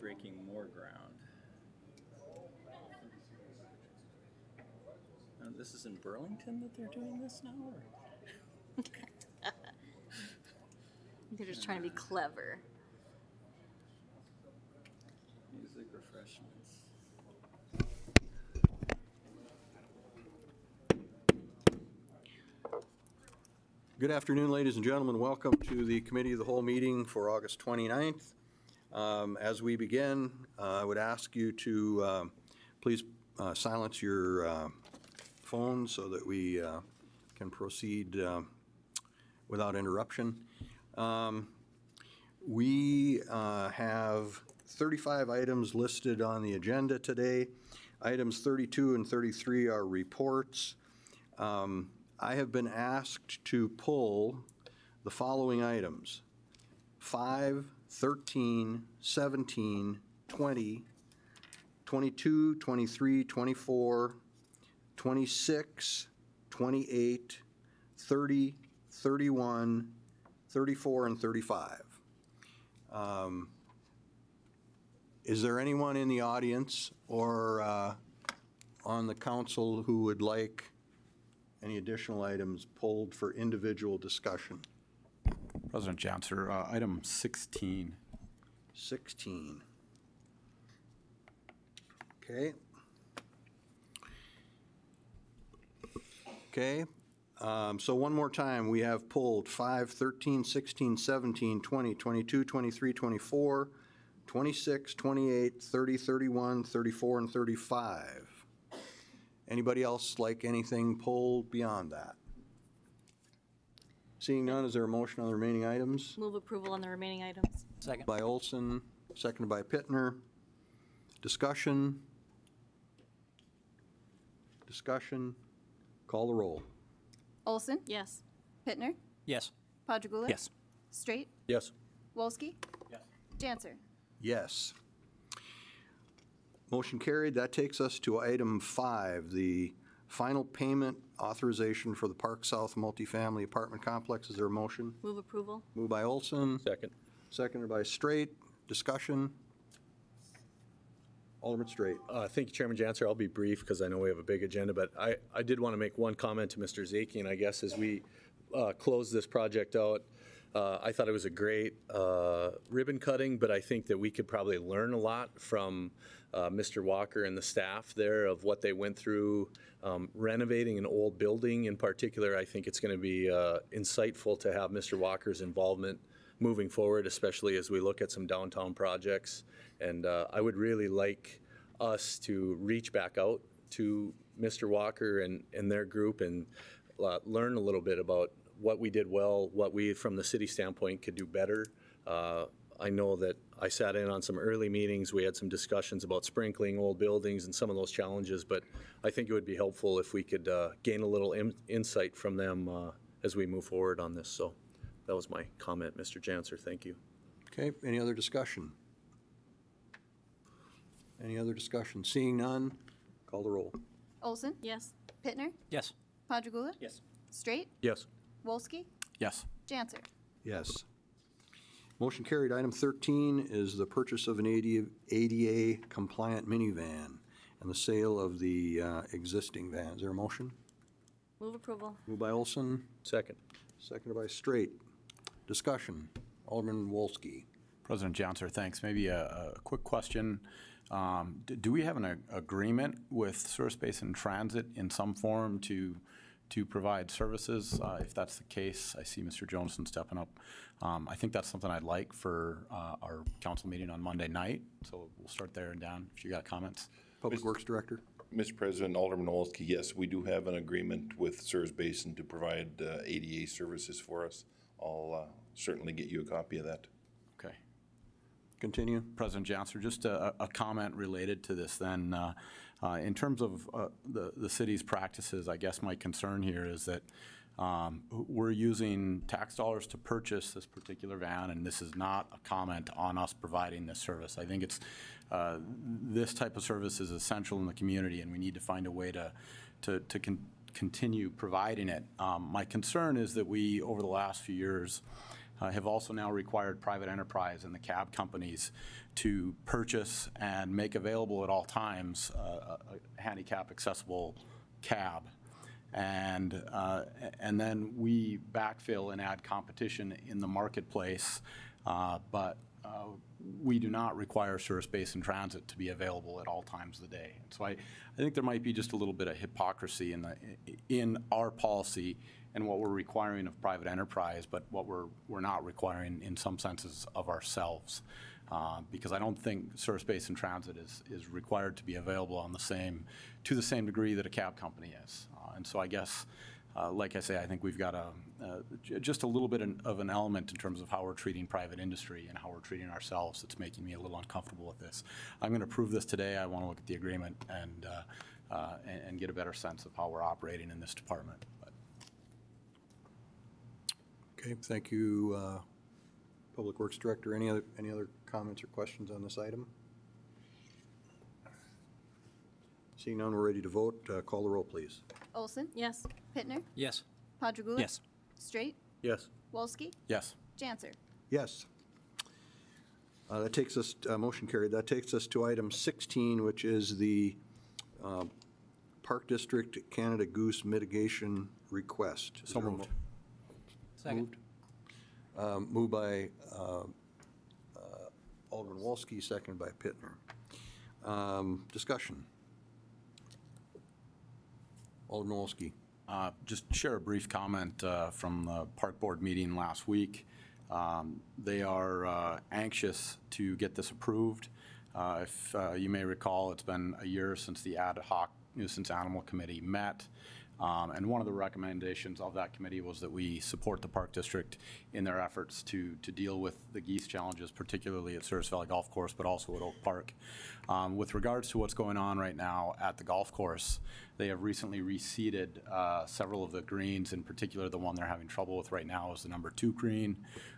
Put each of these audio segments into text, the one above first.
breaking more ground. Now, this is in Burlington that they're doing this now? Or? They're just trying to be clever. Music refreshments. Good afternoon, ladies and gentlemen. Welcome to the Committee of the Whole meeting for August 29th. As we begin, I would ask you to please silence your phones so that we can proceed without interruption. We have 35 items listed on the agenda today. Items 32 and 33 are reports. I have been asked to pull the following items: 5, 13, 17, 20, 22, 23, 24, 26, 28, 30, 31, 34, and 35. Is there anyone in the audience or on the council who would like any additional items pulled for individual discussion? President Janser, item 16. 16. Okay. Okay. So one more time, we have pulled 5, 13, 16, 17, 20, 22, 23, 24, 26, 28, 30, 31, 34, and 35. Anybody else like anything pulled beyond that? Seeing none, is there a motion on the remaining items? Move approval on the remaining items. Second. By Olson, seconded by Pittner. Discussion? Discussion? Call the roll. Olson? Yes. Pittner? Yes. Padragula? Yes. Straight? Yes. Wolski? Yes. Janser? Yes. Motion carried. That takes us to item 5, the final payment authorization for the Park South multifamily apartment complex. Is there a motion? Move approval. Moved by Olson. Second. Seconded by Straight. Discussion? Alderman Straight. Thank you, Chairman Janser. I'll be brief because I know we have a big agenda, but I did want to make one comment to Mr. Zakian, I guess, as we close this project out. I thought it was a great ribbon cutting, but I think that we could probably learn a lot from Mr. Walker and the staff there of what they went through renovating an old building. In particular, I think it's going to be insightful to have Mr. Walker's involvement moving forward, especially as we look at some downtown projects. And I would really like us to reach back out to Mr. Walker and their group and learn a little bit about what we did well, what we, from the city standpoint, could do better. I know that I sat in on some early meetings. We had some discussions about sprinkling old buildings and some of those challenges, but I think it would be helpful if we could gain a little insight from them as we move forward on this. So that was my comment, Mr. Janser. Thank you. Okay, any other discussion? Any other discussion? Seeing none, call the roll. Olson? Yes. Pittner? Yes. Padragula? Yes. Straight? Yes. Wolski? Yes. Janser? Yes. Motion carried. Item 13 is the purchase of an ADA compliant minivan and the sale of the existing van. Is there a motion? Move approval. Moved by Olson, Second. seconded by Straight. Discussion. Alderman Wolski. President Janser, thanks. Maybe a quick question. Do we have an agreement with Service Basin Transit in some form to provide services? If that's the case, I see Mr. Johnson stepping up. I think that's something I'd like for our council meeting on Monday night. So we'll start there and down if you got comments. Public Works Director. Mr. President, Alderman Olski, yes, we do have an agreement with Service Basin to provide ADA services for us. I'll certainly get you a copy of that. Okay. Continue. President Janser, just a comment related to this then. In terms of the city's practices, I guess my concern here is that we're using tax dollars to purchase this particular van, and this is not a comment on us providing this service. I think it's this type of service is essential in the community, and we need to find a way to continue providing it. My concern is that we, over the last few years, have also now required private enterprise and the cab companies to purchase and make available at all times a handicap accessible cab. And then we backfill and add competition in the marketplace, but we do not require service basin transit to be available at all times of the day. And so I think there might be just a little bit of hypocrisy in our policy and what we're requiring of private enterprise, but what we're not requiring in some senses of ourselves. Because I don't think service basin transit is required to be available to the same degree that a cab company is. And so I guess, like I say, I think we've got just a little bit of an element in terms of how we're treating private industry and how we're treating ourselves that's making me a little uncomfortable with this. I'm going to approve this today. I want to look at the agreement and get a better sense of how we're operating in this department. But. Okay, thank you, Public Works Director. Any other comments or questions on this item? Seeing none, we're ready to vote. Call the roll, please. Olson, Yes. Pittner, Yes. Padragula. Yes. Straight, Yes. Wolski, Yes. Janser. Yes. That takes us, motion carried. That takes us to item 16, which is the Park District Canada Goose Mitigation Request. So moved. Second. Moved by Alderman Wolski, seconded by Pittner. Discussion. Alderman Wolski. Just share a brief comment from the Park Board meeting last week. They are anxious to get this approved. If you may recall, it's been a year since the Ad Hoc Nuisance Animal Committee met. And one of the recommendations of that committee was that we support the Park District in their efforts to deal with the geese challenges, particularly at Service Valley Golf Course, but also at Oak Park. With regards to what's going on right now at the golf course, they have recently reseeded several of the greens. In particular, the one they're having trouble with right now is the number 2 green,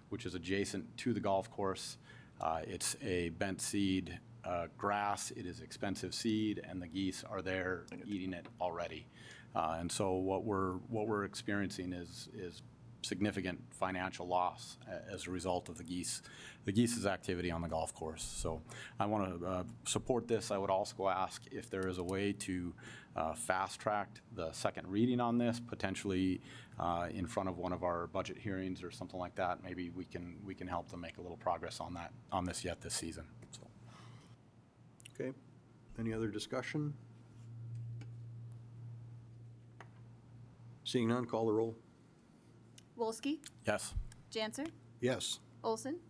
which is adjacent to the golf course. It's a bent seed grass. It is expensive seed, and the geese are there eating it already. And so what we're experiencing is significant financial loss as a result of the geese's activity on the golf course. So I want to support this. I would also ask if there is a way to fast track the second reading on this, potentially in front of one of our budget hearings or something like that. Maybe we can help them make a little progress on this yet this season. So. Okay. Any other discussion? Seeing none, call the roll. Wolski, Yes. Janser, Yes. Olson,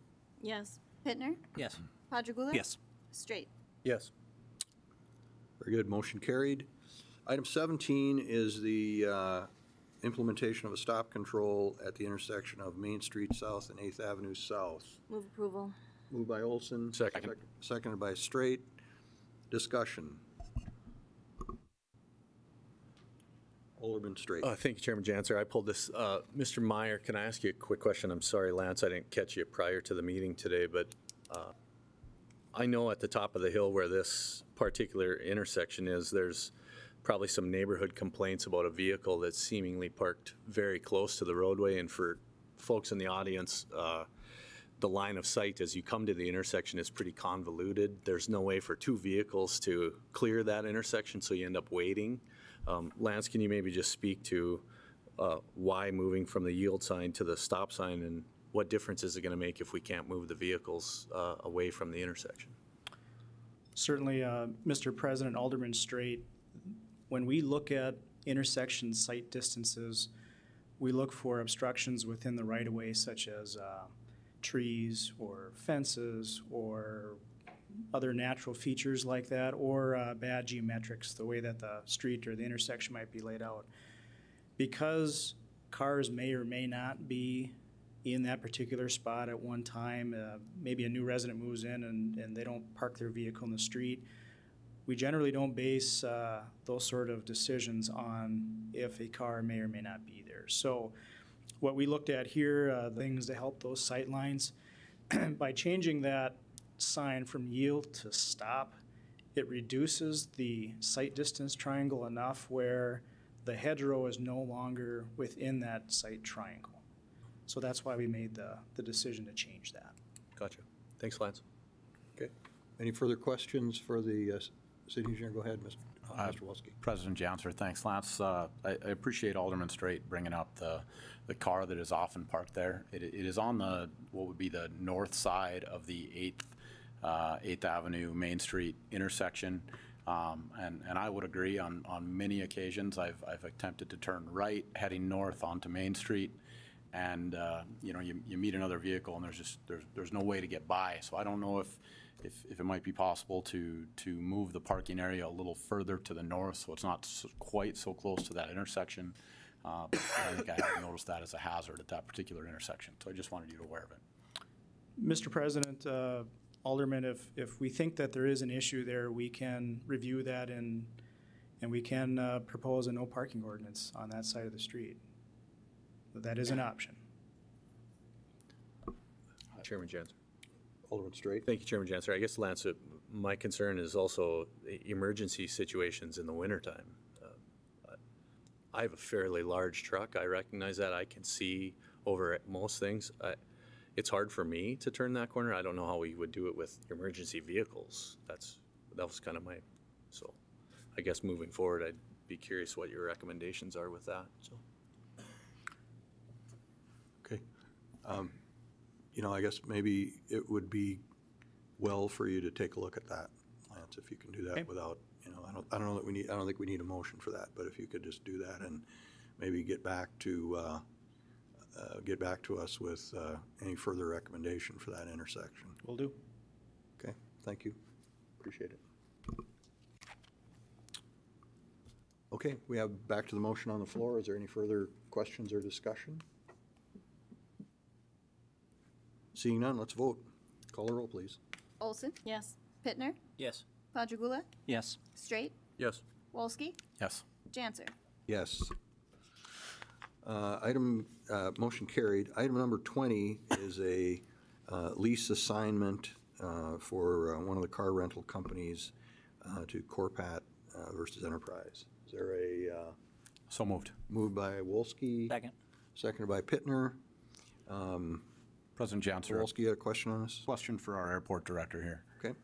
Yes. Pittner, Yes. Padragula. Yes. Straight. Yes. Very good. Motion carried. Item 17 is the implementation of a stop control at the intersection of Main Street South and 8th Avenue South. Move approval. Moved by Olson. Second. Seconded by Straight. Discussion. Alderman Straight. Thank you, Chairman Janser. I pulled this. Mr. Meyer, can I ask you a quick question? I'm sorry, Lance, I didn't catch you prior to the meeting today, but I know at the top of the hill where this particular intersection is, there's probably some neighborhood complaints about a vehicle that's seemingly parked very close to the roadway. And for folks in the audience, the line of sight as you come to the intersection is pretty convoluted. There's no way for 2 vehicles to clear that intersection, so you end up waiting. Lance, can you maybe just speak to why moving from the yield sign to the stop sign, and what difference is it going to make if we can't move the vehicles away from the intersection? Certainly, Mr. President, Alderman Straight, when we look at intersection sight distances, we look for obstructions within the right-of-way, such as trees or fences or other natural features like that, or bad geometrics, the way that the street or the intersection might be laid out. Because cars may or may not be in that particular spot at one time, maybe a new resident moves in and they don't park their vehicle in the street, we generally don't base those sort of decisions on if a car may or may not be there. So what we looked at here, things to help those sight lines, by changing that sign from yield to stop, it reduces the sight distance triangle enough where the hedgerow is no longer within that sight triangle. So that's why we made the decision to change that. Gotcha. Thanks, Lance. Okay. Any further questions for the city engineer? Go ahead, Mr. Wolski. President Janser, thanks. Lance, I appreciate Alderman Straight bringing up the car that is often parked there. It is on what would be the north side of the 8th Avenue Main Street intersection. And I would agree on many occasions I've attempted to turn right heading north onto Main Street, and you meet another vehicle and there's no way to get by. So I don't know if it might be possible to move the parking area a little further to the north so it's not quite so close to that intersection. But I think I have noticed that as a hazard at that particular intersection. So I just wanted you to be aware of it. Mr. President, Alderman, if we think that there is an issue there, we can review that and we can propose a no parking ordinance on that side of the street. That is an option. Chairman Jansen. Alderman Straight. Thank you, Chairman Jansen. I guess, Lance, my concern is also emergency situations in the wintertime. I have a fairly large truck. I recognize that. I can see over at most things. It's hard for me to turn that corner. I don't know how we would do it with emergency vehicles. That was kind of so I guess moving forward, I'd be curious what your recommendations are with that. So. Okay. I guess maybe it would be well for you to take a look at that, Lance, if you can do that without, I don't think we need a motion for that, but if you could just do that and maybe get back to us with any further recommendation for that intersection. Will do. Okay, thank you. Appreciate it. Okay, we have back to the motion on the floor. Is there any further questions or discussion? Seeing none, let's vote. Call the roll, please. Olson, Yes. Pittner, Yes. Padragula, Yes. Straight, Yes. Wolski, Yes. Janser. Yes. Motion carried. Item number 20 is a lease assignment for one of the car rental companies to Corpat versus Enterprise. Is there a So moved. moved by Wolski? Second. Seconded by Pittner. President Janser, Wolski, you had a question on this? question for our airport director here. Okay.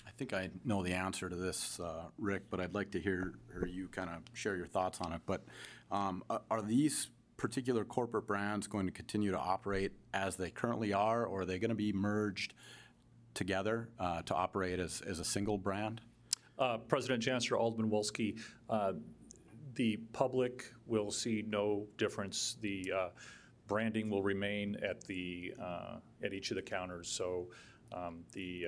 I think I know the answer to this, Rick, but I'd like to hear you kind of share your thoughts on it. But are these particular corporate brands going to continue to operate as they currently are, or are they going to be merged together to operate as a single brand? President Janser, Alderman Wolski, the public will see no difference. The branding will remain at each of the counters. So the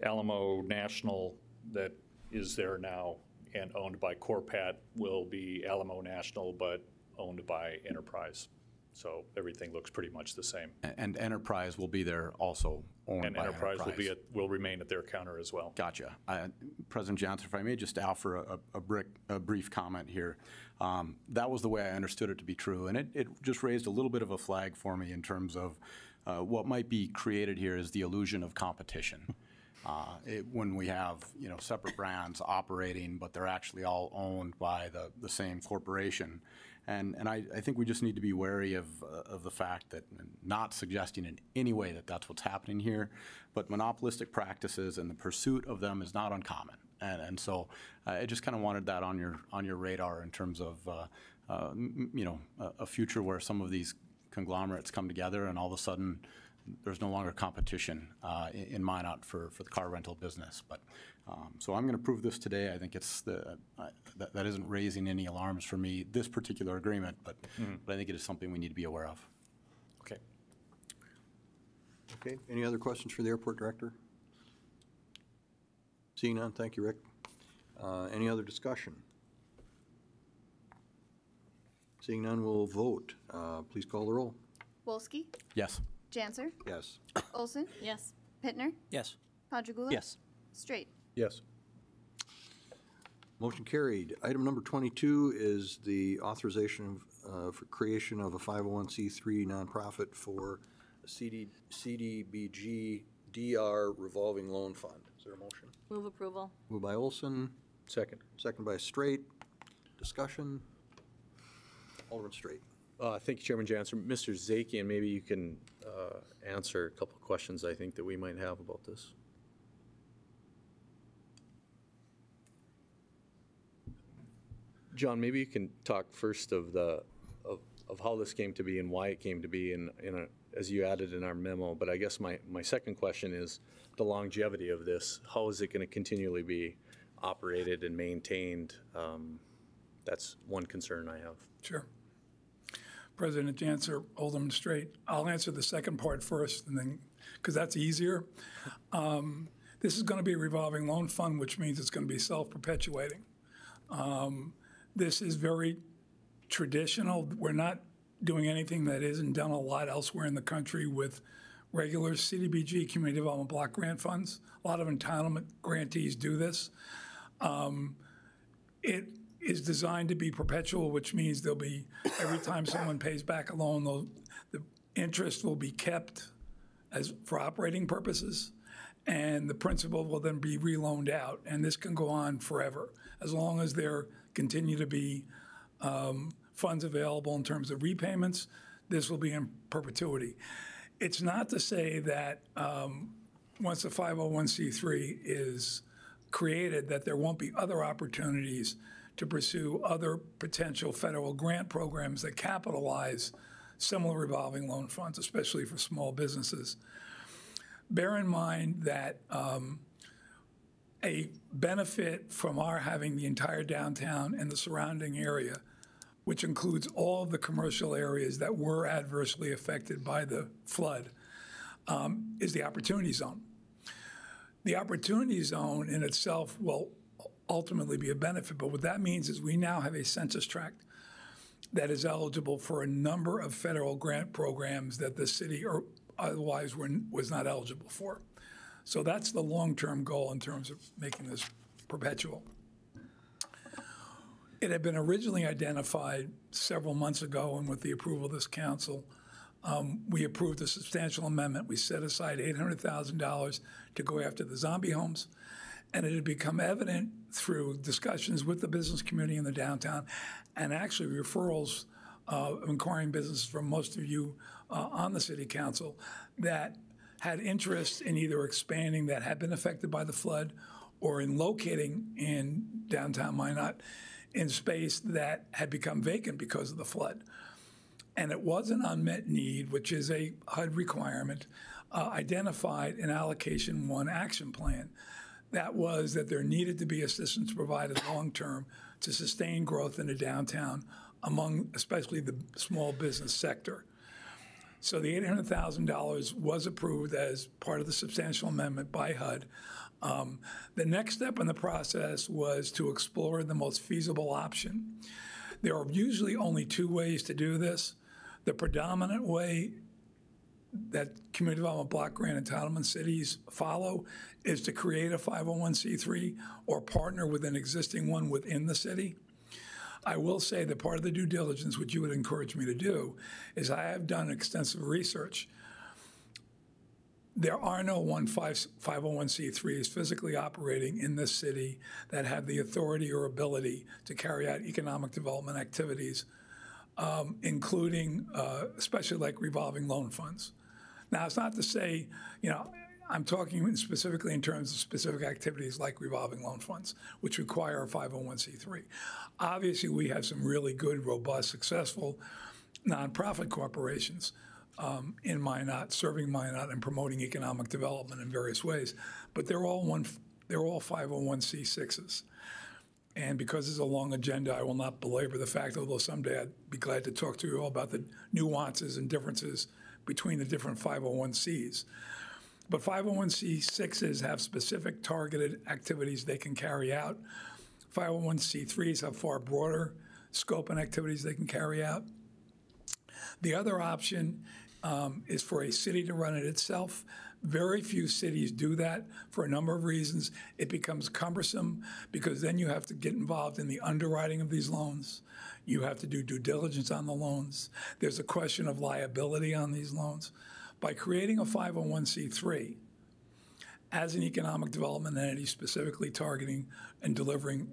Alamo National that is there now and owned by Corpat will be Alamo National, but owned by Enterprise. So everything looks pretty much the same. And Enterprise will be there also owned And by Enterprise will remain at their counter as well. Gotcha. President Jansen, if I may just offer a brief comment here. That was the way I understood it to be true, and it just raised a little bit of a flag for me in terms of what might be created here is the illusion of competition. When we have separate brands operating, but they're actually all owned by the same corporation. And I think we just need to be wary of the fact that, not suggesting in any way that that's what's happening here, but monopolistic practices and the pursuit of them is not uncommon. And so I just kind of wanted that on your radar in terms of a future where some of these conglomerates come together and all of a sudden there's no longer competition in Minot for the car rental business. But so I'm going to prove this today. I think it's that isn't raising any alarms for me, this particular agreement, but I think it is something we need to be aware of. Okay. Okay, any other questions for the airport director? Seeing none, thank you, Rick. Any other discussion? Seeing none, we'll vote. Please call the roll. Wolski, Yes. Janser, Yes. Olson, Yes. Pittner, Yes. Padragula. Yes. Straight. Yes. Motion carried. Item number 22 is the authorization for creation of a 501c3 nonprofit for a CDBG DR revolving loan fund. Is there a motion? Move approval. Moved by Olson, Second. Second by Straight. Discussion. Alderman Straight. Thank you, Chairman Jansen. Mr. Zakian, maybe you can answer a couple of questions I think that we might have about this. John, maybe you can talk first of how this came to be and why it came to be, as you added in our memo. But I guess my second question is the longevity of this. How is it going to continually be operated and maintained? That's one concern I have. Sure. President Janser, Alderman Straight. I'll answer the second part first, and then because that's easier. This is going to be a revolving loan fund, which means it's going to be self-perpetuating. This is very traditional. We're not doing anything that isn't done a lot elsewhere in the country with regular CDBG, Community Development Block Grant funds. A lot of entitlement grantees do this. It is designed to be perpetual, which means there'll be, every time someone pays back a loan, the interest will be kept for operating purposes, and the principal will then be reloaned out. And this can go on forever, as long as there continue to be funds available in terms of repayments. This will be in perpetuity. It's not to say that once the 501c3 is created, that there won't be other opportunities to pursue other potential federal grant programs that capitalize similar revolving loan funds, especially for small businesses. Bear in mind that a benefit from our having the entire downtown and the surrounding area, which includes all of the commercial areas that were adversely affected by the flood, is the Opportunity Zone. The Opportunity Zone in itself will ultimately be a benefit, but what that means is we now have a census tract that is eligible for a number of federal grant programs that the city or otherwise was not eligible for. So that's the long-term goal in terms of making this perpetual. It had been originally identified several months ago, and with the approval of this council, we approved a substantial amendment. We set aside $800,000 to go after the zombie homes, and it had become evident through discussions with the business community in the downtown and actually referrals of inquiring businesses from most of you on the city council that had interest in either expanding that had been affected by the flood or in locating in downtown Minot in space that had become vacant because of the flood. And it was an unmet need, which is a HUD requirement, identified in Allocation 1 action plan. That was that there needed to be assistance provided long-term to sustain growth in the downtown among especially the small business sector. So the $800,000 was approved as part of the substantial amendment by HUD. The next step in the process was to explore the most feasible option. There are usually only two ways to do this. The predominant way that community development block grant entitlement cities follow is to create a 501c3 or partner with an existing one within the city. I will say that part of the due diligence, which you would encourage me to do, is I have done extensive research. There are no 501c3s physically operating in this city that have the authority or ability to carry out economic development activities, including especially like revolving loan funds. Now, it's not to say, I'm talking specifically in terms of specific activities like revolving loan funds, which require a 501c3. Obviously, we have some really good, robust, successful nonprofit corporations in Minot, serving Minot and promoting economic development in various ways, but they're all 501c6s. And because it's a long agenda, I will not belabor the fact, although someday I'd be glad to talk to you all about the nuances and differences between the different 501cs. But 501c6s have specific targeted activities they can carry out. 501c3s have far broader scope and activities they can carry out. The other option is for a city to run it itself. Very few cities do that for a number of reasons. It becomes cumbersome because then you have to get involved in the underwriting of these loans. You have to do due diligence on the loans. There's a question of liability on these loans. By creating a 501c3 as an economic development entity specifically targeting and delivering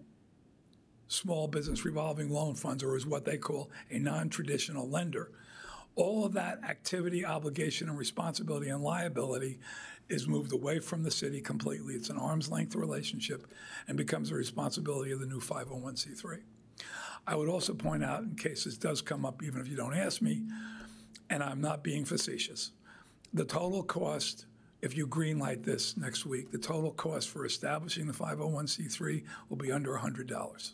small business revolving loan funds, or is what they call a non-traditional lender. All of that activity, obligation, and responsibility and liability is moved away from the city completely. It's an arm's length relationship and becomes the responsibility of the new 501c3. I would also point out, in case this does come up, even if you don't ask me, and I'm not being facetious, the total cost, if you greenlight this next week, the total cost for establishing the 501c3 will be under $100.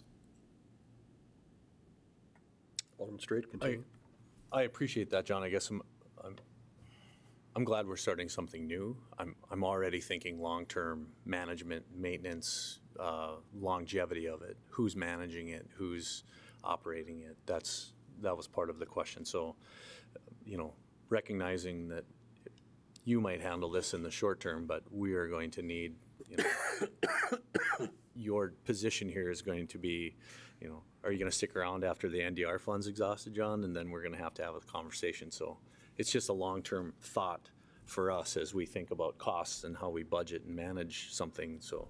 Alderman Straight, continue. I appreciate that, John. I guess I'm glad we're starting something new. I'm already thinking long-term management, maintenance, longevity of it. Who's managing it? Who's operating it? That was part of the question. So, recognizing that you might handle this in the short term, but we are going to need, your position here is going to be, are you going to stick around after the NDR fund's exhausted, John? And then we're going to have a conversation. So it's just a long-term thought for us as we think about costs and how we budget and manage something. So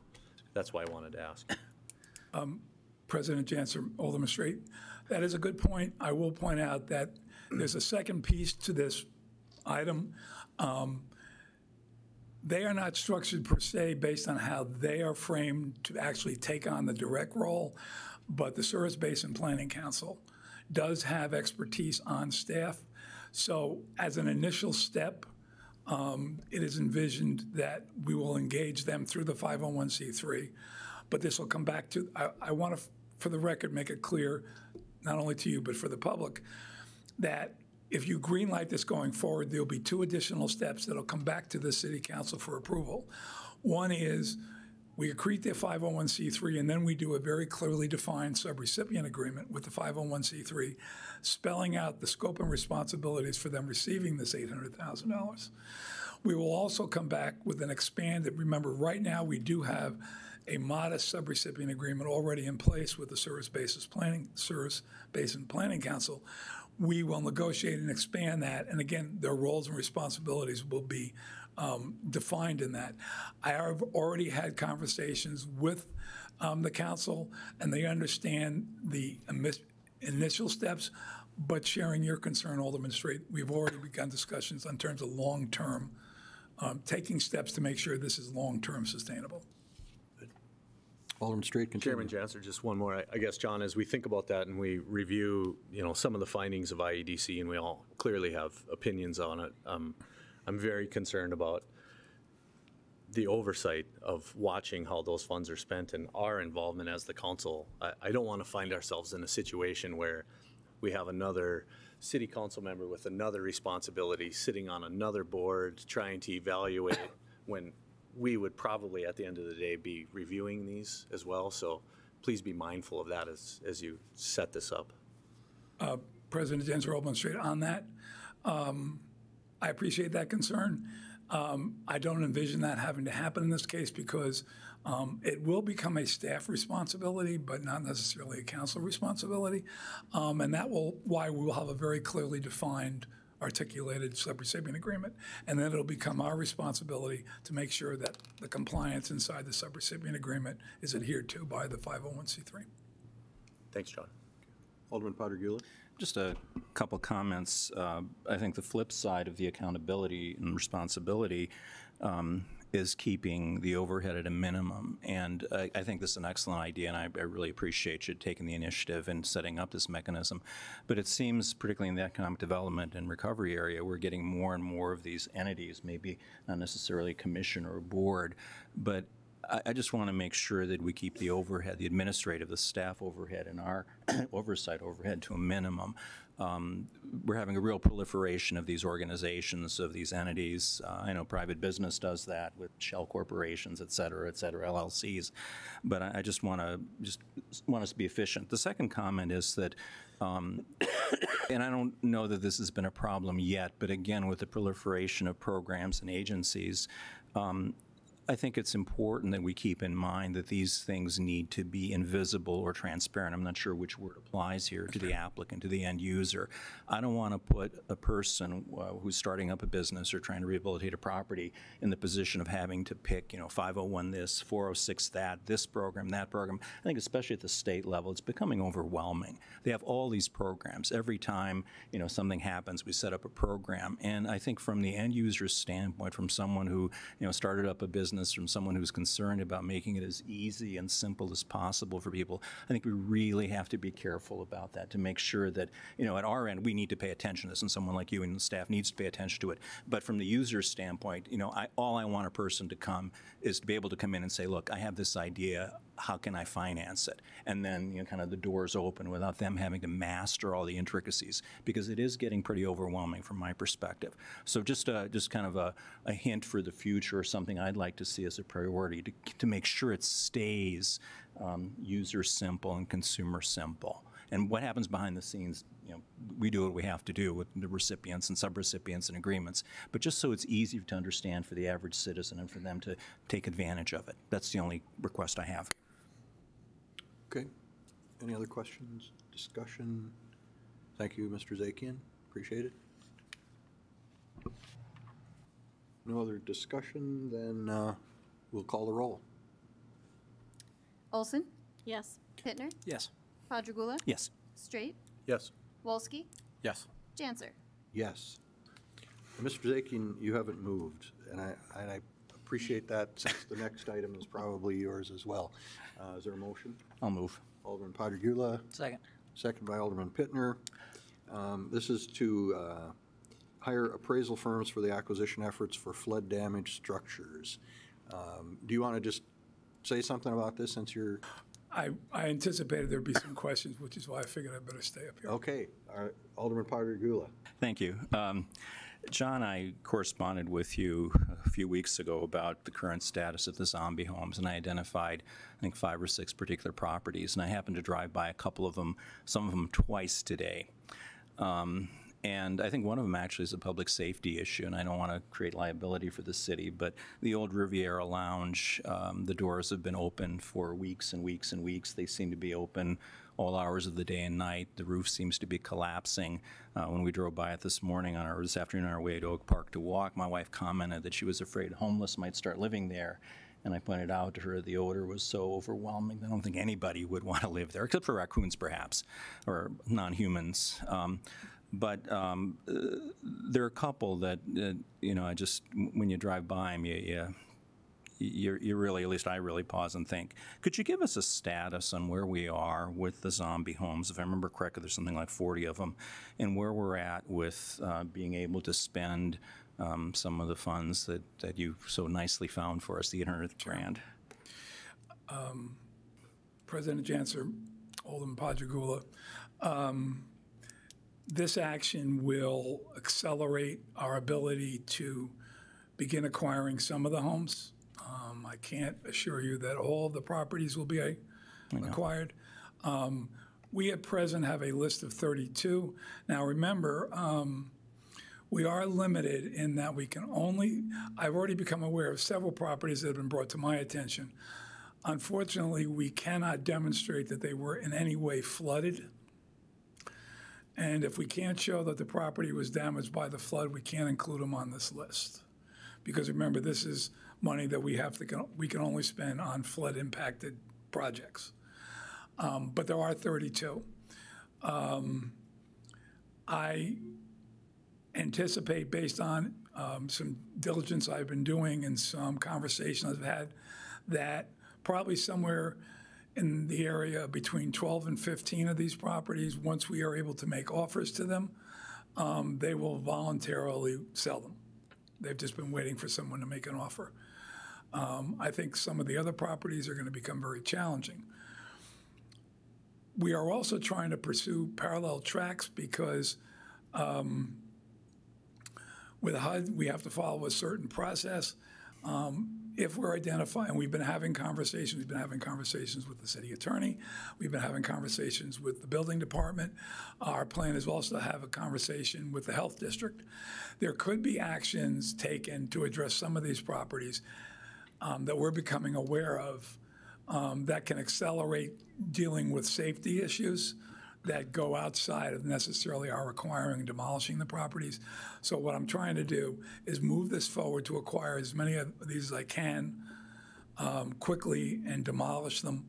that's why I wanted to ask. President Janser, Alderman Straight, that is a good point. I will point out that there's a second piece to this item. They are not structured per se based on how they are framed to actually take on the direct role, but the Service Basin Planning Council does have expertise on staff. So as an initial step, it is envisioned that we will engage them through the 501c3, but this will come back to, I want to, for the record, make it clear, not only to you, but for the public, that if you greenlight this going forward, there'll be two additional steps that'll come back to the City Council for approval. One is we accrete the 501c3, and then we do a very clearly defined subrecipient agreement with the 501c3, spelling out the scope and responsibilities for them receiving this $800,000. We will also come back with an expanded, remember, right now we do have a modest subrecipient agreement already in place with the Service Basin Planning Council. We will negotiate and expand that, and again, their roles and responsibilities will be defined in that. I have already had conversations with the council, and they understand the initial steps, but sharing your concern, Alderman Straight, we've already begun discussions in terms of long-term, taking steps to make sure this is long-term sustainable. Alderman Straight, continue. Chairman Janser, just one more. I guess, John, as we think about that and we review, some of the findings of IEDC, and we all clearly have opinions on it, I'm very concerned about the oversight of watching how those funds are spent and our involvement as the council. I don't want to find ourselves in a situation where we have another city council member with another responsibility sitting on another board trying to evaluate when we would probably at the end of the day be reviewing these as well. So please be mindful of that as you set this up. President Janser, Alderman Straight, on that, I appreciate that concern. I don't envision that having to happen in this case because it will become a staff responsibility, but not necessarily a council responsibility. And that why we will have a very clearly defined, articulated subrecipient agreement. And then it'll become our responsibility to make sure that the compliance inside the subrecipient agreement is adhered to by the 501c3. Thanks, John. Alderman Potter-Gulick. Just a couple comments. I think the flip side of the accountability and responsibility is keeping the overhead at a minimum. And I think this is an excellent idea, and I really appreciate you taking the initiative and setting up this mechanism. But it seems, particularly in the economic development and recovery area, we're getting more and more of these entities, maybe not necessarily a commission or a board, but I just want to make sure that we keep the overhead, the administrative, the staff overhead, and our oversight overhead to a minimum. We're having a real proliferation of these organizations, of these entities. I know private business does that with shell corporations, et cetera, LLCs. But I just want us to be efficient. The second comment is that, and I don't know that this has been a problem yet, but again, with the proliferation of programs and agencies, I think it's important that we keep in mind that these things need to be invisible or transparent. I'm not sure which word applies here to the applicant, to the end user. I don't want to put a person who's starting up a business or trying to rehabilitate a property in the position of having to pick, 501 this, 406 that, this program, that program. I think especially at the state level, it's becoming overwhelming. They have all these programs. Every time, something happens, we set up a program. And I think from the end user's standpoint, from someone who, started up a business, from someone who's concerned about making it as easy and simple as possible for people, I think we really have to be careful about that to make sure that, at our end, we need to pay attention to this, and someone like you and the staff needs to pay attention to it. But from the user's standpoint, all I want a person to come is to be able to come in and say, look, I have this idea, how can I finance it? And then, kind of the doors open without them having to master all the intricacies, because it is getting pretty overwhelming from my perspective. So just kind of a hint for the future, or something I'd like to see as a priority to make sure it stays user simple and consumer simple. And what happens behind the scenes, we do what we have to do with the recipients and subrecipients and agreements, but just so it's easy to understand for the average citizen and for them to take advantage of it. That's the only request I have. Okay. Any other questions, discussion? Thank you, Mr. Zakian. Appreciate it. No other discussion, then we'll call the roll. Olson, Yes. Pittner, Yes. Padragula, Yes. Straight, Yes. Wolski, Yes. Janser. Yes. Mr. Zakian, you haven't moved, and I appreciate that, since the next item is probably yours as well. Is there a motion? I'll move. Alderman Padragula. Second. Second by Alderman Pittner. This is to hire appraisal firms for the acquisition efforts for flood damaged structures. Do you want to just say something about this, since you're... I anticipated there'd be some questions, which is why I figured I'd better stay up here. Okay. All right. Alderman Padragula. Thank you. John, I corresponded with you a few weeks ago about the current status of the zombie homes, and I identified, I think, 5 or 6 particular properties, and I happened to drive by a couple of them, some of them twice today. And I think one of them actually is a public safety issue, and I don't want to create liability for the city, but the old Riviera Lounge, the doors have been open for weeks and weeks and weeks. They seem to be open all hours of the day and night. The roof seems to be collapsing. When we drove by it this afternoon on our way to Oak Park to walk, my wife commented that she was afraid homeless might start living there. And I pointed out to her the odor was so overwhelming that I don't think anybody would want to live there, except for raccoons perhaps, or non-humans. But there are a couple that, I just, when you drive by them, you really, at least I really pause and think. Could you give us a status on where we are with the zombie homes? If I remember correctly, there's something like 40 of them, and where we're at with being able to spend some of the funds that you so nicely found for us, the 800 grand. President Janser, Alderman Padragula, this action will accelerate our ability to begin acquiring some of the homes. I can't assure you that all of the properties will be acquired. We at present have a list of 32. Now remember, we are limited in that we can only, I've already become aware of several properties that have been brought to my attention. Unfortunately, we cannot demonstrate that they were in any way flooded. And if we can't show that the property was damaged by the flood, we can't include them on this list. Because remember, this is money that we can only spend on flood impacted projects. But there are 32. I anticipate, based on some diligence I've been doing and some conversations I've had, that probably somewhere in the area between 12 and 15 of these properties, once we are able to make offers to them, they will voluntarily sell them. They've just been waiting for someone to make an offer. I think some of the other properties are going to become very challenging. We are also trying to pursue parallel tracks because with HUD, we have to follow a certain process. If we're identifying, we've been having conversations with the city attorney, we've been having conversations with the building department. Our plan is also to have a conversation with the health district. There could be actions taken to address some of these properties that we're becoming aware of that can accelerate dealing with safety issues that go outside of necessarily our acquiring and demolishing the properties. So what I'm trying to do is move this forward to acquire as many of these as I can quickly and demolish them.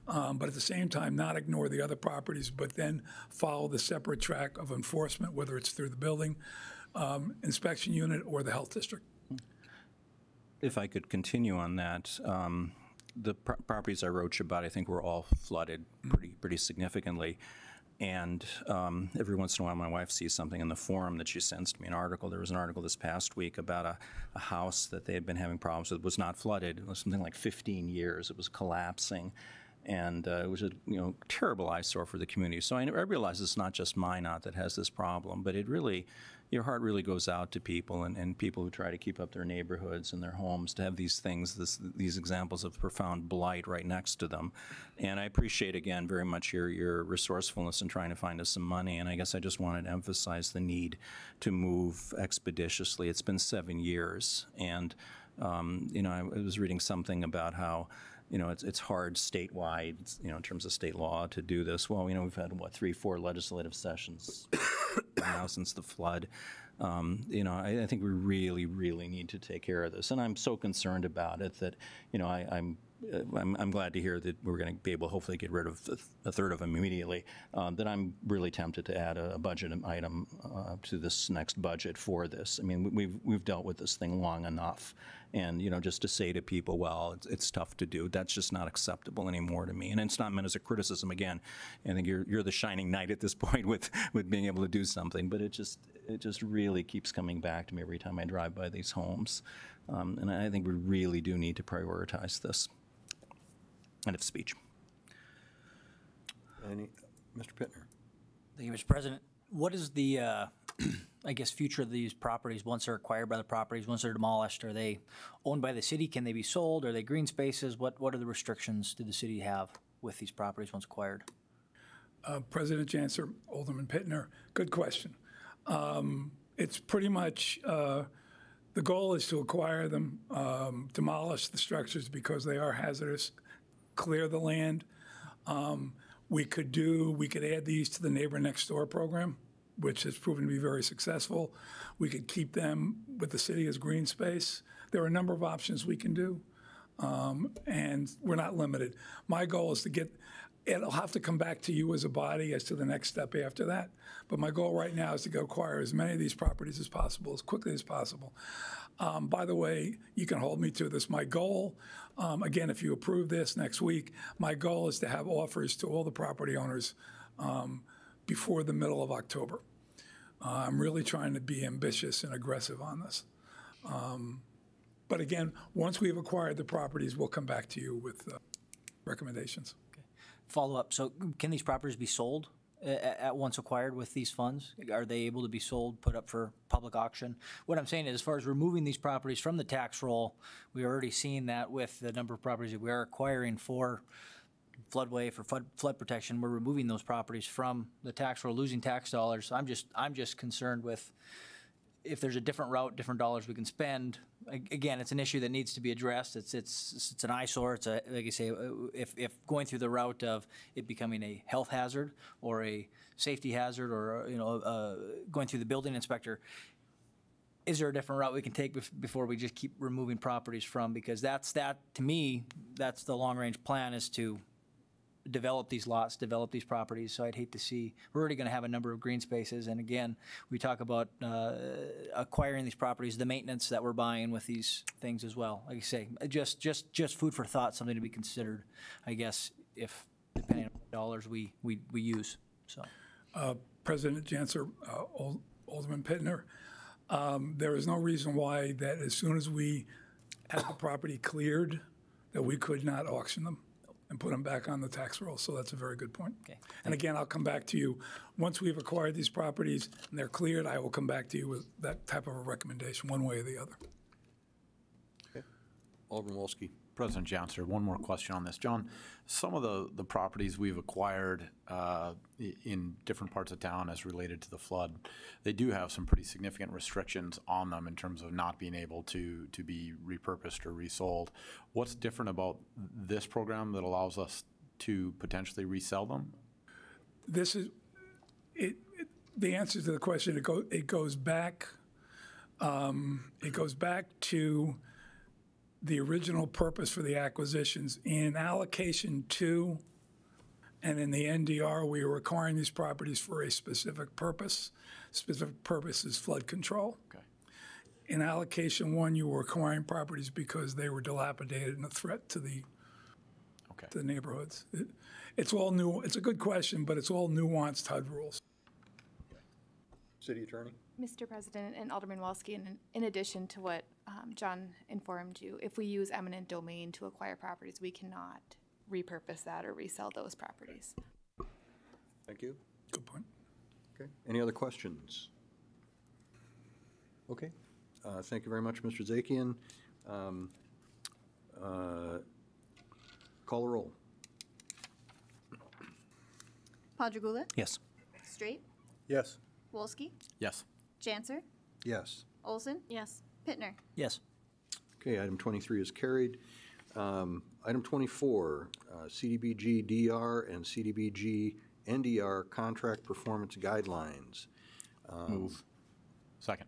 But at the same time, not ignore the other properties, but then follow the separate track of enforcement, whether it's through the building inspection unit or the health district. If I could continue on that, the properties I wrote you about, I think were all flooded pretty significantly. And every once in a while, my wife sees something in the forum that she sends to me, an article. There was an article this past week about a house that they had been having problems with. It was not flooded. It was something like 15 years. It was collapsing. And it was a terrible eyesore for the community. So I realize it's not just Minot that has this problem, but it really, your heart really goes out to people and people who try to keep up their neighborhoods and their homes to have these things, these examples of profound blight right next to them. And I appreciate, again, very much your resourcefulness in trying to find us some money. And I guess I just wanted to emphasize the need to move expeditiously. It's been 7 years. And, I was reading something about how it's hard statewide, in terms of state law to do this. Well, we've had, 3-4 legislative sessions now since the flood. I think we really, really need to take care of this. And I'm so concerned about it that, I'm glad to hear that we're going to be able to hopefully get rid of a third of them immediately, that I'm really tempted to add a budget item to this next budget for this. I mean, we've dealt with this thing long enough. And, just to say to people, well, it's tough to do, that's just not acceptable anymore to me. And it's not meant as a criticism. Again, I think you're the shining knight at this point with being able to do something. But it just really keeps coming back to me every time I drive by these homes. And I think we really do need to prioritize this. End of speech. Mr. Pittner. Thank you, Mr. President. What is the, future of these properties once they're acquired by the properties, once they're demolished? Are they owned by the city? Can they be sold? Are they green spaces? What are the restrictions do the city have with these properties once acquired? President Janser, Alderman Pittner, good question. It's pretty much the goal is to acquire them, demolish the structures because they are hazardous, clear the land. We could add these to the neighbor next door program, which has proven to be very successful. We could keep them with the city as green space. There are a number of options we can do, and we're not limited. My goal is it'll have to come back to you as a body as to the next step after that. But my goal right now is to go acquire as many of these properties as possible, as quickly as possible. By the way, you can hold me to this. My goal, again, if you approve this next week, my goal is to have offers to all the property owners before the middle of October. I'm really trying to be ambitious and aggressive on this. But again, once we've acquired the properties, we'll come back to you with recommendations. Okay. Follow up. So can these properties be sold at once acquired with these funds? Are they able to be sold, put up for public auction? What I'm saying is, as far as removing these properties from the tax roll, we're already seeing that with the number of properties that we are acquiring for floodway, for flood protection. We're removing those properties from the tax roll, losing tax dollars. I'm just concerned with if there's a different route, different dollars we can spend. Again, it's an issue that needs to be addressed. It's an eyesore. It's like I say, if going through the route of it becoming a health hazard or a safety hazard, or going through the building inspector, is there a different route we can take before we just keep removing properties from? Because to me, that's the long range plan, is to develop these lots, develop these properties. So I'd hate to see, we're already going to have a number of green spaces. And again, we talk about acquiring these properties, the maintenance that we're buying with these things as well. Like I say, just food for thought, something to be considered, I guess, if depending on what dollars we use. So, President Janser, Alderman Pittner, there is no reason why that as soon as we have the property cleared, that we could not auction them and put them back on the tax roll. So that's a very good point. Okay. And again, I'll come back to you. Once we've acquired these properties and they're cleared, I will come back to you with that type of a recommendation, one way or the other. Okay. Alderman Wolski. President Janser, one more question on this. John, some of the properties we've acquired in different parts of town as related to the flood, they do have some pretty significant restrictions on them in terms of not being able to be repurposed or resold. What's different about this program that allows us to potentially resell them? This is, the answer to the question, it goes back to the original purpose for the acquisitions. In allocation 2 and in the NDR, we are acquiring these properties for a specific purpose. Specific purpose is flood control. Okay. In allocation 1, you were acquiring properties because they were dilapidated and a threat to the neighborhoods. It's all new. It's a good question, but it's all nuanced HUD rules. City Attorney? Mr. President and Alderman Walski, in addition to what John informed you, if we use eminent domain to acquire properties, we cannot repurpose that or resell those properties. Thank you. Good point. Okay. Any other questions? Okay. Thank you very much, Mr. Zakian. Call the roll. Padragula? Yes. Straight? Yes. Wolski? Yes. Janser? Yes. Olson? Yes. Pittner? Yes. Okay, item 23 is carried. Item 24, CDBG DR and CDBG NDR contract performance guidelines. Move. Second.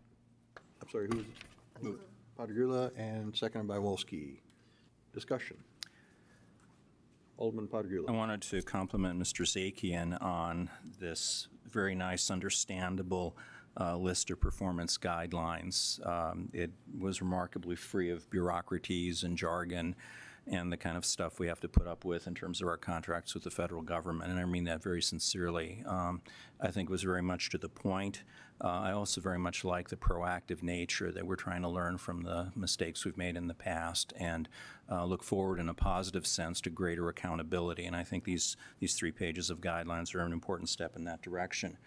I'm sorry, who was it? Move. Padragula and seconded by Wolski. Discussion. Alderman Padragula. I wanted to compliment Mr. Zakian on this very nice, understandable list of performance guidelines. It was remarkably free of bureaucraties and jargon and the kind of stuff we have to put up with in terms of our contracts with the federal government, and I mean that very sincerely. I think it was very much to the point. I also very much like the proactive nature that we're trying to learn from the mistakes we've made in the past and look forward in a positive sense to greater accountability, and I think these 3 pages of guidelines are an important step in that direction.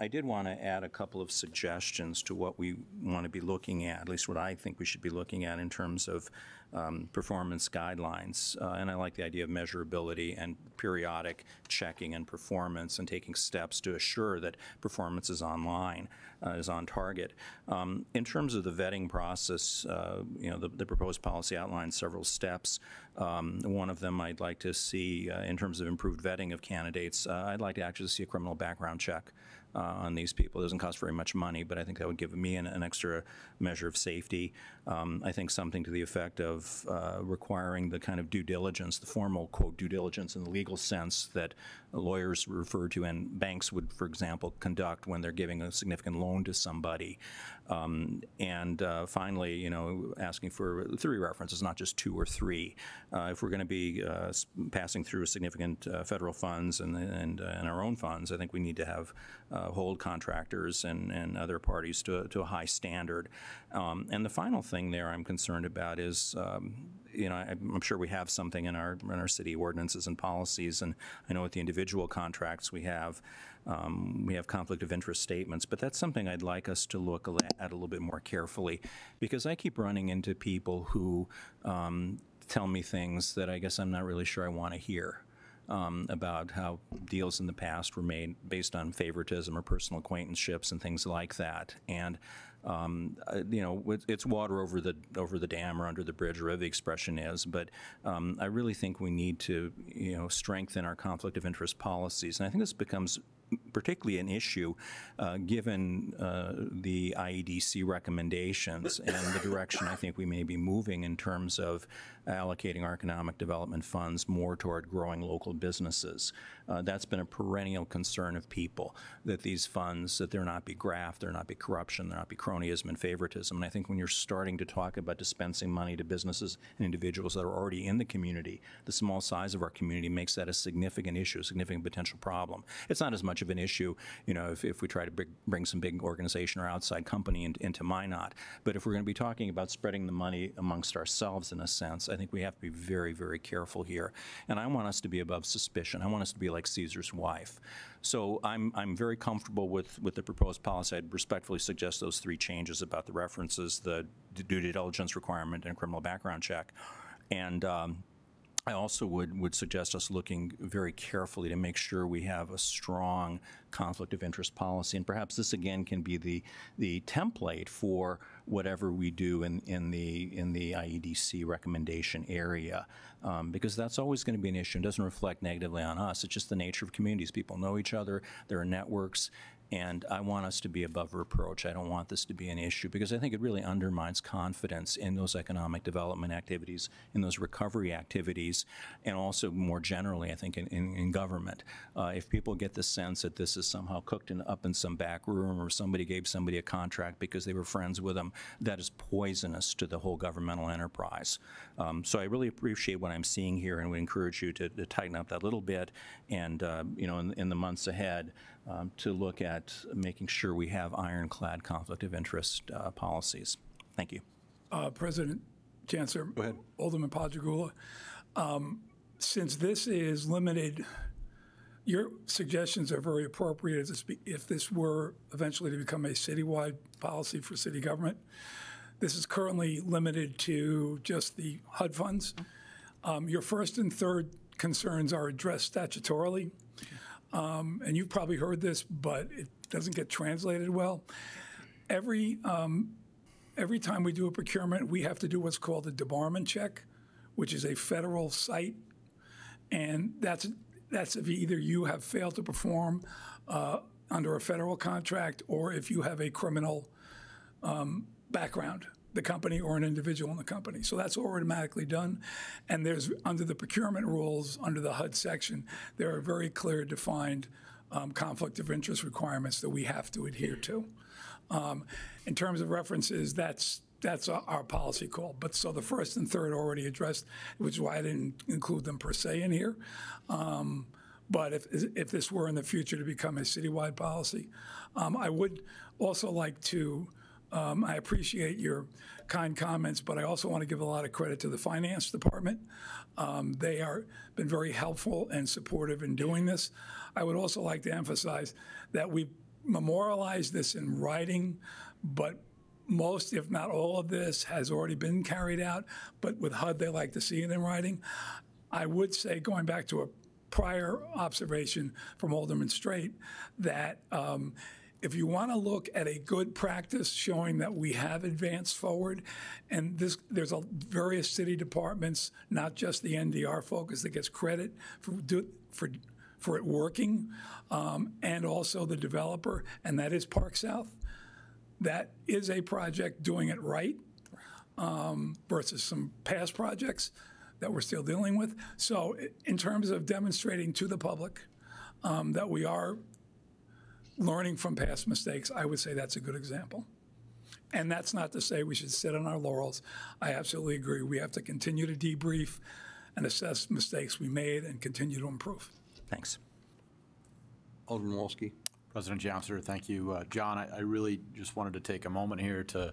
I did want to add a couple of suggestions to what we want to be looking at least what I think we should be looking at in terms of performance guidelines. And I like the idea of measurability and periodic checking and performance and taking steps to assure that performance is online, is on target. In terms of the vetting process, the proposed policy outlines several steps. One of them I'd like to see in terms of improved vetting of candidates. I'd like to actually see a criminal background check on these people. It doesn't cost very much money, but I think that would give me an extra measure of safety. I think something to the effect of requiring the kind of due diligence, the formal, quote, due diligence in the legal sense that lawyers refer to and banks would, for example, conduct when they're giving a significant loan to somebody. And finally, asking for 3 references, not just 2 or 3. If we're going to be passing through significant federal funds and our own funds, I think we need to have hold contractors and other parties to a high standard. And the final thing there I'm concerned about is, I'm sure we have something in our city ordinances and policies, and I know with the individual contracts we have conflict of interest statements, but that's something I'd like us to look at a little bit more carefully, because I keep running into people who tell me things that I guess I'm not really sure I want to hear. About how deals in the past were made based on favoritism or personal acquaintanceships and things like that. And it's water over the dam or under the bridge, or whatever the expression is. But I really think we need to strengthen our conflict of interest policies, and I think this becomes particularly an issue given the IEDC recommendations and the direction I think we may be moving in terms of allocating our economic development funds more toward growing local businesses. That's been a perennial concern of people, that these funds, that there not be graft, there not be corruption, there not be cronyism and favoritism. And I think when you're starting to talk about dispensing money to businesses and individuals that are already in the community, the small size of our community makes that a significant issue, a significant potential problem. It's not as much of an issue, if we try to bring some big organization or outside company into Minot. But if we're going to be talking about spreading the money amongst ourselves, in a sense, I think we have to be very, very careful here. And I want us to be above suspicion. I want us to be like Caesar's wife. So I'm very comfortable with the proposed policy. I'd respectfully suggest those 3 changes about the references, the due diligence requirement, and criminal background check. And I also would suggest us looking very carefully to make sure we have a strong conflict of interest policy. And perhaps this again can be the template for whatever we do in the IEDC recommendation area, because that's always going to be an issue. It doesn't reflect negatively on us. It's just the nature of communities. People know each other. There are networks. And I want us to be above reproach. I don't want this to be an issue because I think it really undermines confidence in those economic development activities, in those recovery activities, and also more generally, I think, in government. If people get the sense that this is somehow cooked up in some back room or somebody gave somebody a contract because they were friends with them, that is poisonous to the whole governmental enterprise. So I really appreciate what I'm seeing here and would encourage you to tighten up that little bit and, you know, in the months ahead, to look at making sure we have ironclad conflict of interest policies. Thank you. President Chancellor, Go ahead. Alderman Padragula, since this is limited, your suggestions are very appropriate if this were eventually to become a citywide policy for city government. This is currently limited to just the HUD funds. Your first and third concerns are addressed statutorily. And you've probably heard this, but it doesn't get translated well. Every time we do a procurement, we have to do what's called a debarment check, which is a federal site, and that's if either you have failed to perform under a federal contract or if you have a criminal background, the company or an individual in the company. So that's automatically done. And there's, under the procurement rules, under the HUD section, there are very clear defined conflict of interest requirements that we have to adhere to. In terms of references, that's our policy call. But so the first and third already addressed, which is why I didn't include them per se in here. But if this were in the future to become a citywide policy, I would also like to, I appreciate your kind comments, but I also want to give a lot of credit to the finance department. They are been very helpful and supportive in doing this. I would also like to emphasize that we memorialized this in writing, but most, if not all of this, has already been carried out. But with HUD, they like to see it in writing. I would say, going back to a prior observation from Alderman Straight, that if you want to look at a good practice showing that we have advanced forward, and there's various city departments, not just the NDR focus, that gets credit for it working, and also the developer, and that is Park South. That is a project doing it right versus some past projects that we're still dealing with. So in terms of demonstrating to the public that we are learning from past mistakes, I would say that's a good example. And that's not to say we should sit on our laurels. I absolutely agree. We have to continue to debrief and assess mistakes we made and continue to improve. Thanks. Alderman Wolski. President Chancellor, thank you. John, I really just wanted to take a moment here to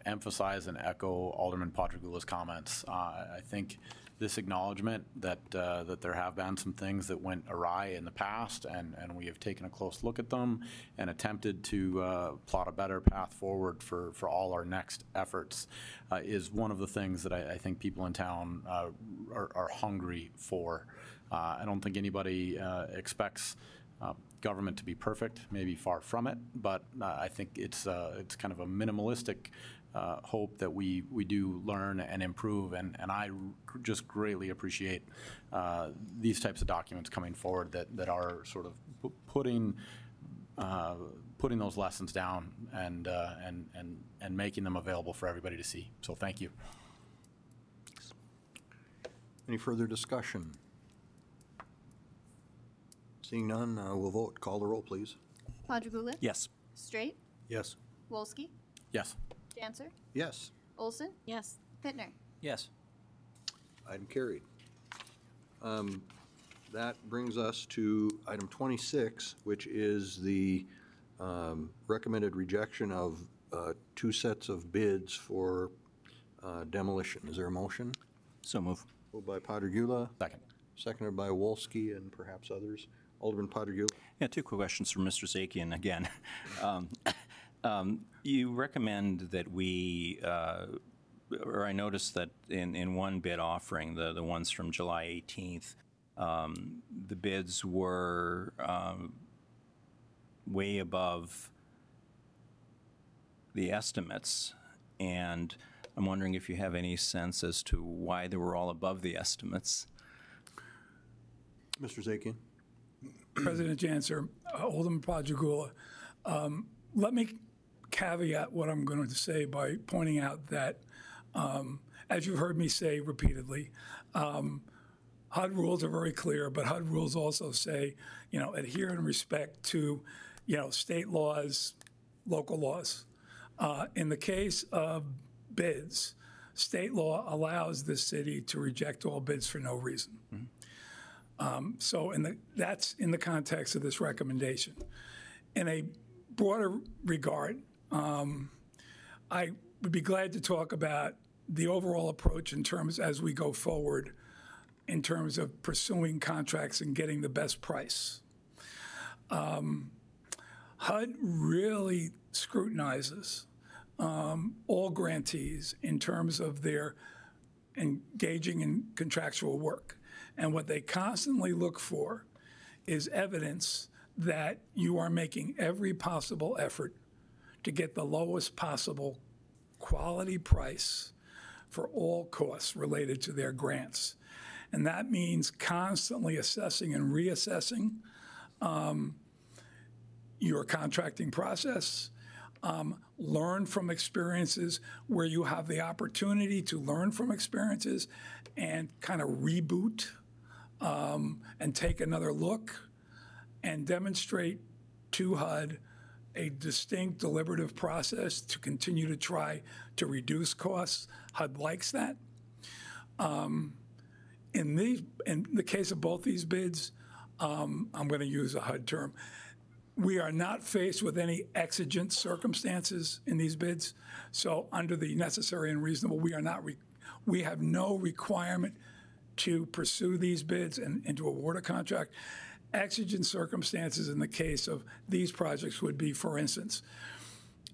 emphasize and echo Alderman Padragula's comments. I think this acknowledgement that there have been some things that went awry in the past, and we have taken a close look at them and attempted to plot a better path forward for all our next efforts is one of the things that I think people in town are hungry for. I don't think anybody expects government to be perfect, maybe far from it, but I think it's kind of a minimalistic hope that we do learn and improve, and I just greatly appreciate these types of documents coming forward that are sort of putting those lessons down and making them available for everybody to see. So thank you. Any further discussion? Seeing none, we'll vote. Call the roll, please. Padragula? Yes. Straight? Yes. Wolski? Yes. Janser? Yes. Olson? Yes. Pittner? Yes. Item carried. That brings us to item 26, which is the recommended rejection of 2 sets of bids for demolition. Is there a motion? So move. Moved by Padragula. Second. Seconded by Wolski and perhaps others. Alderman Padragula. Yeah, 2 quick questions for Mr. Zakian again. You recommend that we or I noticed that in one bid offering, the ones from July 18th, the bids were way above the estimates, and I'm wondering if you have any sense as to why they were all above the estimates. Mr. Zakian? President Janser, Alderman Pajagula, let me caveat what I'm going to say by pointing out that, as you've heard me say repeatedly, HUD rules are very clear, but HUD rules also say, adhere and respect to, state laws, local laws. In the case of bids, state law allows the city to reject all bids for no reason. So that's in the context of this recommendation. In a broader regard, I would be glad to talk about the overall approach in terms as we go forward in terms of pursuing contracts and getting the best price. HUD really scrutinizes all grantees in terms of their engaging in contractual work. And what they constantly look for is evidence that you are making every possible effort to get the lowest possible quality price for all costs related to their grants. And that means constantly assessing and reassessing your contracting process, learn from experiences where you have the opportunity to learn from experiences and kind of reboot and take another look and demonstrate to HUD a distinct deliberative process to continue to try to reduce costs. HUD likes that. In the case of both these bids, I'm going to use a HUD term. We are not faced with any exigent circumstances in these bids. So under the necessary and reasonable, we have no requirement to pursue these bids and to award a contract. Exigent circumstances in the case of these projects would be, for instance,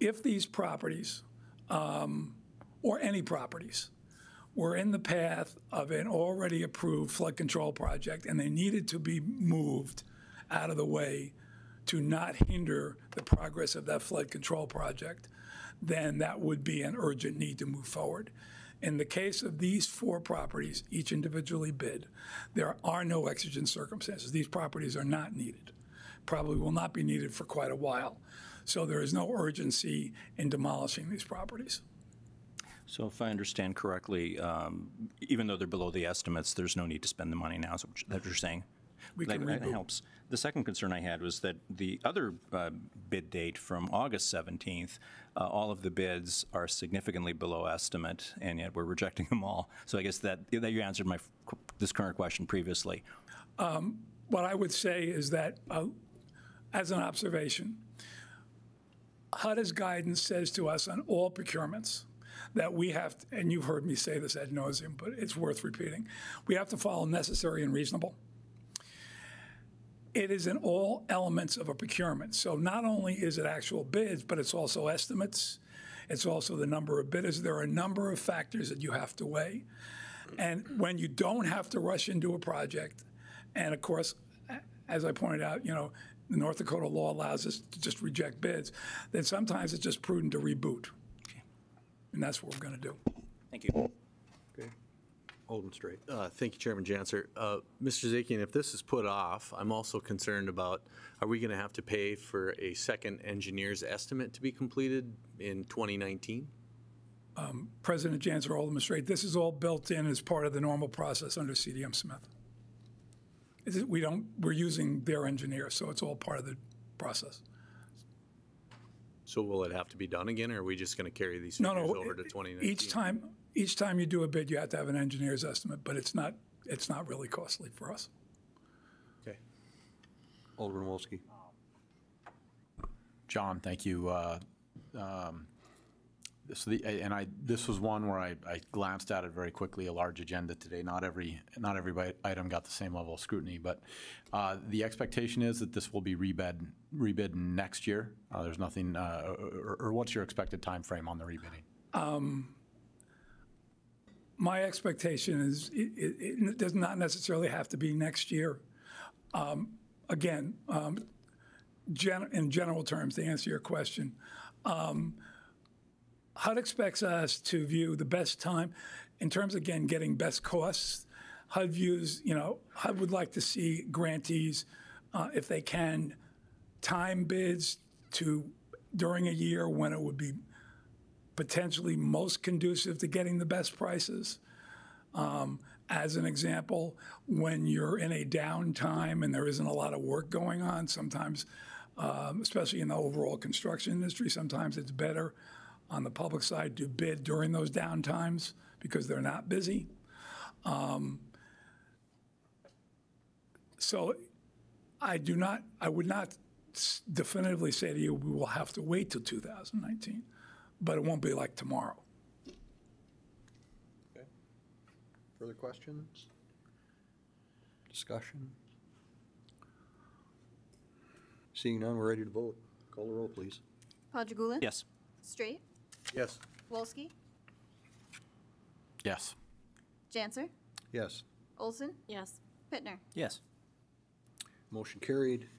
if these properties, or any properties, were in the path of an already approved flood control project and they needed to be moved out of the way to not hinder the progress of that flood control project, then that would be an urgent need to move forward. In the case of these 4 properties, each individually bid, there are no exigent circumstances. These properties are not needed, probably will not be needed for quite a while. So there is no urgency in demolishing these properties. So if I understand correctly, even though they're below the estimates, there's no need to spend the money now, is that you're saying? That helps. The second concern I had was that the other bid date from August 17th, all of the bids are significantly below estimate, and yet we're rejecting them all. So I guess that you answered this current question previously. What I would say is that, as an observation, HUD's guidance says to us on all procurements that we have to, and you've heard me say this ad nauseum, but it's worth repeating, we have to follow necessary and reasonable. It is in all elements of a procurement. So not only is it actual bids, but it's also estimates. It's also the number of bidders. There are a number of factors that you have to weigh. And when you don't have to rush into a project, and of course, as I pointed out, the North Dakota law allows us to just reject bids, then sometimes it's just prudent to reboot. Okay. And that's what we're going to do. Thank you. Okay. Alderman Straight. Thank you, Chairman Janser. Mr. Zakian, if this is put off, I'm also concerned about, are we going to have to pay for a second engineer's estimate to be completed in 2019? President Janser, Alderman Straight, this is all built in as part of the normal process under CDM Smith. We're using their engineer, so it's all part of the process. So will it have to be done again, or are we just going to carry these figures over to 2019? Each time you do a bid, you have to have an engineer's estimate, but it's not really costly for us. Okay. Alderman Wolski. John, thank you. This was one where I glanced at it very quickly. A large agenda today. Not every item got the same level of scrutiny, but the expectation is that this will be rebid next year. There's nothing, or what's your expected time frame on the rebidding? My expectation is it does not necessarily have to be next year. Again, in general terms, to answer your question, HUD expects us to view the best time in terms, again, getting best costs. HUD views, HUD would like to see grantees, if they can, time bids during a year when it would be potentially most conducive to getting the best prices. As an example, when you're in a downtime and there isn't a lot of work going on, sometimes, especially in the overall construction industry, sometimes it's better on the public side to bid during those downtimes because they're not busy. So I would not definitively say to you we will have to wait till 2019, but it won't be like tomorrow. Okay. Further questions? Discussion? Seeing none, we're ready to vote. Call the roll, please. Padragula? Yes. Straight? Yes. Wolski? Yes. Janser? Yes. Olson? Yes. Pittner? Yes. Motion carried.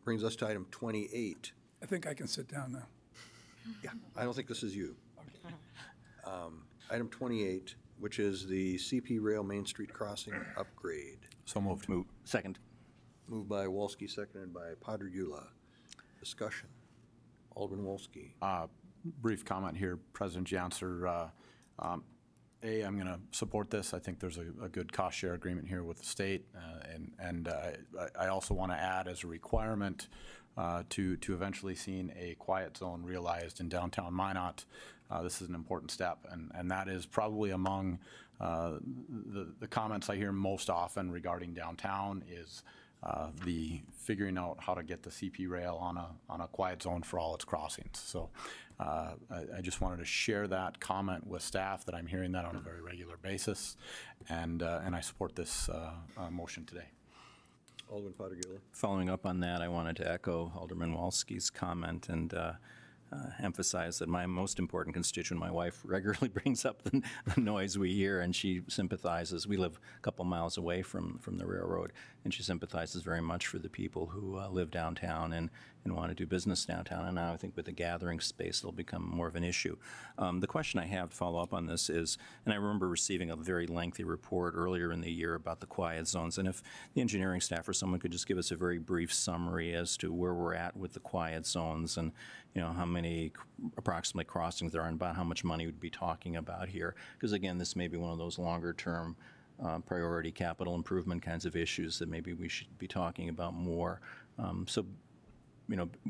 Brings us to item 28. I think I can sit down now. Yeah, I don't think this is you. Item 28, which is the CP Rail Main Street Crossing upgrade. So moved. Second. Moved by Wolski, seconded by Padragula. Discussion. Alderman Wolski. Brief comment here, President Janser. I'm going to support this. I think there's a good cost share agreement here with the state, and I also want to add as a requirement to eventually seeing a quiet zone realized in downtown Minot. This is an important step, and that is probably among the comments I hear most often regarding downtown is the figuring out how to get the CP rail on a quiet zone for all its crossings. So I just wanted to share that comment with staff that I'm hearing that on a very regular basis, and I support this motion today. Alderman Padragula. Following up on that, I wanted to echo Alderman Wolski's comment and emphasize that my most important constituent, my wife, regularly brings up the noise we hear, and she sympathizes. We live a couple miles away from the railroad, and she sympathizes very much for the people who live downtown and want to do business downtown. And now I think with the gathering space, it'll become more of an issue. The question I have to follow up on this is, and I remember receiving a very lengthy report earlier in the year about the quiet zones, and if the engineering staff or someone could just give us a very brief summary as to where we're at with the quiet zones and how many approximately crossings there are and about how much money we'd be talking about here. Because again, this may be one of those longer term priority capital improvement kinds of issues that maybe we should be talking about more. So,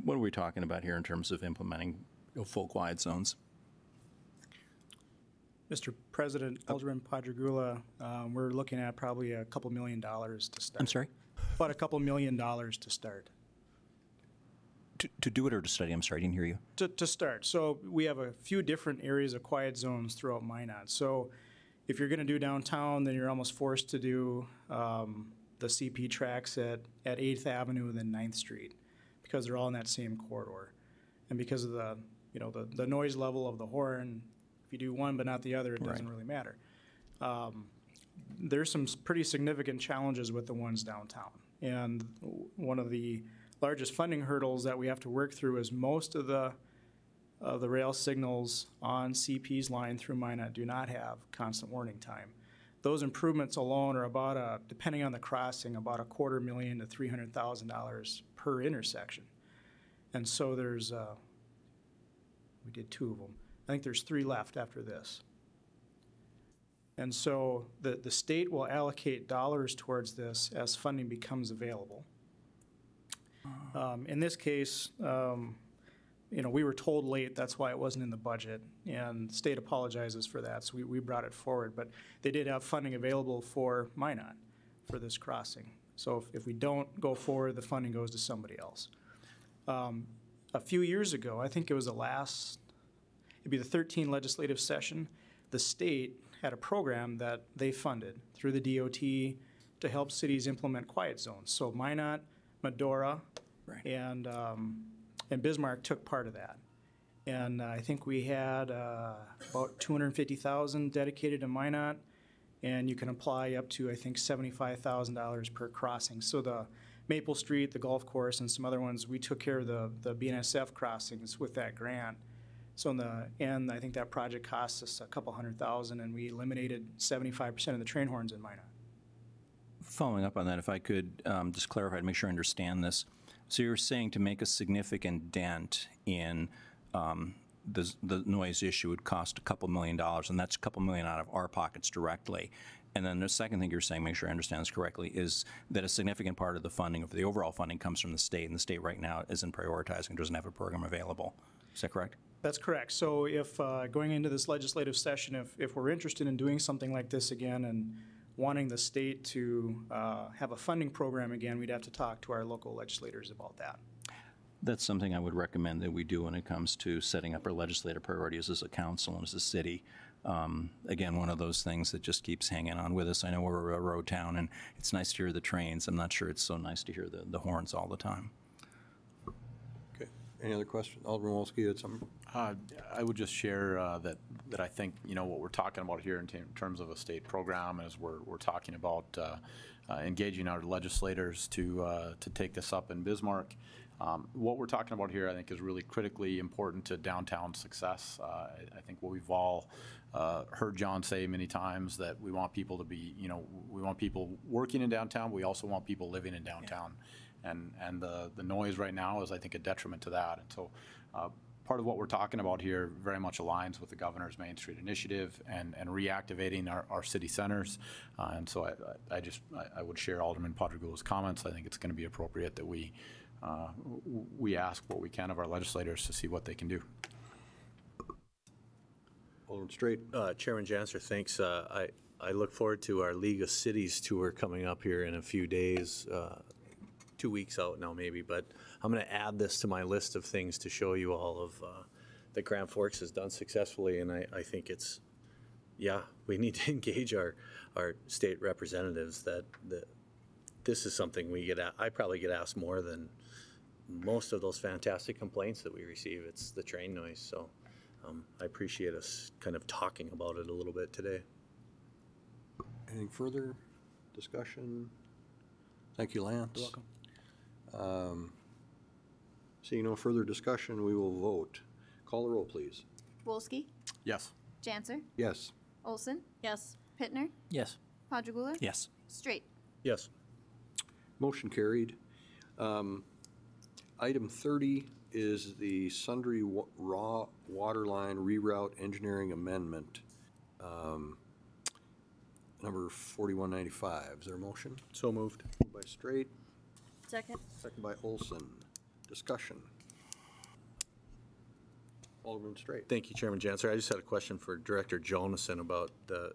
what are we talking about here in terms of implementing full quiet zones? Mr. President, Alderman Padragula, we're looking at probably a couple $1 million to start. I'm sorry? About a couple $1 million to start. To do it or to study? I'm sorry, I didn't hear you. To start. So we have a few different areas of quiet zones throughout Minot. So if you're going to do downtown, then you're almost forced to do the CP tracks at 8th Avenue and then 9th Street because they're all in that same corridor. And because of the noise level of the horn, if you do one but not the other, it doesn't really matter. There's some pretty significant challenges with the ones downtown. And one of the largest funding hurdles that we have to work through is most of the rail signals on CP's line through Minot do not have constant warning time. Those improvements alone are about, depending on the crossing, about $250,000 to $300,000 per intersection. And so there's, we did 2 of them. I think there's 3 left after this. And so the state will allocate dollars towards this as funding becomes available. In this case, we were told late, that's why it wasn't in the budget, and the state apologizes for that, so we brought it forward. But they did have funding available for Minot for this crossing. So if we don't go forward, the funding goes to somebody else. A few years ago, I think it was it'd be the 13th legislative session, the state had a program that they funded through the DOT to help cities implement quiet zones. So Minot, Medora, and Bismarck took part of that. And I think we had about $250,000 dedicated to Minot, and you can apply up to, I think, $75,000 per crossing. So the Maple Street, the golf course, and some other ones, we took care of the BNSF crossings with that grant. So in the end, I think that project cost us a couple $100,000, and we eliminated 75% of the train horns in Minot. Following up on that, if I could just clarify to make sure I understand this. So you're saying to make a significant dent in the noise issue would cost a couple $1 million, and that's a couple million out of our pockets directly. And then the second thing you're saying, make sure I understand this correctly, is that a significant part of the funding, of the overall funding, comes from the state, and the state right now isn't prioritizing, doesn't have a program available. Is that correct? That's correct. So if going into this legislative session, if we're interested in doing something like this again and wanting the state to have a funding program again, we'd have to talk to our local legislators about that. That's something I would recommend that we do when it comes to setting up our legislative priorities as a council and as a city. Again, one of those things that just keeps hanging on with us. I know we're a railroad town, and it's nice to hear the trains. I'm not sure it's so nice to hear the horns all the time. Okay. Any other questions? Alderman Wolski had something? I would just share that I think, you know, what we're talking about here in terms of a state program is we're talking about engaging our legislators to take this up in Bismarck. What we're talking about here, I think, is really critically important to downtown success. I think what we've all heard John say many times, that we want people to be, you know, we want people working in downtown, but we also want people living in downtown. Yeah. And the noise right now is, I think, a detriment to that. And so part of what we're talking about here very much aligns with the governor's Main Street initiative and reactivating our city centers. And so I would share Alderman Padragula's comments. I think it's going to be appropriate that we ask what we can of our legislators to see what they can do. Alderman Straight. Chairman Janser, thanks. I look forward to our League of Cities tour coming up here in a few days, 2 weeks out now maybe, but I'm going to add this to my list of things to show you all of that Grand Forks has done successfully, and I think it's, yeah, we need to engage our state representatives that this is something we get I probably get asked more than most of those fantastic complaints that we receive. It's the train noise, so I appreciate us kind of talking about it a little bit today. Anything further discussion? Thank you, Lance. You're welcome. Seeing no further discussion, we will vote. Call the roll, please. Wolski, Yes. Janser, Yes. Olson, Yes. Pittner, Yes. Padragula, Yes. Straight. Yes. Motion carried. Item 30 is the Sundry Raw Waterline Reroute Engineering Amendment, number 4195. Is there a motion? So moved. Moved by Straight, Second. second by Olson. Discussion. Alderman Straight. Thank you, Chairman Janser. I just had a question for Director Jonason about the.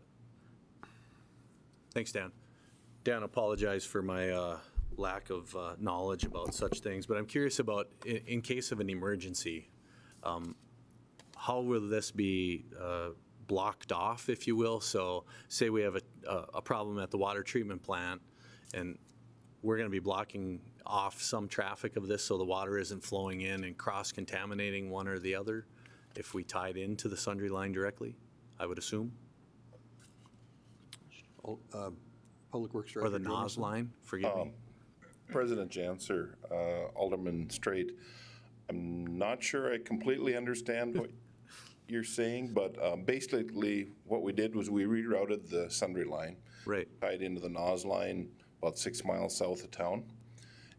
Thanks, Dan. Dan, apologize for my lack of knowledge about such things, but I'm curious about, in case of an emergency, how will this be blocked off, if you will? So say we have a problem at the water treatment plant, and we're going to be blocking off some traffic of this so the water isn't flowing in and cross-contaminating one or the other if we tied into the Sundry line directly, I would assume? Public Works Director. Or the NOS line, forgive me. President Janser, Alderman Straight, I'm not sure I completely understand what you're saying, but basically what we did was we rerouted the Sundry line. Right. Tied into the NOS line about 6 miles south of town.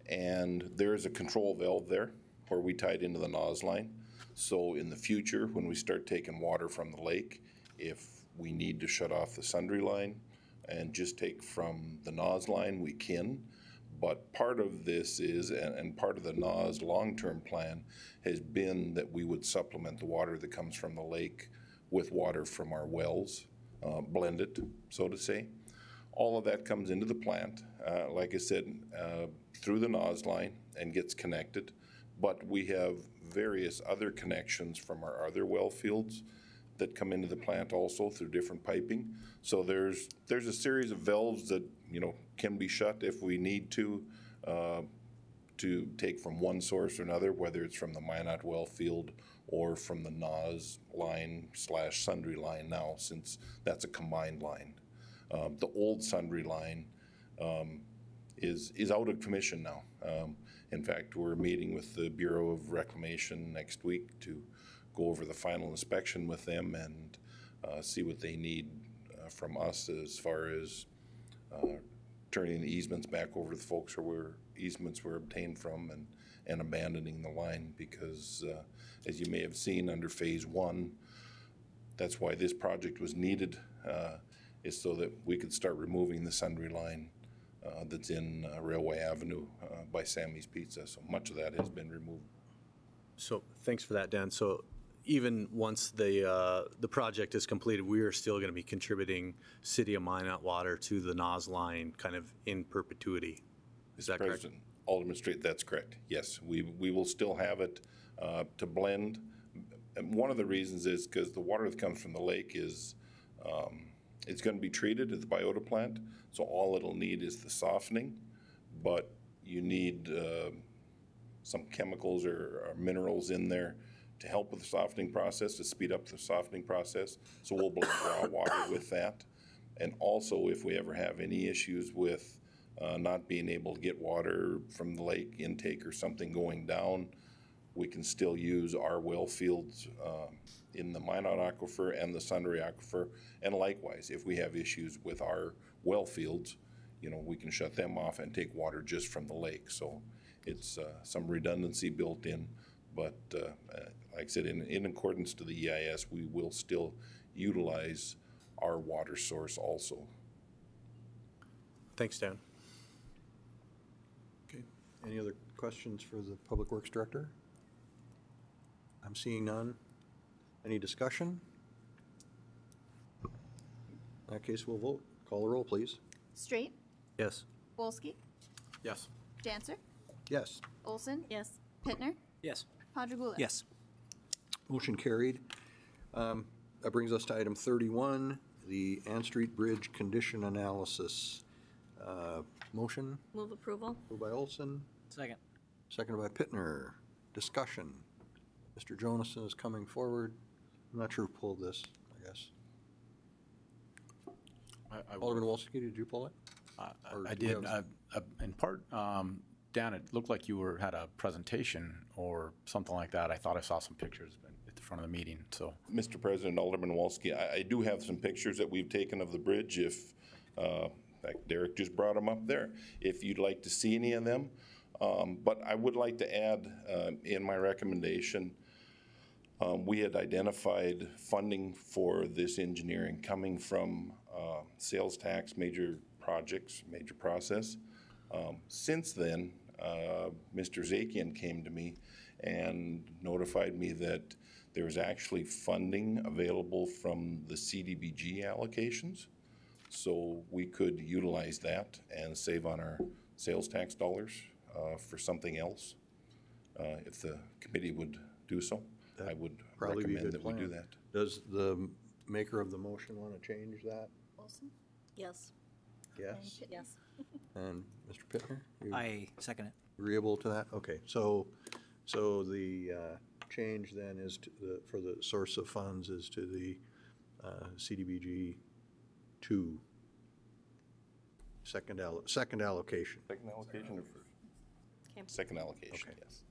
And there is a control valve there where we tied into the NOS line. So in the future, when we start taking water from the lake, if we need to shut off the Sundry line and just take from the NOS line, we can. But part of this is, and part of the NOS long-term plan has been that we would supplement the water that comes from the lake with water from our wells, blended, so to say. All of that comes into the plant, like I said, through the NOS line and gets connected. But we have various other connections from our other well fields that come into the plant also through different piping. So there's a series of valves that, you know, can be shut if we need to take from one source or another, whether it's from the Minot well field or from the NOS line / Sundry line now, since that's a combined line. The old Sundry line is out of commission now. In fact, we're meeting with the Bureau of Reclamation next week to go over the final inspection with them and see what they need from us as far as turning the easements back over to the folks where easements were obtained from and abandoning the line, because as you may have seen under phase 1, that's why this project was needed, is so that we could start removing the Sundry line that's in Railway Avenue by Sammy's Pizza. So much of that has been removed. So thanks for that, Dan. So even once the project is completed, we are still going to be contributing City of Minot water to the NOS line kind of in perpetuity. Is that correct? President Alderman Straight, that's correct. Yes, we will still have it to blend. And one of the reasons is because the water that comes from the lake is it's going to be treated at the biota plant, so all it'll need is the softening, but you need some chemicals or minerals in there to help with the softening process, to speed up the softening process. So we'll blend raw water with that. And also, if we ever have any issues with not being able to get water from the lake intake or something going down, we can still use our well fields in the Minot Aquifer and the Sundry Aquifer. And likewise, if we have issues with our well fields, you know, we can shut them off and take water just from the lake. So it's some redundancy built in. But like I said, in accordance to the EIS, we will still utilize our water source also. Thanks, Dan. Okay. Any other questions for the Public Works Director? I'm seeing none. Any discussion? In that case, we'll vote. Call the roll, please. Straight, Yes. Wolski, Yes. Janser, Yes. Olson, Yes. Pittner, Yes. Padragula. Yes. Motion carried. That brings us to item 31, the Ann Street Bridge Condition Analysis. Motion Move approval. moved by Olson, Second. seconded by Pittner. Discussion. Mr. Jonason is coming forward. I'm not sure who pulled this, I guess. Alderman Wolski, did you pull it? Or I do we did. have- In part, Dan, it looked like you had a presentation or something like that. I thought I saw some pictures at the front of the meeting, so. Mr. President, Alderman Wolski, I do have some pictures that we've taken of the bridge. If, in fact, Derek just brought them up there, if you'd like to see any of them. But I would like to add in my recommendation, we had identified funding for this engineering coming from sales tax, major projects, major process. Since then, Mr. Zakian came to me and notified me that there's actually funding available from the CDBG allocations. So we could utilize that and save on our sales tax dollars for something else. If the committee would do so, I would Probably be a recommend good that we do plan. that. Does the maker of the motion want to change that? Olson, Yes. Yes. Yes. And Mr. Pittner? You I second it. agreeable to that? Okay, so the change then is to for the source of funds is to the CDBG 2 second allocation. Second allocation or first? Okay. Second allocation, Okay. yes.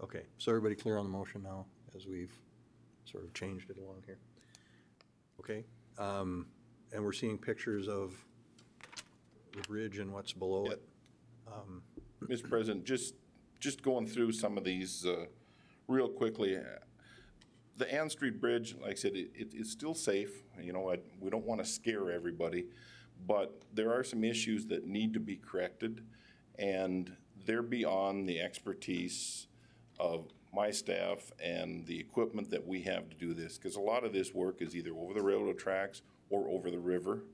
Okay, so everybody clear on the motion now as we've sort of changed it along here? Okay, and we're seeing pictures of the bridge and what's below it. Mr. President, just going through some of these real quickly. The Ann Street Bridge, like I said, it's still safe. You know, we don't want to scare everybody, but there are some issues that need to be corrected, and they're beyond the expertise of my staff and the equipment that we have to do this, because a lot of this work is either over the railroad tracks or over the river,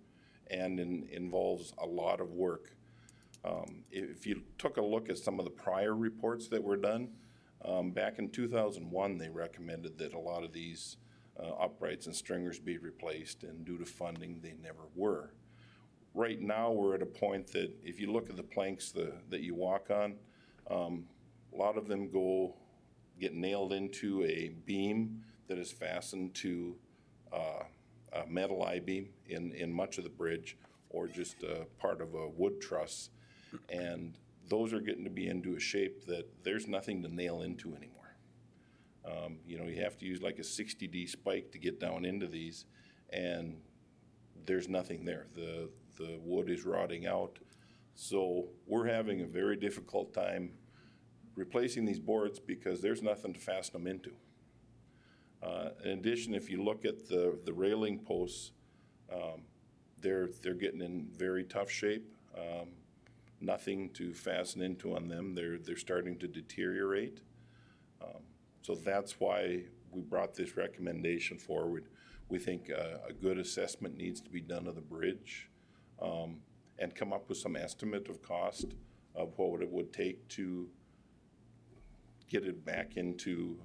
and involves a lot of work. If you took a look at some of the prior reports that were done, back in 2001, they recommended that a lot of these uprights and stringers be replaced, and due to funding, they never were. Right now, we're at a point that if you look at the planks that you walk on, a lot of them go get nailed into a beam that is fastened to a metal I-beam in much of the bridge, or just part of a wood truss. And those are getting to be into a shape that there's nothing to nail into anymore. You know, you have to use like a 60D spike to get down into these, and there's nothing there. The wood is rotting out. So we're having a very difficult time replacing these boards because there's nothing to fasten them into. In addition, if you look at the railing posts, they're getting in very tough shape. Nothing to fasten into on them. They're starting to deteriorate. So that's why we brought this recommendation forward. We think a good assessment needs to be done of the bridge, and come up with some estimate of cost of what it would take to get it back into,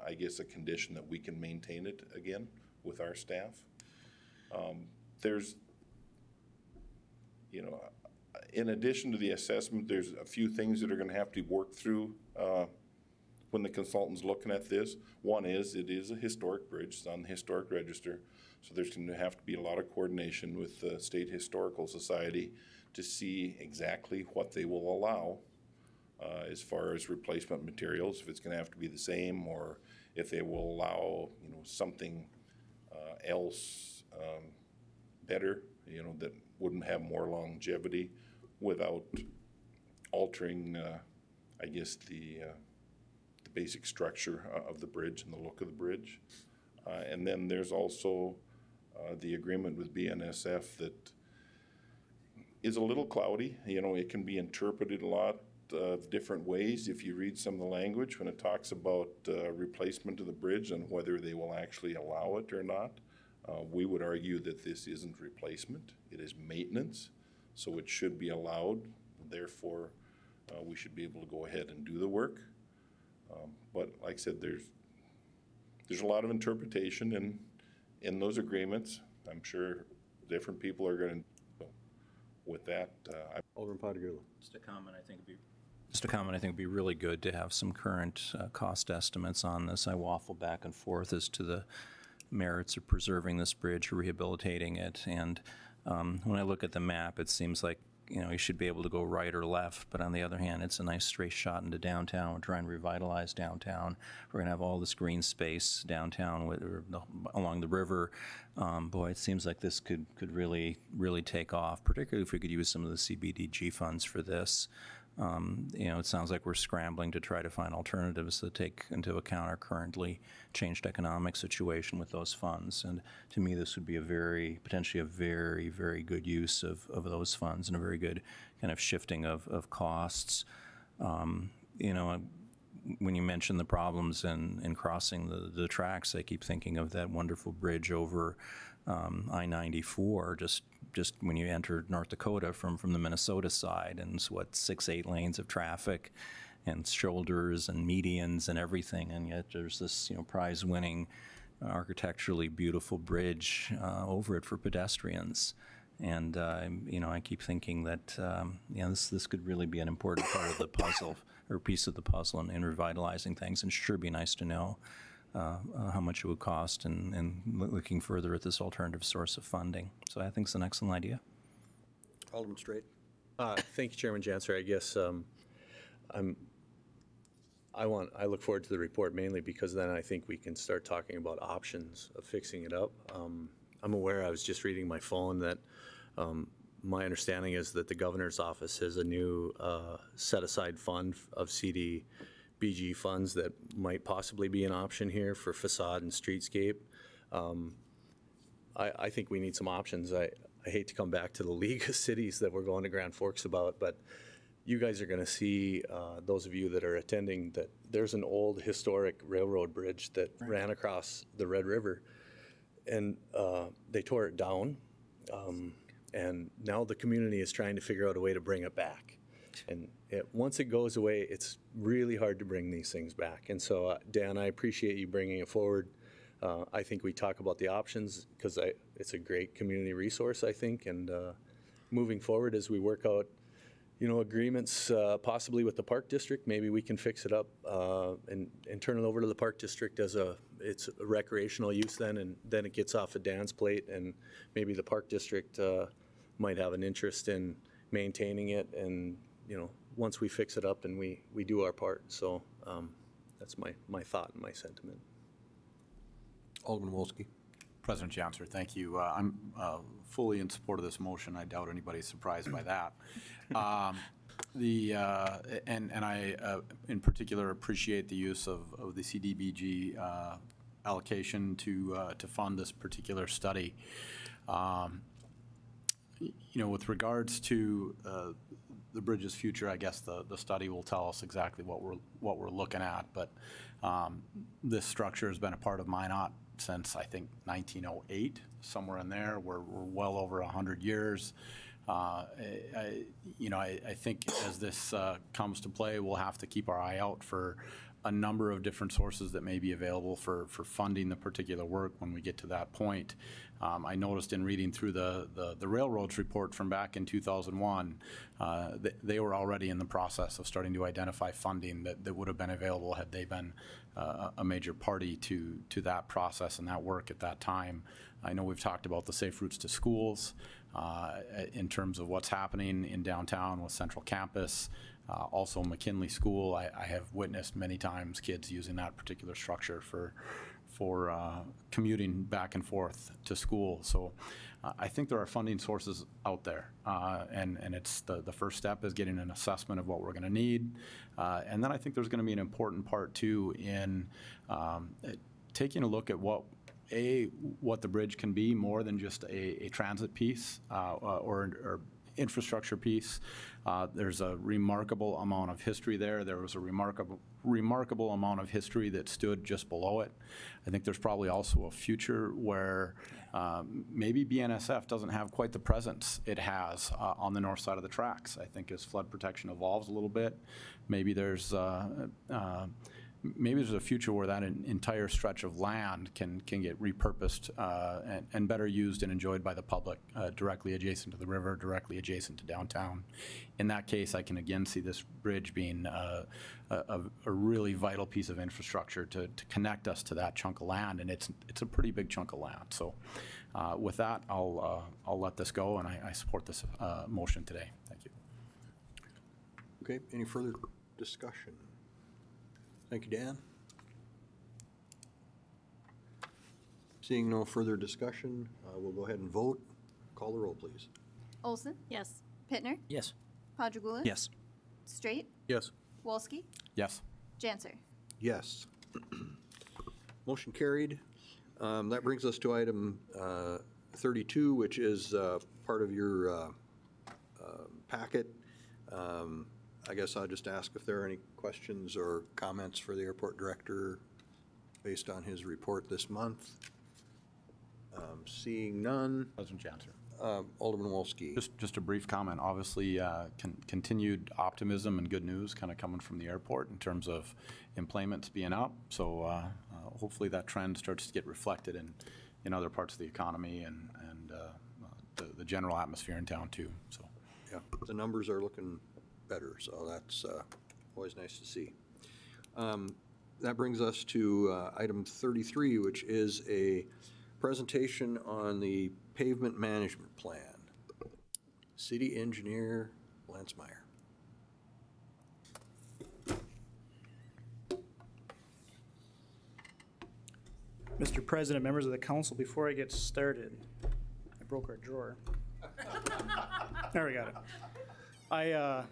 I guess, a condition that we can maintain it again with our staff. There's, you know, in addition to the assessment, there's a few things that are going to have to be worked through when the consultant's looking at this. One is, it is a historic bridge. It's on the historic register. So there's going to have to be a lot of coordination with the State Historical Society to see exactly what they will allow as far as replacement materials, if it's going to have to be the same, or if they will allow, you know, something else better, you know, that wouldn't have more longevity without altering, I guess, the basic structure of the bridge and the look of the bridge. And then there's also the agreement with BNSF that is a little cloudy. You know, it can be interpreted a lot of different ways if you read some of the language when it talks about replacement of the bridge and whether they will actually allow it or not. We would argue that this isn't replacement, it is maintenance, so it should be allowed. Therefore, we should be able to go ahead and do the work. But like I said, there's a lot of interpretation in those agreements. I'm sure different people are going to. With that, Alderman Patagula. Just a comment. I think it'd be really good to have some current cost estimates on this. I waffle back and forth as to the merits of preserving this bridge or rehabilitating it. And when I look at the map, it seems like, you know, you should be able to go right or left, but on the other hand, it's a nice straight shot into downtown. We're trying to revitalize downtown. We're gonna have all this green space downtown along the river. Boy, it seems like this could really take off, particularly if we could use some of the CBDG funds for this. You know, it sounds like we're scrambling to try to find alternatives that take into account our currently changed economic situation with those funds. And to me, this would be potentially a very, very good use of those funds and a very good kind of shifting of costs. You know, when you mention the problems in crossing the tracks, I keep thinking of that wonderful bridge over I-94, just when you enter North Dakota from the Minnesota side, and it's what, 6-8 lanes of traffic and shoulders and medians and everything, and yet there's this, you know, prize-winning, architecturally beautiful bridge over it for pedestrians. And you know, I keep thinking that you know, this could really be an important part of the puzzle, or piece of the puzzle, in revitalizing things. And sure, be nice to know how much it would cost, and looking further at this alternative source of funding. So I think it's an excellent idea. Alderman Straight. Thank you, Chairman Janser. I guess I look forward to the report mainly because then I think we can start talking about options of fixing it up. I'm aware, I was just reading my phone, that my understanding is that the governor's office has a new set-aside fund of CDBG funds that might possibly be an option here for facade and streetscape. I think we need some options. I hate to come back to the League of Cities that we're going to Grand Forks about, but you guys are going to see, those of you that are attending, that there's an old historic railroad bridge that ran across the Red River, and they tore it down, and now the community is trying to figure out a way to bring it back. And once it goes away, it's really hard to bring these things back. And so, Dan, I appreciate you bringing it forward. I think we talk about the options because it's a great community resource, I think, and moving forward as we work out, agreements possibly with the park district. Maybe we can fix it up and turn it over to the park district as it's a recreational use then, and then it gets off of Dan's plate, and maybe the park district might have an interest in maintaining it, and once we fix it up and we do our part. So that's my thought and my sentiment. Alderman Wolski. President Janser, thank you. I'm fully in support of this motion. I doubt anybody's surprised by that. I, in particular, appreciate the use of the CDBG allocation to fund this particular study. With regards to the bridge's future, I guess the study will tell us exactly what we're looking at. But this structure has been a part of Minot since I think 1908, somewhere in there. We're well over 100 years. I think as this comes to play, we'll have to keep our eye out for a number of different sources that may be available for funding the particular work when we get to that point. I noticed in reading through the railroads report from back in 2001, they were already in the process of starting to identify funding that would have been available had they been a major party to that process and that work at that time. I know we've talked about the safe routes to schools in terms of what's happening in downtown with Central Campus. Also McKinley School, I have witnessed many times kids using that particular structure for commuting back and forth to school. So I think there are funding sources out there, and it's the first step is getting an assessment of what we're going to need. And then I think there's going to be an important part too in taking a look at what the bridge can be more than just a transit piece or infrastructure piece. There's a remarkable amount of history there. There was a remarkable amount of history that stood just below it. I think there's probably also a future where maybe BNSF doesn't have quite the presence it has on the north side of the tracks. I think as flood protection evolves a little bit, maybe there's a future where that entire stretch of land can get repurposed and better used and enjoyed by the public directly adjacent to the river, directly adjacent to downtown. In that case, I can again see this bridge being a really vital piece of infrastructure to connect us to that chunk of land, and it's a pretty big chunk of land. So with that, I'll let this go, and I support this motion today. Thank you. Okay, any further discussion? Thank you, Dan. Seeing no further discussion, we'll go ahead and vote. Call the roll, please. Olson? Yes. Pittner? Yes. Padragula? Yes. Straight? Yes. Wolski? Yes. Janser? Yes. Motion carried. That brings us to item 32, which is part of your packet. I guess I'll just ask if there are any questions or comments for the airport director based on his report this month. Seeing none. President Janser. Alderman Wolski. Just a brief comment. Obviously, continued optimism and good news kind of coming from the airport in terms of employments being up. So hopefully that trend starts to get reflected in other parts of the economy and the general atmosphere in town too. So yeah, the numbers are looking better, so that's always nice to see. That brings us to item 33, which is a presentation on the pavement management plan. City Engineer Lansmeyer. Mr. President, members of the council, before I get started, I broke our drawer. There we got it. I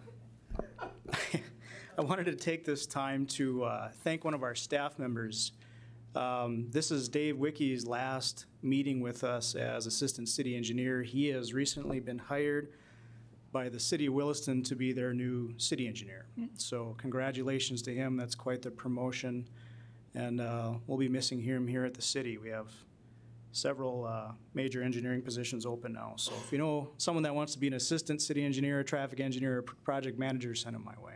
wanted to take this time to thank one of our staff members. This is Dave Wickey's last meeting with us as Assistant City Engineer. He has recently been hired by the City of Williston to be their new city engineer. So congratulations to him. That's quite the promotion. And we'll be missing him here at the city. We have several major engineering positions open now. So if you know someone that wants to be an assistant city engineer, a traffic engineer, or project manager, send them my way.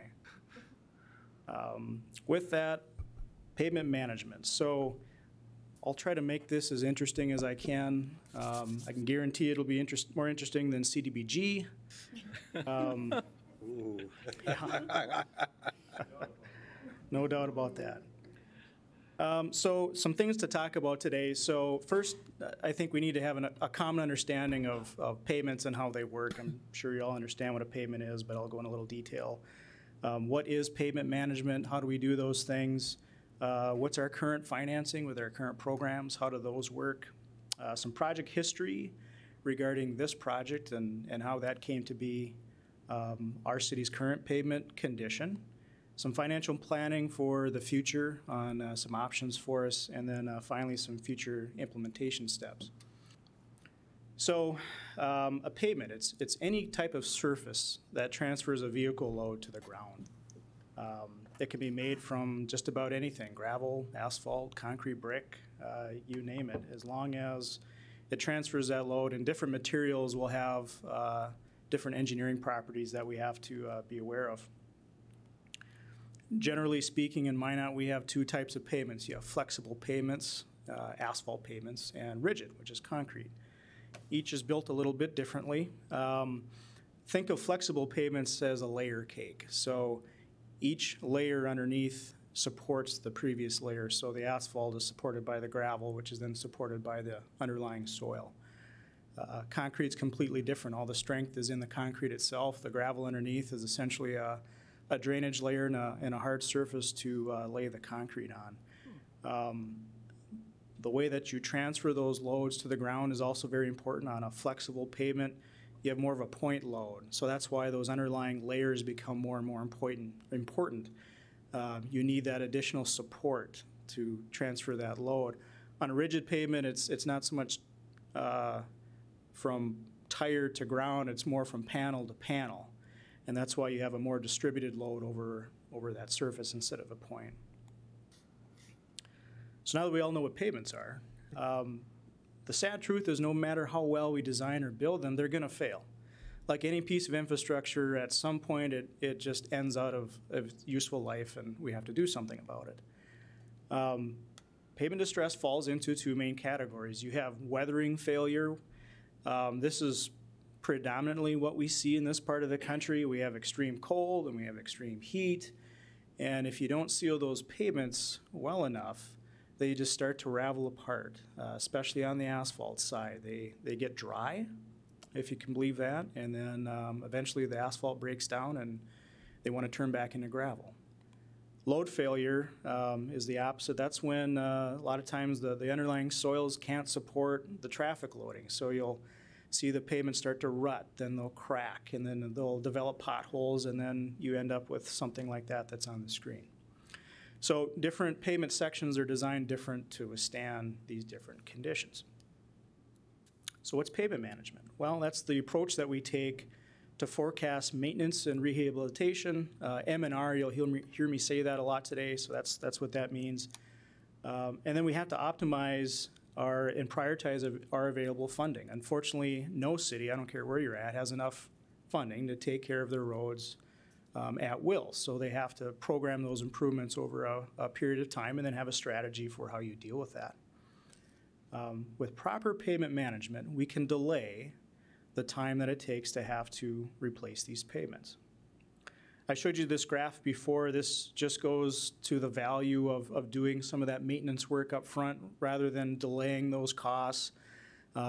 With that, pavement management. So I'll try to make this as interesting as I can. I can guarantee it'll be more interesting than CDBG. No doubt about that. So some things to talk about today. So first, I think we need to have a common understanding of payments and how they work. I'm sure you all understand what a payment is, but I'll go in a little detail. What is pavement management? How do we do those things? What's our current financing with our current programs? How do those work? Some project history regarding this project and how that came to be our city's current pavement condition. Some financial planning for the future on some options for us, and then finally some future implementation steps. So a pavement, it's any type of surface that transfers a vehicle load to the ground. It can be made from just about anything, gravel, asphalt, concrete, brick, you name it, as long as it transfers that load. And different materials will have different engineering properties that we have to be aware of. Generally speaking, in Minot, we have two types of pavements. You have flexible pavements, asphalt pavements, and rigid, which is concrete. Each is built a little bit differently. Think of flexible pavements as a layer cake. So each layer underneath supports the previous layer. So the asphalt is supported by the gravel, which is then supported by the underlying soil. Concrete's completely different. All the strength is in the concrete itself. The gravel underneath is essentially a drainage layer and a hard surface to lay the concrete on. The way that you transfer those loads to the ground is also very important. On a flexible pavement, you have more of a point load. So that's why those underlying layers become more and more important. You need that additional support to transfer that load. On a rigid pavement, it's not so much from tire to ground, it's more from panel to panel. And that's why you have a more distributed load over that surface instead of a point. So now that we all know what pavements are, the sad truth is no matter how well we design or build them, they're going to fail. Like any piece of infrastructure, at some point it just ends out of useful life and we have to do something about it. Pavement distress falls into two main categories. You have weathering failure. This is predominantly what we see in this part of the country. We have extreme cold and we have extreme heat. And if you don't seal those pavements well enough, they just start to ravel apart, especially on the asphalt side. They get dry, if you can believe that, and then eventually the asphalt breaks down and they want to turn back into gravel. Load failure is the opposite. That's when a lot of times the underlying soils can't support the traffic loading. So you'll see the pavement start to rut, then they'll crack, and then they'll develop potholes, and then you end up with something like that's on the screen. So different pavement sections are designed different to withstand these different conditions. So what's pavement management? Well, that's the approach that we take to forecast maintenance and rehabilitation. M&R, you'll hear me say that a lot today, so that's what that means. And then we have to optimize and prioritize our available funding. Unfortunately, no city, I don't care where you're at, has enough funding to take care of their roads at will. So they have to program those improvements over a period of time and then have a strategy for how you deal with that. With proper pavement management, we can delay the time that it takes to have to replace these pavements. I showed you this graph before. This just goes to the value of doing some of that maintenance work up front rather than delaying those costs.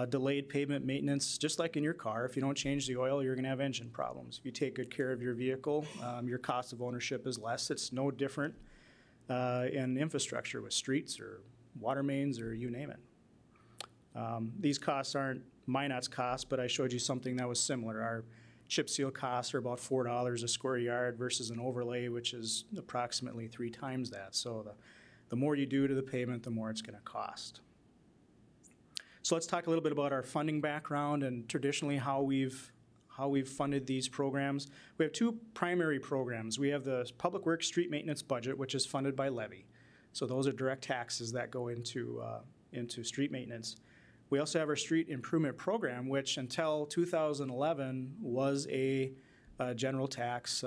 Delayed pavement maintenance, just like in your car, if you don't change the oil, you're going to have engine problems. If you take good care of your vehicle, your cost of ownership is less. It's no different in infrastructure with streets or water mains or you name it. These costs aren't Minot's costs, but I showed you something that was similar. Our chip seal costs are about $4 a square yard versus an overlay, which is approximately 3 times that. So the more you do to the pavement, the more it's going to cost. So let's talk a little bit about our funding background and traditionally how we've funded these programs. We have 2 primary programs. We have the Public Works Street Maintenance Budget, which is funded by levy. So those are direct taxes that go into street maintenance. We also have our Street Improvement Program, which until 2011 was a general tax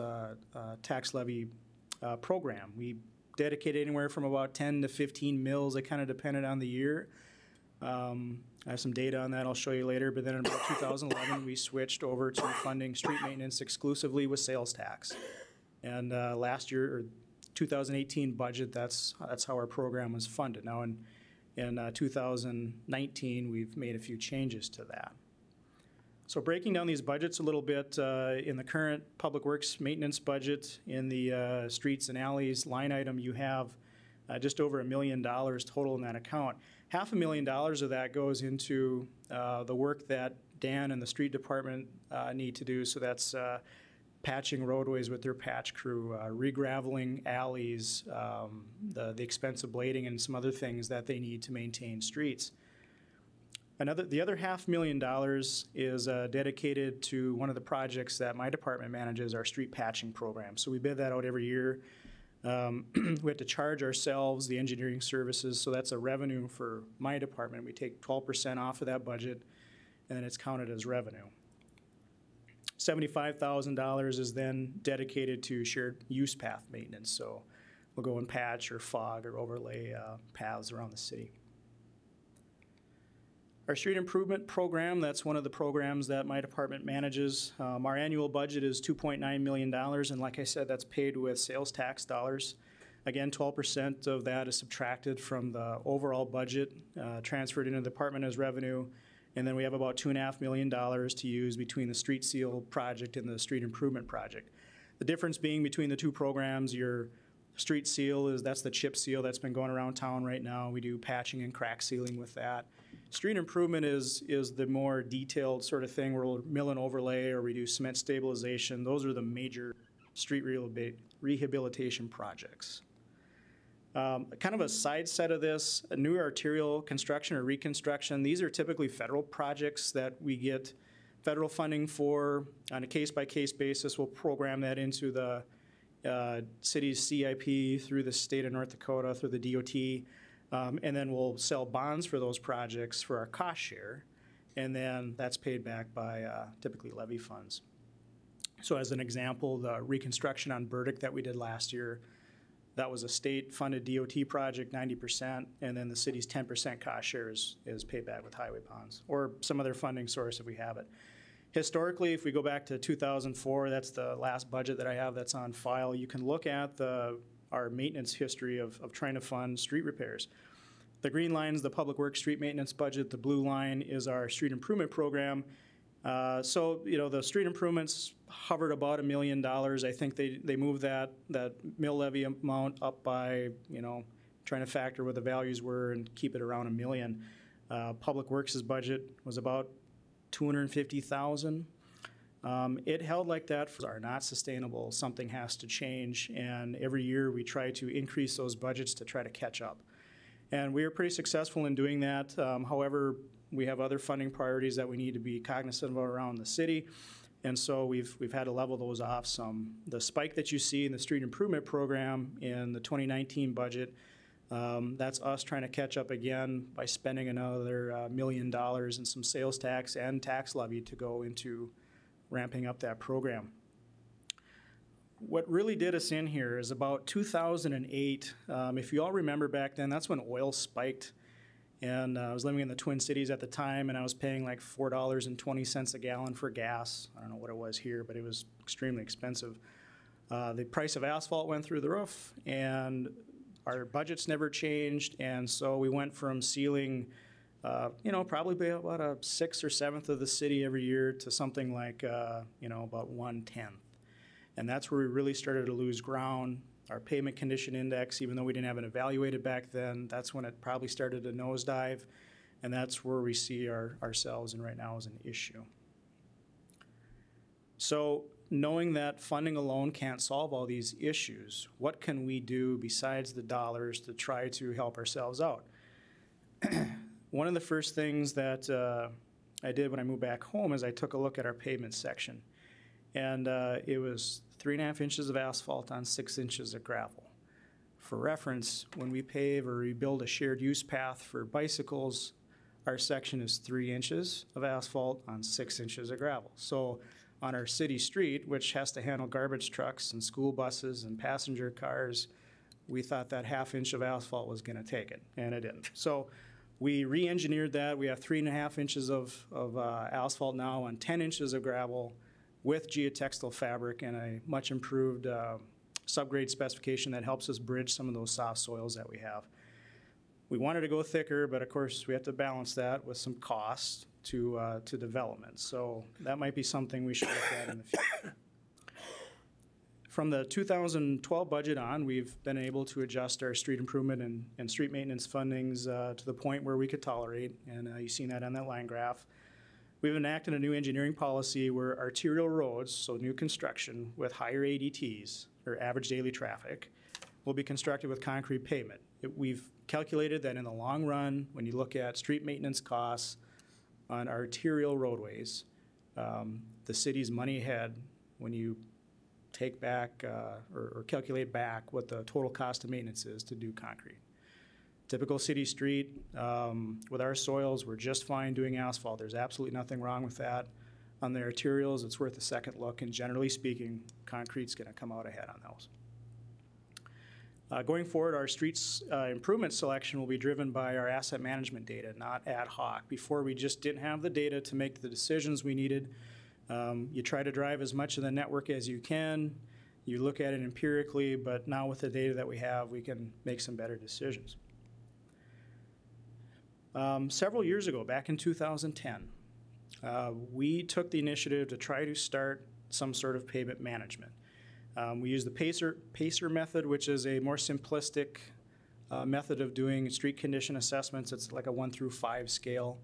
levy program. We dedicated anywhere from about 10 to 15 mills. It kind of depended on the year I have some data on that I'll show you later, but then in about 2011, we switched over to funding street maintenance exclusively with sales tax. And last year, or 2018 budget, that's how our program was funded. Now in 2019, we've made a few changes to that. So breaking down these budgets a little bit, in the current Public Works maintenance budget, in the streets and alleys line item, you have just over $1 million total in that account. $500,000 of that goes into the work that Dan and the street department need to do. So that's patching roadways with their patch crew, regraveling alleys, the expensive blading, and some other things that they need to maintain streets. The other $500,000 is dedicated to one of the projects that my department manages, our street patching program. So we bid that out every year. We have to charge ourselves the engineering services, so that's a revenue for my department. We take 12% off of that budget, and then it's counted as revenue. $75,000 is then dedicated to shared use path maintenance, so we'll go and patch or fog or overlay paths around the city. Our street improvement program, that's one of the programs that my department manages. Our annual budget is $2.9 million, and like I said, that's paid with sales tax dollars. Again, 12% of that is subtracted from the overall budget, transferred into the department as revenue, and then we have about $2.5 million to use between the street seal project and the street improvement project. The difference being between the two programs, your street seal that's the chip seal that's been going around town right now. We do patching and crack sealing with that. Street improvement is the more detailed sort of thing where we'll mill and overlay or we do cement stabilization. Those are the major street rehabilitation projects. Kind of a side set of this, a new arterial construction or reconstruction. These are typically federal projects that we get federal funding for on a case-by-case basis. We'll program that into the city's CIP through the state of North Dakota, through the DOT. And then we'll sell bonds for those projects for our cost share, and then that's paid back by typically levy funds. So as an example, the reconstruction on Burdick that we did last year, that was a state-funded DOT project, 90%, and then the city's 10% cost share is paid back with highway bonds or some other funding source if we have it. Historically, if we go back to 2004, that's the last budget that I have that's on file, you can look at our maintenance history of trying to fund street repairs. The green line is the Public Works street maintenance budget. The blue line is our street improvement program. So, the street improvements hovered about $1 million. I think they moved that mill levy amount up by, trying to factor what the values were and keep it around $1 million. Public Works' budget was about $250,000. It held like that are not sustainable. Something has to change, and every year we try to increase those budgets to try to catch up. And we are pretty successful in doing that. However, we have other funding priorities that we need to be cognizant of around the city, and so we've had to level those off some. The spike that you see in the street improvement program in the 2019 budget, that's us trying to catch up again by spending another $1 million in some sales tax and tax levy to go into ramping up that program. What really did us in here is about 2008. If you all remember back then, that's when oil spiked. And I was living in the Twin Cities at the time, and I was paying like $4.20 a gallon for gas. I don't know what it was here, but it was extremely expensive. The price of asphalt went through the roof, and our budgets never changed. And so we went from sealing probably about a 6th or 7th of the city every year to something like, about 1/10. And that's where we really started to lose ground. Our pavement condition index, even though we didn't have it evaluated back then, that's when it probably started to nosedive. And that's where we see ourselves and right now as an issue. So knowing that funding alone can't solve all these issues, what can we do besides the dollars to try to help ourselves out? One of the first things that I did when I moved back home is I took a look at our pavement section. And it was 3.5 inches of asphalt on 6 inches of gravel. For reference, when we pave or rebuild a shared use path for bicycles, our section is 3 inches of asphalt on 6 inches of gravel. So on our city street, which has to handle garbage trucks and school buses and passenger cars, we thought that 1/2 inch of asphalt was going to take it, and it didn't. So We re-engineered that. We have 3.5 inches of asphalt now on 10 inches of gravel with geotextile fabric and a much improved subgrade specification that helps us bridge some of those soft soils that we have. We wanted to go thicker, but of course we have to balance that with some costs to development. So that might be something we should look at in the future. From the 2012 budget on, we've been able to adjust our street improvement and street maintenance fundings to the point where we could tolerate, and you've seen that on that line graph. We've enacted a new engineering policy where arterial roads, so new construction with higher ADTs, or average daily traffic, will be constructed with concrete pavement. We've calculated that in the long run, when you look at street maintenance costs on arterial roadways, the city's money ahead when you take back or calculate back what the total cost of maintenance is to do concrete. Typical city street, with our soils, we're just fine doing asphalt. There's absolutely nothing wrong with that. On the arterials, it's worth a second look, and generally speaking, concrete's gonna come out ahead on those. Going forward, our streets improvement selection will be driven by our asset management data, not ad hoc. Before, we just didn't have the data to make the decisions we needed. You try to drive as much of the network as you can. You look at it empirically, but now with the data that we have, we can make some better decisions. Several years ago, back in 2010, we took the initiative to try to start some sort of pavement management. We used the PACER method, which is a more simplistic method of doing street condition assessments. It's like a 1 through 5 scale.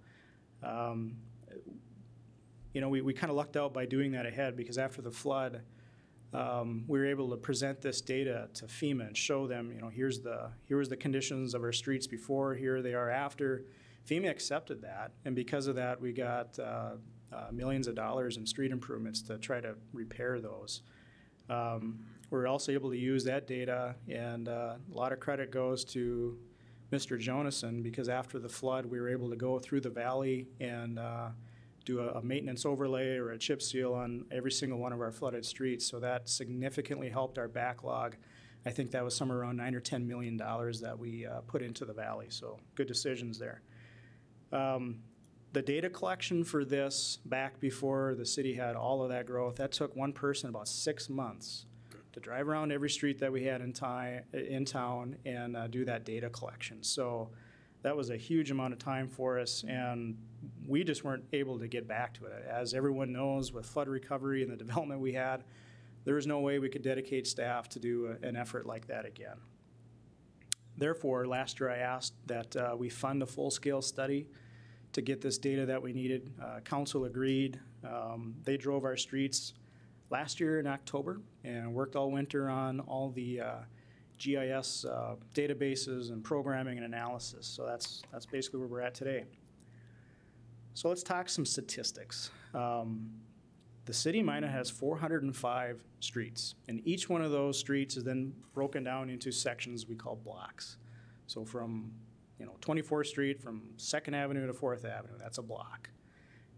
You know, we kind of lucked out by doing that ahead, because after the flood, we were able to present this data to FEMA and show them, you know, here's the conditions of our streets before, here they are after. FEMA accepted that, and because of that, we got millions of dollars in street improvements to try to repair those. We're also able to use that data, and a lot of credit goes to Mr. Jonason, because after the flood, we were able to go through the valley and do a maintenance overlay or a chip seal on every single one of our flooded streets. So that significantly helped our backlog. I think that was somewhere around $9 or $10 million that we put into the valley. So good decisions there. The data collection for this, back before the city had all of that growth, that took one person about 6 months to drive around every street that we had in town and do that data collection. So that was a huge amount of time for us, and we just weren't able to get back to it. As everyone knows, with flood recovery and the development we had, there was no way we could dedicate staff to do an effort like that again. Therefore, last year I asked that we fund a full-scale study to get this data that we needed. Council agreed. They drove our streets last year in October and worked all winter on all the GIS databases and programming and analysis. So that's basically where we're at today. So let's talk some statistics. The city of Minot has 405 streets, and each one of those streets is then broken down into sections we call blocks. So from 24th Street, from 2nd Avenue to 4th Avenue, that's a block.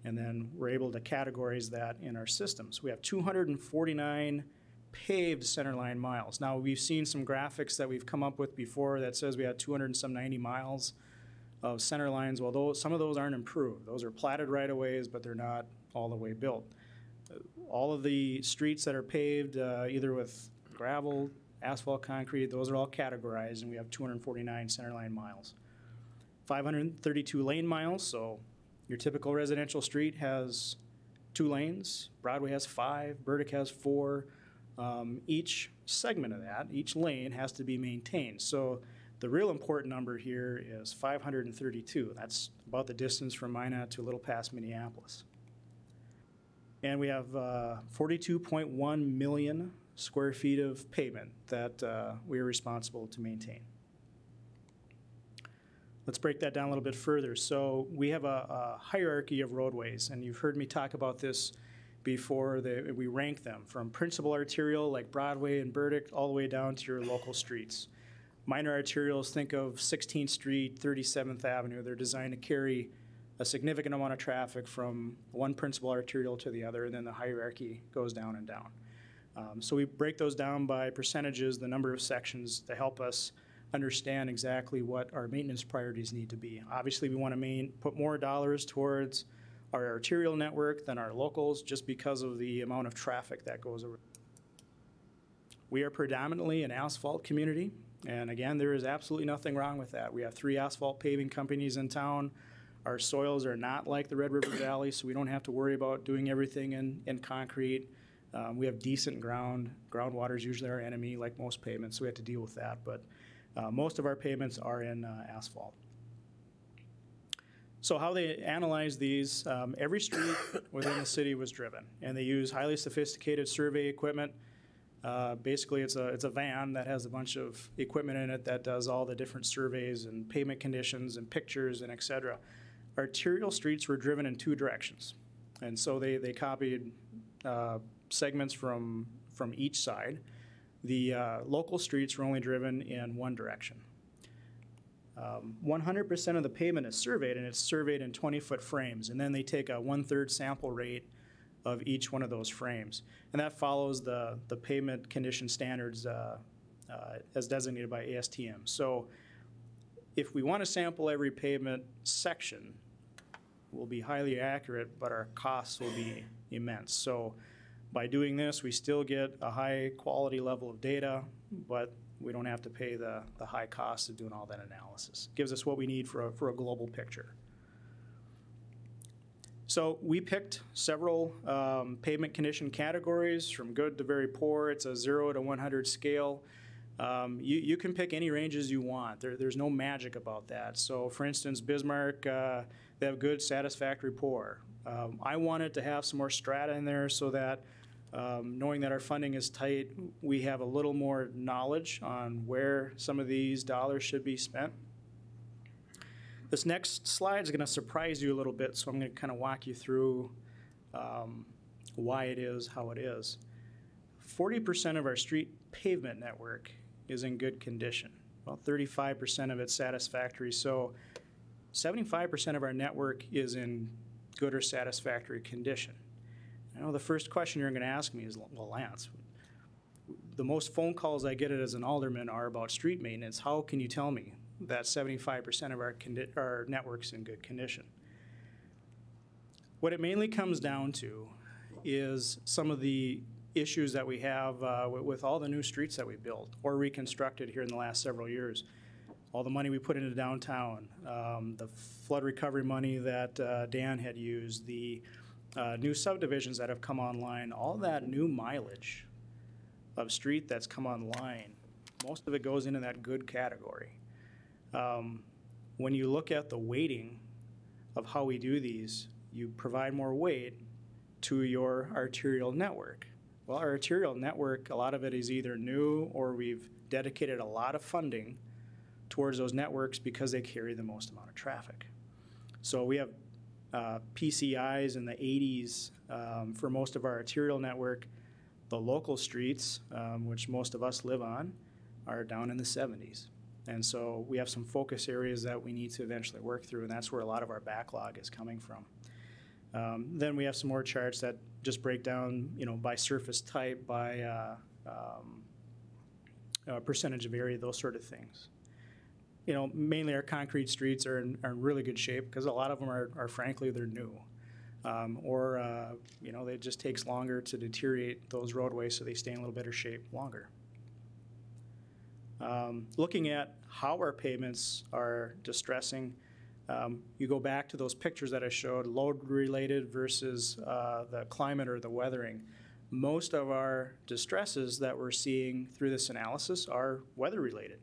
And then we're able to categorize that in our systems. We have 249 paved centerline miles. Now, we've seen some graphics that we've come up with before that says we had 290 miles of center lines. Well, some of those aren't improved. Those are platted right-of-ways, but they're not all the way built. All of the streets that are paved, either with gravel, asphalt, concrete, those are all categorized, and we have 249 centerline miles. 532 lane miles, so your typical residential street has 2 lanes. Broadway has 5, Burdick has 4. Each segment of that, each lane has to be maintained. So the real important number here is 532. That's about the distance from Minot to a little past Minneapolis. And we have 42.1 million square feet of pavement that we are responsible to maintain. Let's break that down a little bit further. So we have a hierarchy of roadways, and you've heard me talk about this before. We rank them from principal arterial like Broadway and Burdick all the way down to your local streets. Minor arterials, think of 16th Street, 37th Avenue. They're designed to carry a significant amount of traffic from one principal arterial to the other, and then the hierarchy goes down and down. So we break those down by percentages, the number of sections, to help us understand exactly what our maintenance priorities need to be. Obviously, we want to put more dollars towards our arterial network than our locals just because of the amount of traffic that goes around. We are predominantly an asphalt community, and again, there is absolutely nothing wrong with that. We have 3 asphalt paving companies in town. Our soils are not like the Red River Valley, so we don't have to worry about doing everything in concrete. We have decent ground. Groundwater is usually our enemy, like most pavements, so we have to deal with that. But most of our pavements are in asphalt. So how they analyze these, every street within the city was driven, and they use highly sophisticated survey equipment. Basically, it's a van that has a bunch of equipment in it that does all the different surveys and pavement conditions and pictures and et cetera. Arterial streets were driven in 2 directions, and so they copied segments from each side. The local streets were only driven in 1 direction. 100% of the pavement is surveyed, and it's surveyed in 20-foot frames, and then they take a 1/3 sample rate of each one of those frames. And that follows the pavement condition standards as designated by ASTM. So if we want to sample every pavement section, we'll be highly accurate, but our costs will be immense. So by doing this, we still get a high quality level of data, but we don't have to pay the high cost of doing all that analysis. Gives us what we need for a global picture. So we picked several pavement condition categories from good to very poor. It's a 0 to 100 scale. You can pick any ranges you want. There's no magic about that. So for instance, Bismarck, they have good, satisfactory, poor. I wanted to have some more strata in there so that knowing that our funding is tight, we have a little more knowledge on where some of these dollars should be spent. This next slide is going to surprise you a little bit, so I'm going to kind of walk you through why it is how it is. 40% of our street pavement network is in good condition. Well, 35% of it's satisfactory, so 75% of our network is in good or satisfactory condition. I know the first question you're going to ask me is, well, Lance, the most phone calls I get as an alderman are about street maintenance. How can you tell me that 75% of our network's in good condition? What it mainly comes down to is some of the issues that we have with all the new streets that we built or reconstructed here in the last several years. All the money we put into downtown, the flood recovery money that Dan had used, the new subdivisions that have come online, all that new mileage of street that's come online, most of it goes into that good category. When you look at the weighting of how we do these, you provide more weight to your arterial network. Well, our arterial network, a lot of it is either new or we've dedicated a lot of funding towards those networks because they carry the most amount of traffic. So we have PCIs in the 80s for most of our arterial network. The local streets, which most of us live on, are down in the 70s. And so we have some focus areas that we need to eventually work through, and that's where a lot of our backlog is coming from. Then we have some more charts that just break down, by surface type, by percentage of area, those sort of things. Mainly our concrete streets are in really good shape because a lot of them are frankly, they're new. It just takes longer to deteriorate those roadways so they stay in a little better shape longer. Looking at how our pavements are distressing, you go back to those pictures that I showed, load-related versus the climate or the weathering. Most of our distresses that we're seeing through this analysis are weather-related.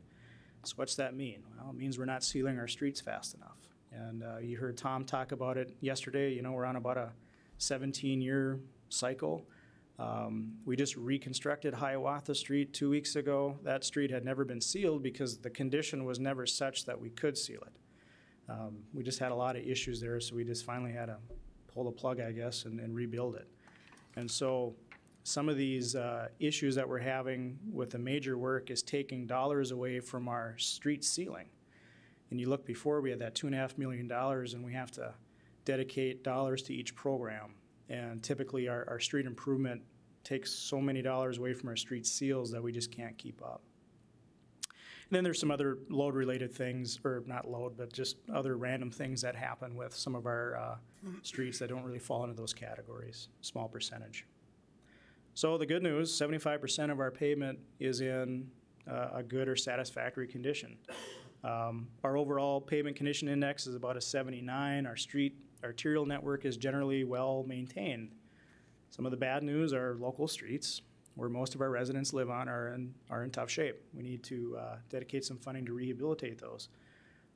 So what's that mean? Well, it means we're not sealing our streets fast enough. And you heard Tom talk about it yesterday. We're on about a 17-year cycle. We just reconstructed Hiawatha Street 2 weeks ago. That street had never been sealed because the condition was never such that we could seal it. We just had a lot of issues there, so we just finally had to pull the plug, I guess, and rebuild it. And so some of these issues that we're having with the major work is taking dollars away from our street sealing. And you look before, we had that $2.5 million, and we have to dedicate dollars to each program. And typically our street improvement takes so many dollars away from our street seals that we just can't keep up. And Then there's some other load-related things, or not load, but just other random things that happen with some of our streets that don't really fall into those categories, small percentage. So the good news, 75% of our pavement is in a good or satisfactory condition. Our overall pavement condition index is about a 79. Our street arterial network is generally well maintained. Some of the bad news are local streets, where most of our residents live on, are in tough shape. We need to dedicate some funding to rehabilitate those.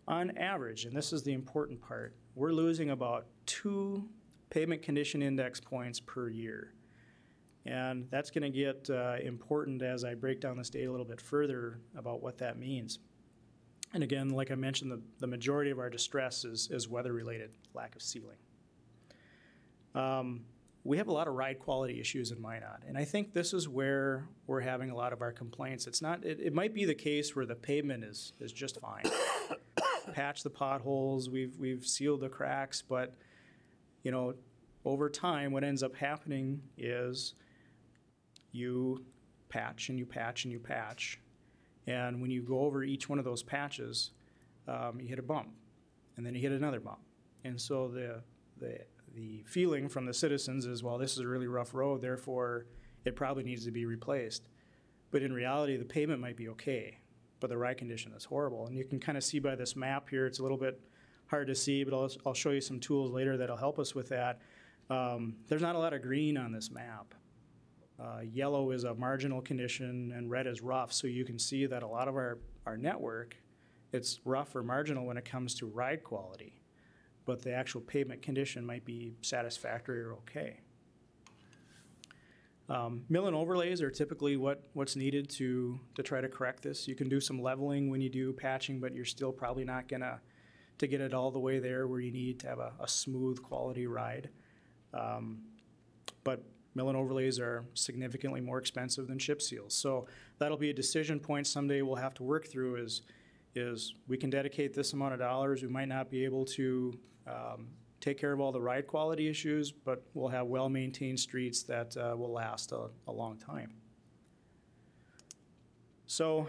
On average, and this is the important part, we're losing about 2 pavement condition index points per year. And that's going to get important as I break down this data a little bit further about what that means. And again, like I mentioned, the majority of our distress is weather-related, lack of sealing. We have a lot of ride quality issues in Minot, and I think this is where we're having a lot of our complaints. It's not, it might be the case where the pavement is just fine. Patch the potholes, we've sealed the cracks, but you know, over time, what ends up happening is you patch and you patch and you patch, and when you go over each one of those patches, you hit a bump, and then you hit another bump, and so the feeling from the citizens is, well, this is a really rough road, therefore it probably needs to be replaced. But in reality, the pavement might be okay, but the ride condition is horrible. And you can kind of see by this map here, it's a little bit hard to see, but I'll show you some tools later that'll help us with that. There's not a lot of green on this map. Yellow is a marginal condition and red is rough, so you can see that a lot of our network, it's rough or marginal when it comes to ride quality, but the actual pavement condition might be satisfactory or okay. Mill and overlays are typically what's needed to try to correct this. You can do some leveling when you do patching, but you're still probably not gonna to get it all the way there where you need to have a smooth quality ride. But mill and overlays are significantly more expensive than chip seals. So that'll be a decision point someday we'll have to work through is we can dedicate this amount of dollars. We might not be able to take care of all the ride quality issues, but we'll have well-maintained streets that will last a long time. So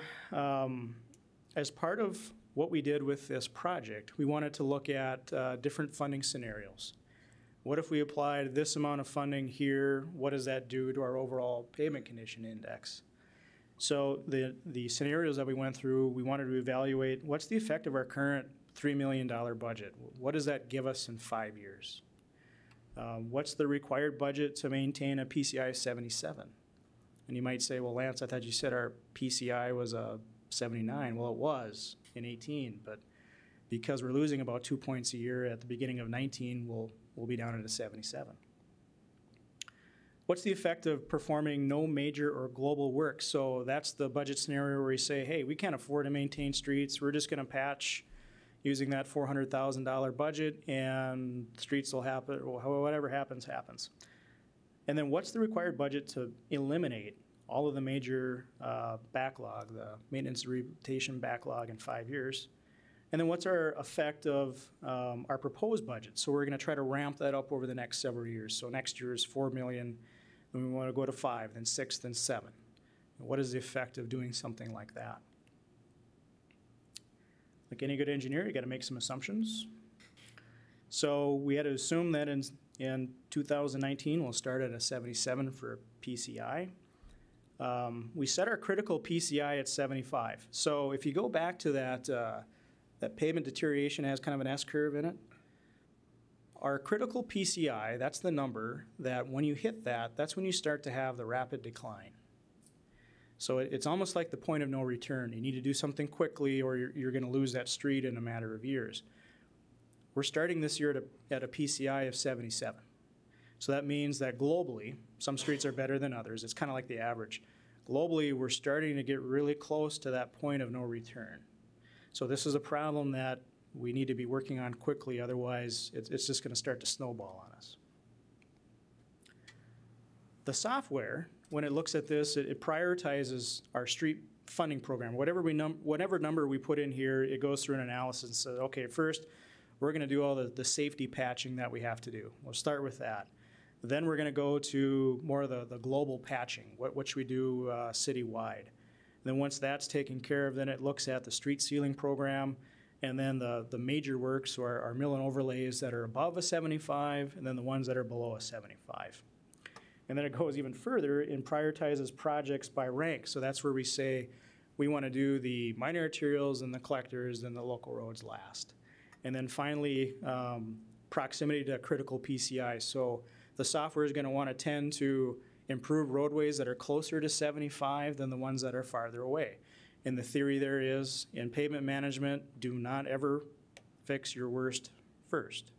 as part of what we did with this project, we wanted to look at different funding scenarios. What if we applied this amount of funding here? What does that do to our overall pavement condition index? So the scenarios that we went through, we wanted to evaluate what's the effect of our current $3 million budget. What does that give us in 5 years? What's the required budget to maintain a PCI 77? And you might say, well, Lance, I thought you said our PCI was a 79. Well, it was in 18, but because we're losing about 2 points a year at the beginning of 19, we'll be down at a 77. What's the effect of performing no major or global work? So that's the budget scenario where we say, hey, we can't afford to maintain streets. We're just going to patch using that $400,000 budget, and streets will happen, or whatever happens, happens. And then what's the required budget to eliminate all of the major backlog, the maintenance and rehabilitation backlog in 5 years? And then what's our effect of our proposed budget? So we're going to try to ramp that up over the next several years. So next year is $4 million, then we want to go to 5, then 6, then 7. What is the effect of doing something like that? Like any good engineer, you got to make some assumptions. So we had to assume that in 2019 we'll start at a 77 for PCI. We set our critical PCI at 75. So if you go back to that pavement deterioration has kind of an S-curve in it. Our critical PCI, that's the number that when you hit that, that's when you start to have the rapid decline. So it's almost like the point of no return. You need to do something quickly or you're going to lose that street in a matter of years. We're starting this year at a PCI of 77. So that means that globally, some streets are better than others. It's kind of like the average. Globally, we're starting to get really close to that point of no return. So this is a problem that we need to be working on quickly, otherwise it's just going to start to snowball on us. The software, when it looks at this, it prioritizes our street funding program. Whatever number we put in here, it goes through an analysis and says, okay, first we're going to do all the safety patching that we have to do. We'll start with that. Then we're going to go to more of the global patching, what should we do citywide. Then once that's taken care of, then it looks at the street sealing program, and then the major works, or our mill and overlays that are above a 75, and then the ones that are below a 75. And then it goes even further and prioritizes projects by rank. So that's where we say we want to do the minor arterials and the collectors and the local roads last. And then finally, proximity to critical PCI. So the software is going to want to tend to improve roadways that are closer to 75 than the ones that are farther away. And the theory there is, in pavement management, do not ever fix your worst first,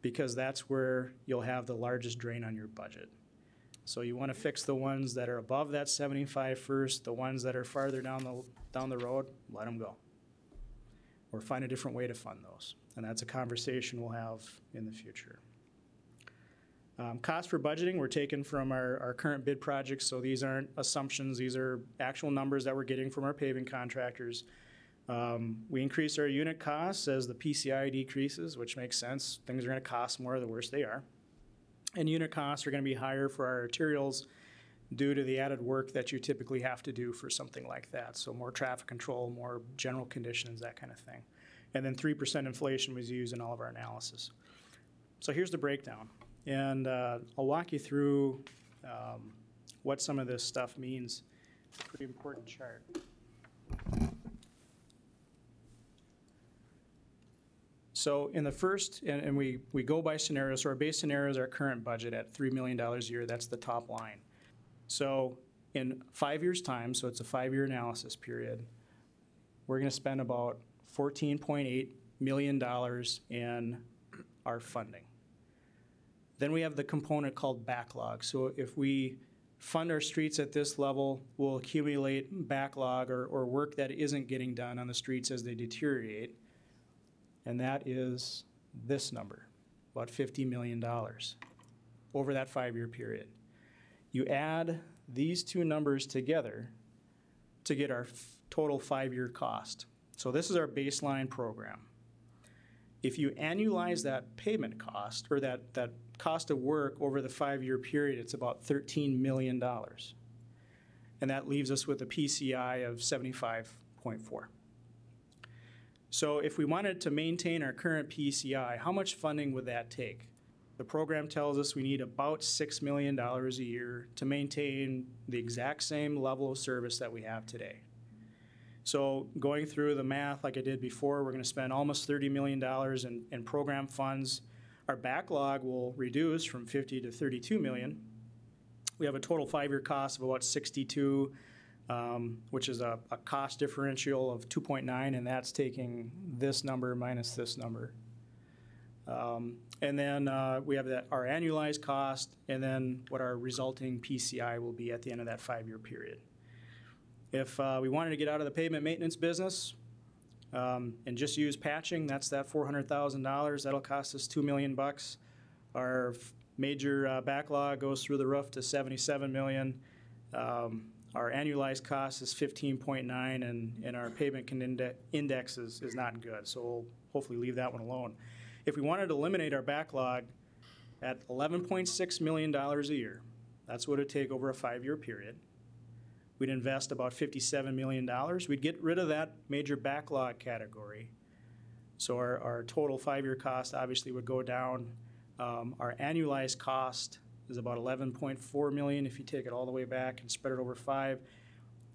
because that's where you'll have the largest drain on your budget. So you want to fix the ones that are above that 75 first. The ones that are farther down the road, let them go. Or find a different way to fund those. And that's a conversation we'll have in the future. Cost for budgeting, we're taking from our current bid projects, so these aren't assumptions. These are actual numbers that we're getting from our paving contractors. We increase our unit costs as the PCI decreases, which makes sense. Things are going to cost more the worse they are. And unit costs are going to be higher for our arterials due to the added work that you typically have to do for something like that. So more traffic control, more general conditions, that kind of thing. And then 3% inflation was used in all of our analysis. So here's the breakdown. And I'll walk you through what some of this stuff means. It's a pretty important chart. So in the first, and we go by scenarios, so our base scenario is our current budget at $3 million a year. That's the top line. So in 5 years' time, so it's a 5-year analysis period, we're going to spend about $14.8 million in our funding. Then we have the component called backlog. So if we fund our streets at this level, we'll accumulate backlog or work that isn't getting done on the streets as they deteriorate. And that is this number, about $50 million over that 5-year period. You add these two numbers together to get our total 5-year cost. So this is our baseline program. If you annualize that payment cost, or that cost of work over the 5-year period, it's about $13 million. And that leaves us with a PCI of 75.4. So if we wanted to maintain our current PCI, how much funding would that take? The program tells us we need about $6 million a year to maintain the exact same level of service that we have today. So going through the math like I did before, we're going to spend almost $30 million in program funds. Our backlog will reduce from 50 to 32 million. We have a total 5-year cost of about 62, which is a cost differential of 2.9, and that's taking this number minus this number. And then we have our annualized cost, and then what our resulting PCI will be at the end of that 5-year period. If we wanted to get out of the pavement maintenance business and just use patching, that's that $400,000. That'll cost us $2 million. Our major backlog goes through the roof to $77 million. Our annualized cost is 15.9, and our pavement index is not good, so we'll hopefully leave that one alone. If we wanted to eliminate our backlog at $11.6 million a year, that's what it would take over a 5-year period. We'd invest about $57 million. We'd get rid of that major backlog category. So our total 5-year cost obviously would go down. Our annualized cost is about $11.4 million if you take it all the way back and spread it over 5.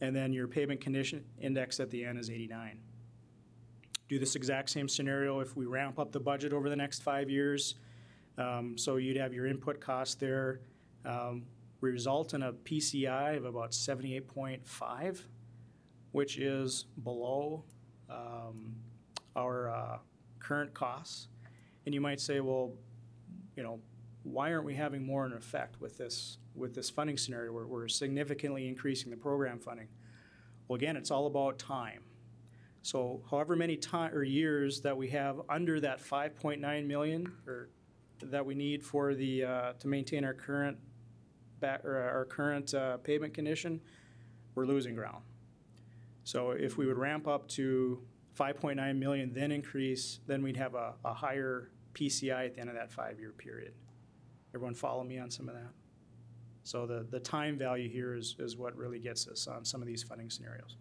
And then your pavement condition index at the end is 89. Do this exact same scenario if we ramp up the budget over the next 5 years. So you'd have your input cost there. Result in a PCI of about 78.5, which is below our current costs. And you might say, well, you know, why aren't we having more in effect with this funding scenario where we're significantly increasing the program funding? Well, again, it's all about time. So however many years that we have under that 5.9 million or that we need for the to maintain our current pavement condition, we're losing ground. So if we would ramp up to 5.9 million, then increase, then we'd have a higher PCI at the end of that 5-year period. Everyone follow me on some of that? So the time value here is what really gets us on some of these funding scenarios.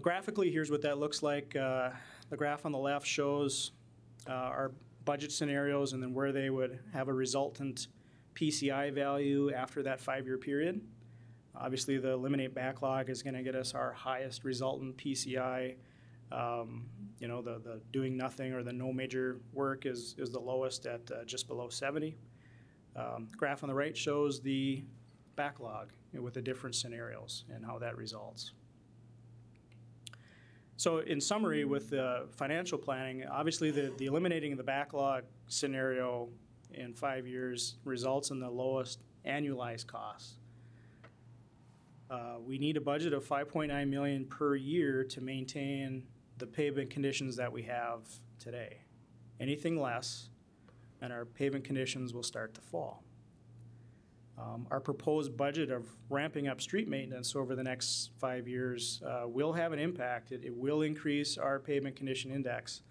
Graphically, here's what that looks like. The graph on the left shows our budget scenarios and then where they would have a resultant PCI value after that 5-year period. Obviously, the eliminate backlog is going to get us our highest resultant PCI. You know, the doing nothing or the no major work is the lowest at just below 70. Graph on the right shows the backlog with the different scenarios and how that results. So in summary, with the financial planning, obviously the eliminating the backlog scenario in 5 years results in the lowest annualized costs. We need a budget of $5.9 million per year to maintain the pavement conditions that we have today. Anything less, and our pavement conditions will start to fall. Our proposed budget of ramping up street maintenance over the next 5 years will have an impact. It will increase our pavement condition index,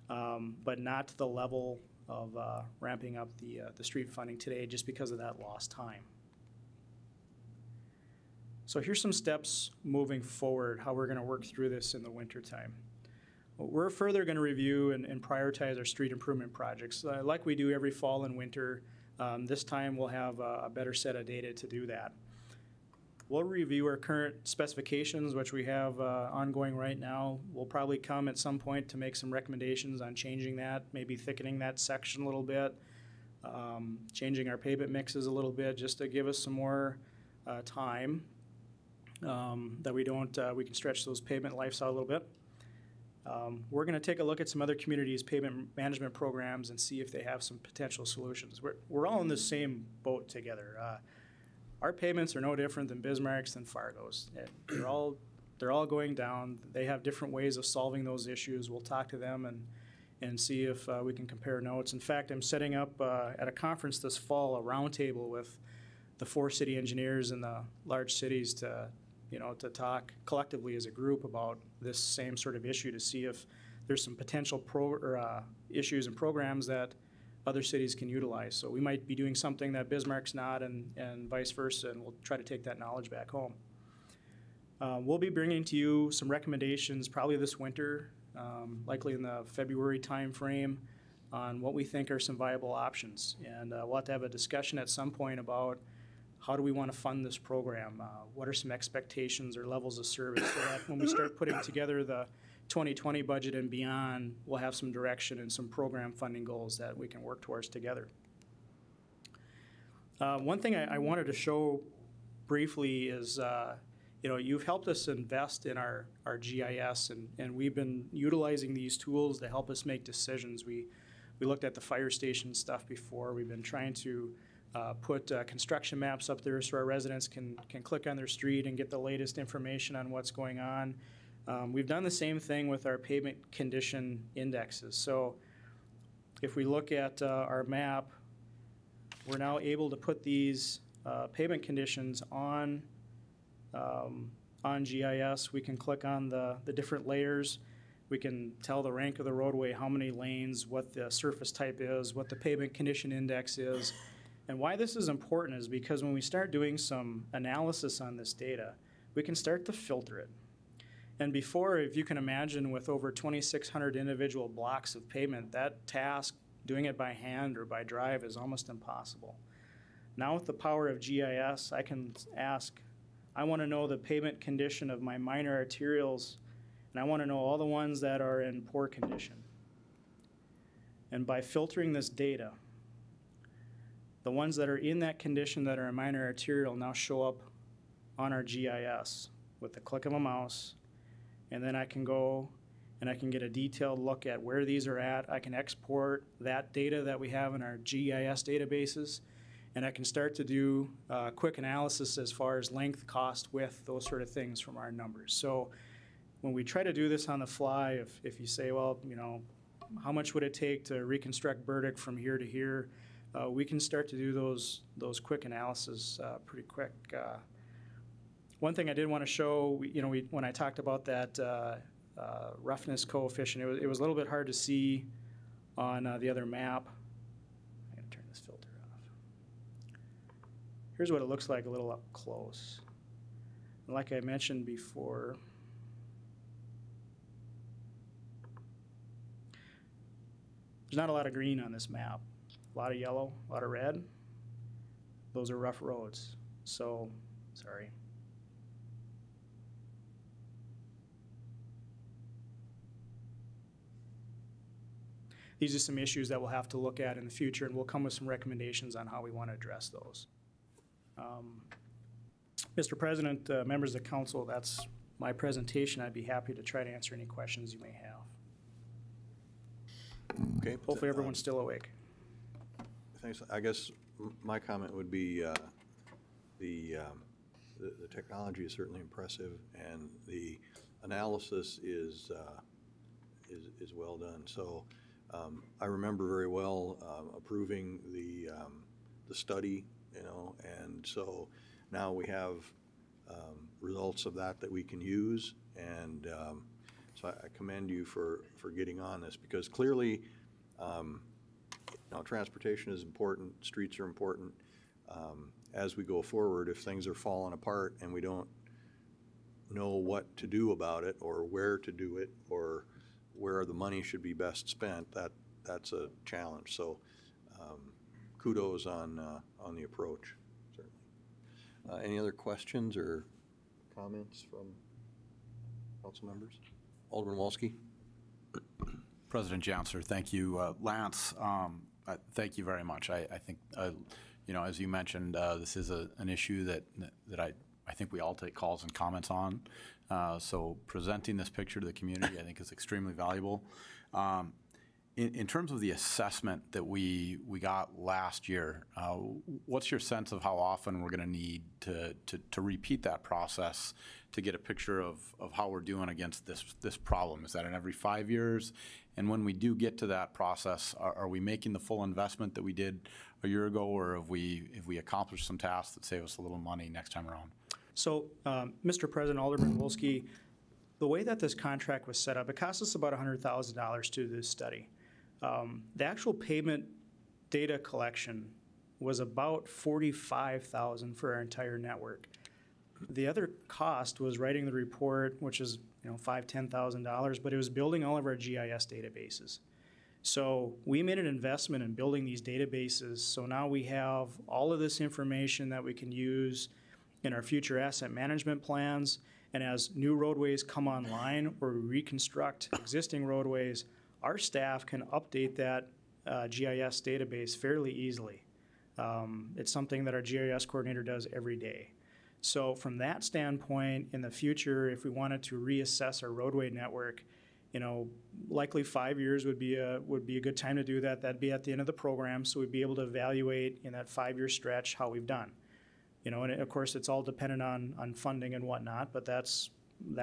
but not to the level of ramping up the street funding today just because of that lost time. So here's some steps moving forward, how we're going to work through this in the wintertime. We're further going to review and prioritize our street improvement projects like we do every fall and winter. This time we'll have a better set of data to do that. We'll review our current specifications, which we have ongoing right now. We'll probably come at some point to make some recommendations on changing that, maybe thickening that section a little bit, changing our pavement mixes a little bit just to give us some more time that we can stretch those pavement lives out a little bit. We're going to take a look at some other communities' pavement management programs and see if they have some potential solutions. We're all in the same boat together. Our pavements are no different than Bismarck's and Fargo's. They're all going down. They have different ways of solving those issues. We'll talk to them and see if we can compare notes. In fact, I'm setting up at a conference this fall a roundtable with the 4 city engineers in the large cities to talk collectively as a group about this same sort of issue to see if there's some potential issues and programs that other cities can utilize. So we might be doing something that Bismarck's not and vice versa, and we'll try to take that knowledge back home. We'll be bringing to you some recommendations probably this winter, likely in the February timeframe, on what we think are some viable options. And we'll have to have a discussion at some point about how do we want to fund this program? What are some expectations or levels of service so that when we start putting together the 2020 budget and beyond, we'll have some direction and some program funding goals that we can work towards together. One thing I wanted to show briefly is, you've helped us invest in our GIS, and we've been utilizing these tools to help us make decisions. We looked at the fire station stuff before. We've been trying to put construction maps up there so our residents can click on their street and get the latest information on what's going on. We've done the same thing with our pavement condition indexes. So if we look at our map, we're now able to put these pavement conditions on GIS. We can click on the different layers. We can tell the rank of the roadway, how many lanes, what the surface type is, what the pavement condition index is. And why this is important is because when we start doing some analysis on this data, we can start to filter it. And before, if you can imagine, with over 2,600 individual blocks of pavement, that task, doing it by hand or by drive, is almost impossible. Now with the power of GIS, I can ask, I want to know the pavement condition of my minor arterials, and I want to know all the ones that are in poor condition. And by filtering this data, the ones that are in that condition that are in minor arterial now show up on our GIS with the click of a mouse, and then I can go and I can get a detailed look at where these are at. I can export that data that we have in our GIS databases, and I can start to do quick analysis as far as length, cost, width, those sort of things from our numbers. So when we try to do this on the fly, if you say, well, how much would it take to reconstruct Burdick from here to here? We can start to do those quick analysis pretty quick. One thing I did want to show, when I talked about that roughness coefficient, it was a little bit hard to see on the other map. I'm going to turn Here's what it looks like a little up close. And like I mentioned before, there's not a lot of green on this map. A lot of yellow, a lot of red. Those are rough roads. So, sorry. These are some issues that we'll have to look at in the future, and we'll come with some recommendations on how we want to address those. Mr. President, members of the council, that's my presentation. I'd be happy to try to answer any questions you may have. Okay. Hopefully everyone's still awake. Thanks. I guess my comment would be the technology is certainly impressive, and the analysis is well done. So I remember very well approving the study, you know, and so now we have results of that we can use, and so I commend you for getting on this, because clearly, transportation is important, streets are important. As we go forward, if things are falling apart and we don't know what to do about it, or where to do it, or where the money should be best spent, that's a challenge. So kudos on the approach, certainly. Any other questions or comments from council members? Alderman Wolski. President Janser, thank you. Lance, thank you very much. I think, as you mentioned, this is an issue that I think we all take calls and comments on. So presenting this picture to the community, I think, is extremely valuable. In terms of the assessment that we got last year, what's your sense of how often we're going to need to repeat that process to get a picture of how we're doing against this problem? Is that in every 5 years? And when we do get to that process, are we making the full investment that we did a year ago, or have we accomplished some tasks that save us a little money next time around? So, Mr. President, Alderman Wolski, the way that this contract was set up, it cost us about $100,000 to do this study. The actual pavement data collection was about $45,000 for our entire network. The other cost was writing the report, which is $5,000–$10,000, but it was building all of our GIS databases. So we made an investment in building these databases. So now we have all of this information that we can use in our future asset management plans. And as new roadways come online or reconstruct existing roadways, our staff can update that GIS database fairly easily. It's something that our GIS coordinator does every day. So from that standpoint, in the future, if we wanted to reassess our roadway network, likely 5 years would be a good time to do that. That'd be at the end of the program, so we'd be able to evaluate in that 5-year stretch how we've done. And of course, it's all dependent on funding and whatnot, but that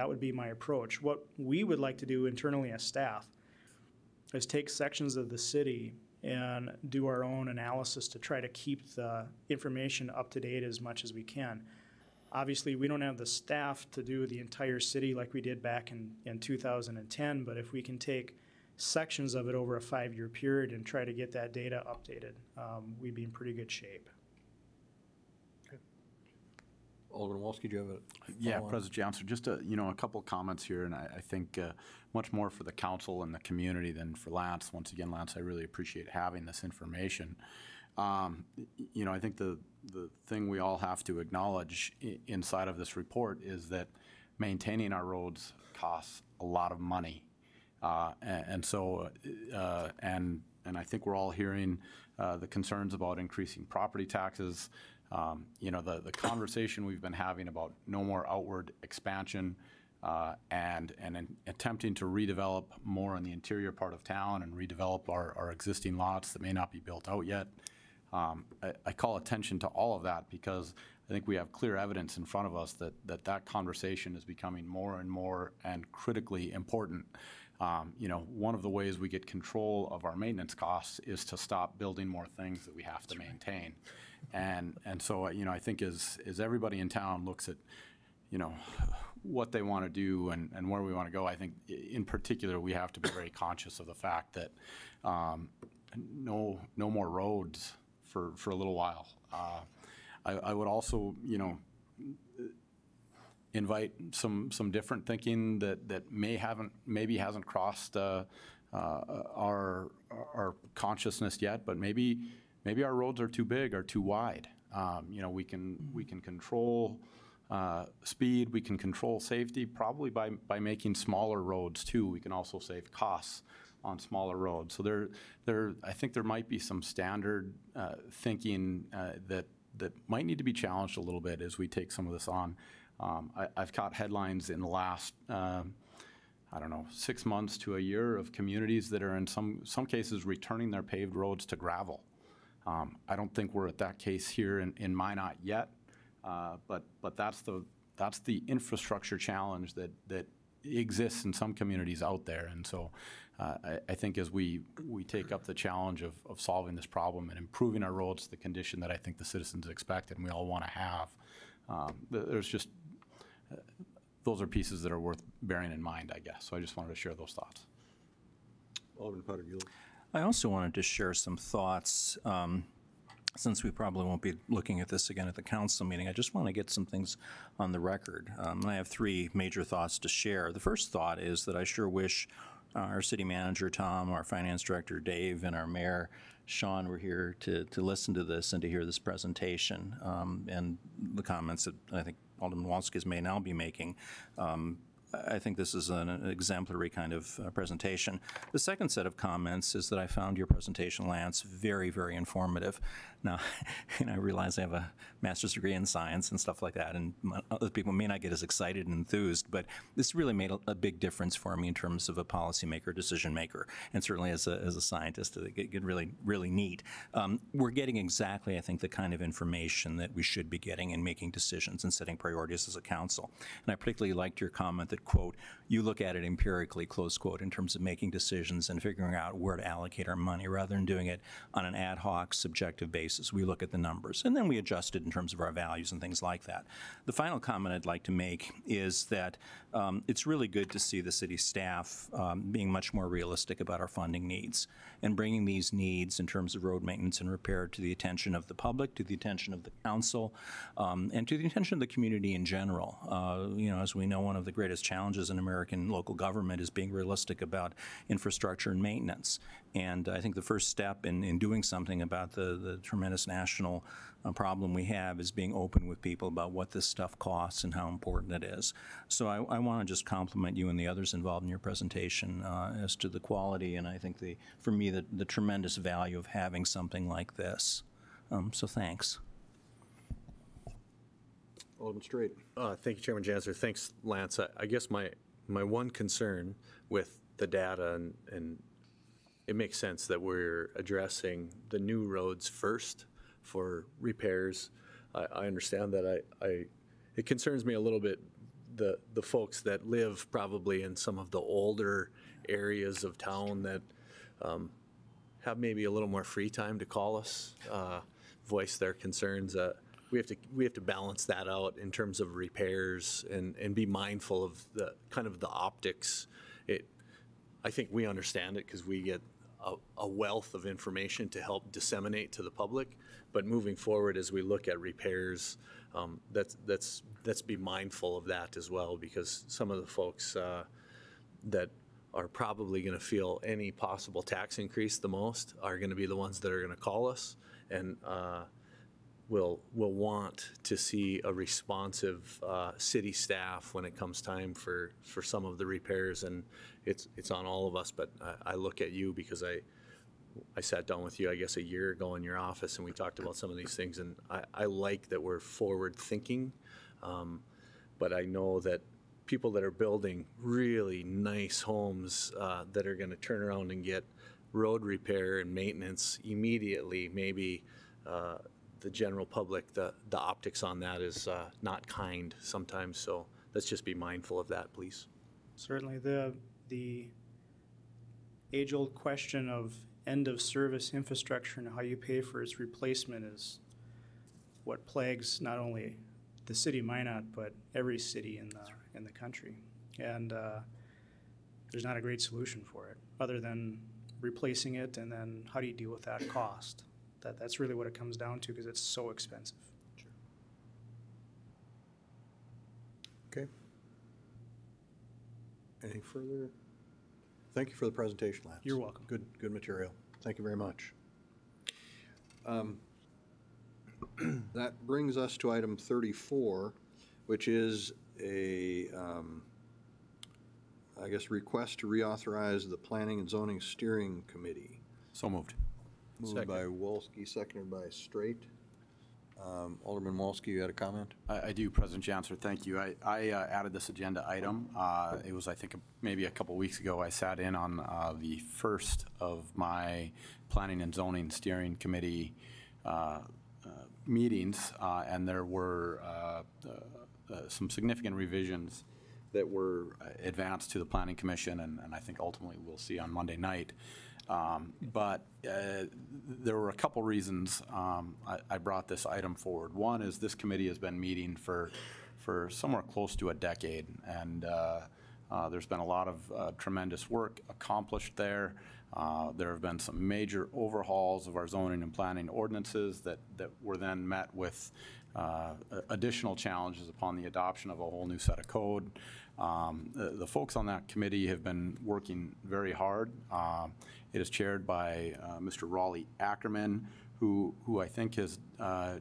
would be my approach. What we would like to do internally as staff is take sections of the city and do our own analysis to try to keep the information up to date as much as we can. Obviously, we don't have the staff to do the entire city like we did back in 2010, but if we can take sections of it over a 5-year period and try to get that data updated, we'd be in pretty good shape. Okay. Alderman Wolski, do you have a Yeah, President Janser, just a couple of comments here, and I think much more for the council and the community than for Lance. Once again, Lance, I really appreciate having this information. I think the thing we all have to acknowledge inside of this report is that maintaining our roads costs a lot of money. And I think we're all hearing the concerns about increasing property taxes. The conversation we've been having about no more outward expansion and attempting to redevelop more in the interior part of town and redevelop our existing lots that may not be built out yet. I call attention to all of that because I think we have clear evidence in front of us that conversation is becoming more and more and critically important. One of the ways we get control of our maintenance costs is to stop building more things that we have to maintain. And so, I think as everybody in town looks at, what they want to do and where we want to go, I think in particular we have to be very conscious of the fact that no more roads for a little while. I would also, invite some different thinking that maybe hasn't crossed our consciousness yet, but maybe our roads are too big or too wide. We can control speed, we can control safety, probably by making smaller roads too. We can also save costs on smaller roads. So I think there might be some standard thinking that might need to be challenged a little bit as we take some of this on. I've caught headlines in the last, 6 months to a year of communities that are in some cases returning their paved roads to gravel. I don't think we're at that case here in Minot yet, but that's the infrastructure challenge that exists in some communities out there. And so I think as we take up the challenge of solving this problem and improving our roads to the condition that I think the citizens expect and we all want to have, there's just those are pieces that are worth bearing in mind, I guess. So I just wanted to share those thoughts. Alderman Potter-Buell. I also wanted to share some thoughts. Since we probably won't be looking at this again at the council meeting, I just want to get some things on the record. I have 3 major thoughts to share. The first thought is that I sure wish our city manager, Tom, our finance director, Dave, and our mayor, Sean, were here to listen to this and to hear this presentation and the comments that I think Alderman Walski may now be making. I think this is an exemplary kind of presentation. The second set of comments is that I found your presentation, Lance, very, very informative. Now, I realize I have a master's degree in science and stuff like that, and other people may not get as excited and enthused, but this really made a big difference for me in terms of a policymaker, decision maker, and certainly as a scientist, it get really, really neat. We're getting exactly, I think, the kind of information that we should be getting in making decisions and setting priorities as a council. And I particularly liked your comment that, quote, you look at it empirically, close quote, in terms of making decisions and figuring out where to allocate our money rather than doing it on an ad hoc, subjective basis. We look at the numbers and then we adjust it in terms of our values and things like that. The final comment I'd like to make is that it's really good to see the city staff being much more realistic about our funding needs and bringing these needs in terms of road maintenance and repair to the attention of the public, to the attention of the council, and to the attention of the community in general. As we know, one of the greatest challenges in American local government is being realistic about infrastructure and maintenance. And I think the first step in doing something about the tremendous national problem we have is being open with people about what this stuff costs and how important it is. So I want to just compliment you and the others involved in your presentation as to the quality and I think for me the tremendous value of having something like this. So thanks. Alderman Straight. Thank you, Chairman Janser. Thanks, Lance. I guess my one concern with the data, and it makes sense that we're addressing the new roads first for repairs. I understand that. It concerns me a little bit the folks that live probably in some of the older areas of town that have maybe a little more free time to call us, voice their concerns. We have to balance that out in terms of repairs and be mindful of the kind of the optics. I think we understand it because we get a wealth of information to help disseminate to the public. But moving forward, as we look at repairs, let's be mindful of that as well, because some of the folks that are probably going to feel any possible tax increase the most are going to be the ones that are going to call us and will want to see a responsive city staff when it comes time for some of the repairs, and it's on all of us. But I look at you because I sat down with you, I guess, a year ago in your office, and we talked about some of these things, and I like that we're forward thinking, but I know that people that are building really nice homes that are going to turn around and get road repair and maintenance immediately, maybe the general public, the optics on that is not kind sometimes. So let's just be mindful of that, please. Certainly, the age-old question of end-of-service infrastructure and how you pay for its replacement is what plagues not only the city of Minot, but every city in the country. And there's not a great solution for it, other than replacing it, and then how do you deal with that cost? That's really what it comes down to, because it's so expensive. Sure. Anything further? Thank you for the presentation, Lance. You're welcome. Good material. Thank you very much. That brings us to item 34, which is a, I guess, request to reauthorize the Planning and Zoning Steering Committee. So moved. Moved by Wolski, seconded by Straight. Alderman Wolski, you had a comment? I do, President Janser, thank you. I added this agenda item. It was, I think, maybe a couple weeks ago, I sat in on the first of my Planning and Zoning Steering Committee meetings, and there were some significant revisions that were advanced to the Planning Commission, and I think ultimately we'll see on Monday night. But there were a couple reasons I brought this item forward. One is this committee has been meeting for somewhere close to a decade, and there's been a lot of tremendous work accomplished there. There have been some major overhauls of our zoning and planning ordinances that were then met with additional challenges upon the adoption of a whole new set of code. The folks on that committee have been working very hard. It is chaired by Mr. Raleigh Ackerman, who I think has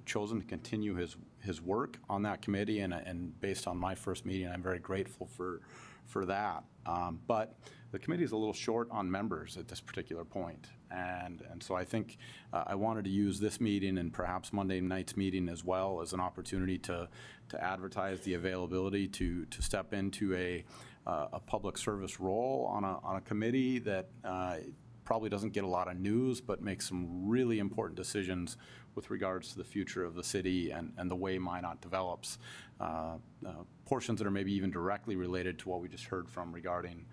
chosen to continue his work on that committee, and based on my first meeting, I'm very grateful for that. But the committee is a little short on members at this particular point, and so I think I wanted to use this meeting and perhaps Monday night's meeting as well as an opportunity to advertise the availability to step into a public service role on a committee that probably doesn't get a lot of news, but makes some really important decisions with regards to the future of the city and the way Minot develops. Portions that are maybe even directly related to what we just heard from regarding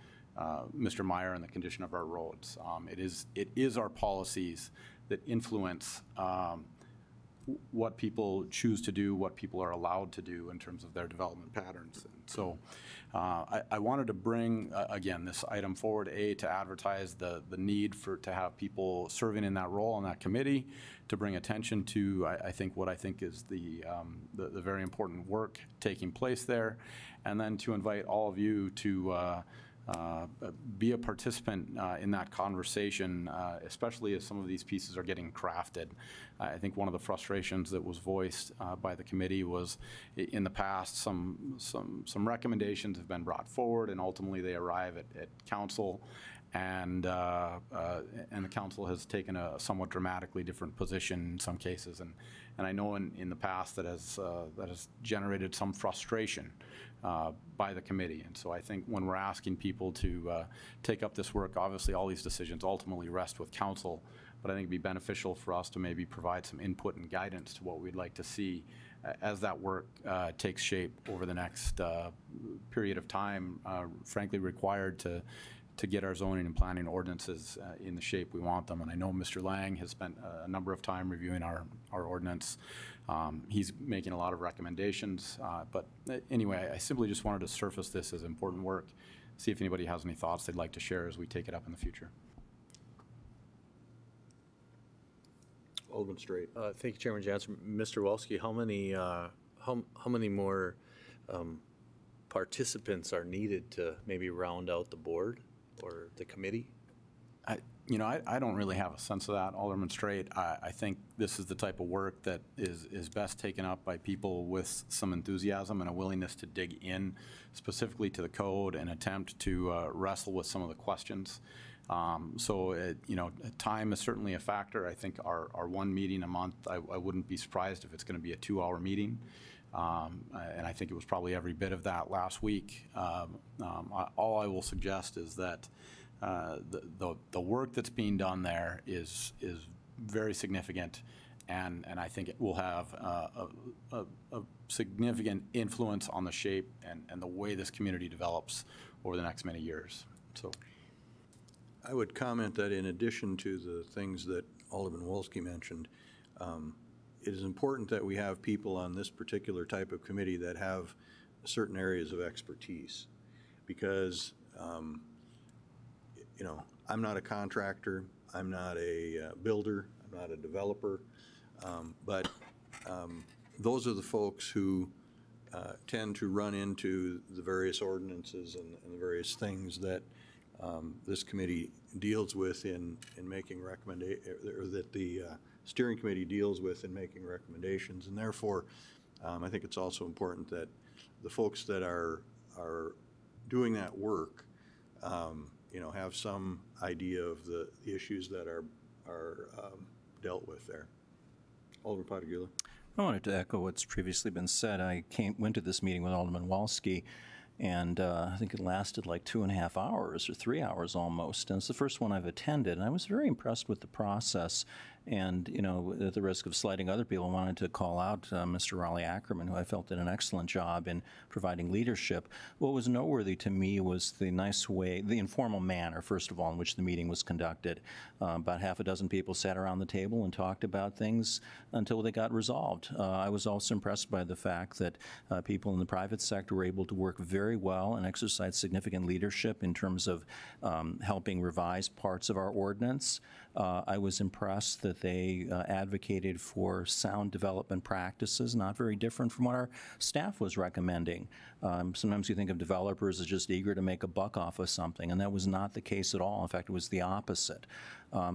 Mr. Meyer and the condition of our roads. It is our policies that influence what people choose to do, what people are allowed to do in terms of their development patterns. And so I wanted to bring, again, this item forward, to advertise the need to have people serving in that role on that committee, to bring attention to, I think, what I think is the very important work taking place there, and then to invite all of you to be a participant in that conversation, especially as some of these pieces are getting crafted. I think one of the frustrations that was voiced by the committee was in the past some recommendations have been brought forward, and ultimately they arrive at council, and the council has taken a somewhat dramatically different position in some cases, and I know in the past that has generated some frustration by the committee. And so I think when we're asking people to take up this work, obviously all these decisions ultimately rest with council, but I think it'd be beneficial for us to maybe provide some input and guidance to what we'd like to see as that work takes shape over the next period of time, frankly required to get our zoning and planning ordinances in the shape we want them. And I know Mr. Lang has spent a number of time reviewing our ordinance. He's making a lot of recommendations, but anyway, I simply just wanted to surface this as important work, see if anybody has any thoughts they'd like to share as we take it up in the future. Alderman Straight. Thank you, Chairman Jansen. Mr. Wolski, how many more participants are needed to maybe round out the board or the committee? I don't really have a sense of that, Alderman Straight. I think this is the type of work that is best taken up by people with some enthusiasm and a willingness to dig in specifically to the code and attempt to wrestle with some of the questions. So time is certainly a factor. I think our one meeting a month, I wouldn't be surprised if it's going to be a 2-hour meeting. And I think it was probably every bit of that last week. All I will suggest is that the work that's being done there is very significant, and I think it will have a significant influence on the shape and the way this community develops over the next many years. So, I would comment that in addition to the things that Alderman Wolski mentioned, it is important that we have people on this particular type of committee that have certain areas of expertise, because I'm not a contractor, I'm not a builder, I'm not a developer, but those are the folks who tend to run into the various ordinances and the various things that this committee deals with in making or that the steering committee deals with in making recommendations. And therefore, I think it's also important that the folks that are doing that work, have some idea of the issues that are dealt with there. Alderman Potagula. I wanted to echo what's previously been said. I went to this meeting with Alderman Walski, and I think it lasted like 2.5 hours or 3 hours almost. And it's the first one I've attended, and I was very impressed with the process. And, at the risk of slighting other people, I wanted to call out Mr. Raleigh Ackerman, who I felt did an excellent job in providing leadership. What was noteworthy to me was the nice way, the informal manner, first of all, in which the meeting was conducted. About half a dozen people sat around the table and talked about things until they got resolved. I was also impressed by the fact that people in the private sector were able to work very well and exercise significant leadership in terms of helping revise parts of our ordinance. I was impressed that they advocated for sound development practices, not very different from what our staff was recommending. Sometimes you think of developers as just eager to make a buck off of something, and that was not the case at all. In fact, it was the opposite.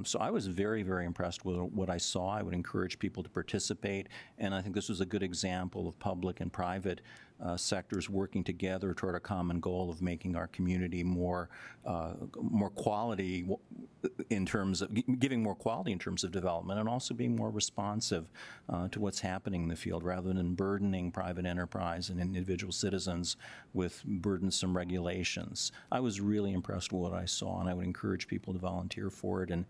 So I was very, very impressed with what I saw. I would encourage people to participate, and I think this was a good example of public and private sectors working together toward a common goal of making our community more quality in terms of giving more quality in terms of development, and also being more responsive to what's happening in the field, rather than burdening private enterprise and individual citizens with burdensome regulations. I was really impressed with what I saw, and I would encourage people to volunteer for it, and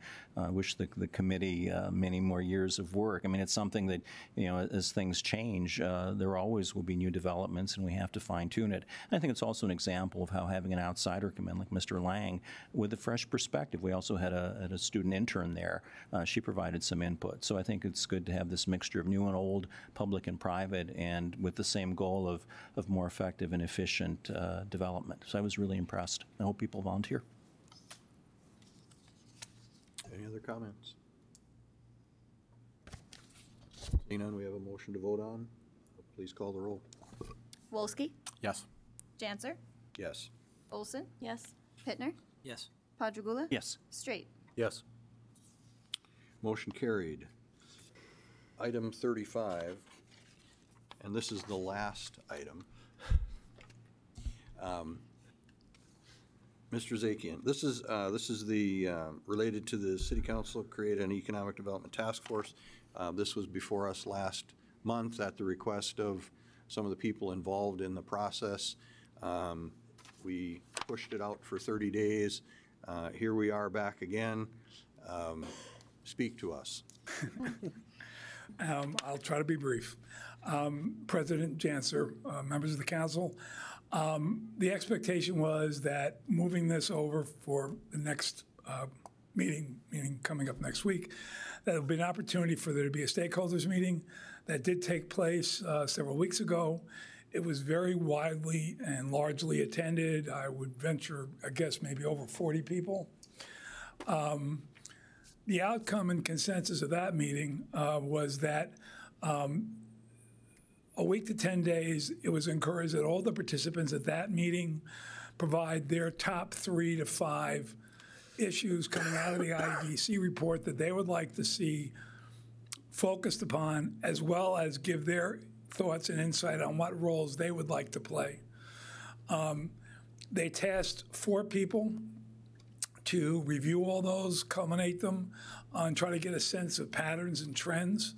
wish the committee many more years of work. I mean, it's something that, as things change, there always will be new developments, and we have to fine-tune it. And I think it's also an example of how having an outsider come in, like Mr. Lang, with a fresh perspective. We also had a student intern there. She provided some input. So I think it's good to have this mixture of new and old, public and private, and with the same goal of more effective and efficient development. So I was really impressed. I hope people volunteer. Any other comments? Seeing none, we have a motion to vote on. Please call the roll. Wolski, Yes. Janser, Yes. Olson, Yes. Pittner, Yes. Padrigula, Yes. Straight. Yes. Motion carried. Item 35, and this is the last item. Mr. Zakian, this is the related to the City Council create an Economic Development Task Force. This was before us last month at the request of some of the people involved in the process. We pushed it out for 30 days. Here we are back again. Speak to us. I'll try to be brief. President Janser, members of the council, the expectation was that moving this over for the next meeting coming up next week, that there would be an opportunity for there to be a stakeholders meeting. That did take place several weeks ago. It was very widely and largely attended. I would venture a guess maybe over 40 people. The outcome and consensus of that meeting was that a week to 10 days, it was encouraged that all the participants at that meeting provide their top 3 to 5 issues coming out of the IDC report that they would like to see focused upon, as well as give their thoughts and insight on what roles they would like to play. They tasked 4 people to review all those, culminate them, and try to get a sense of patterns and trends.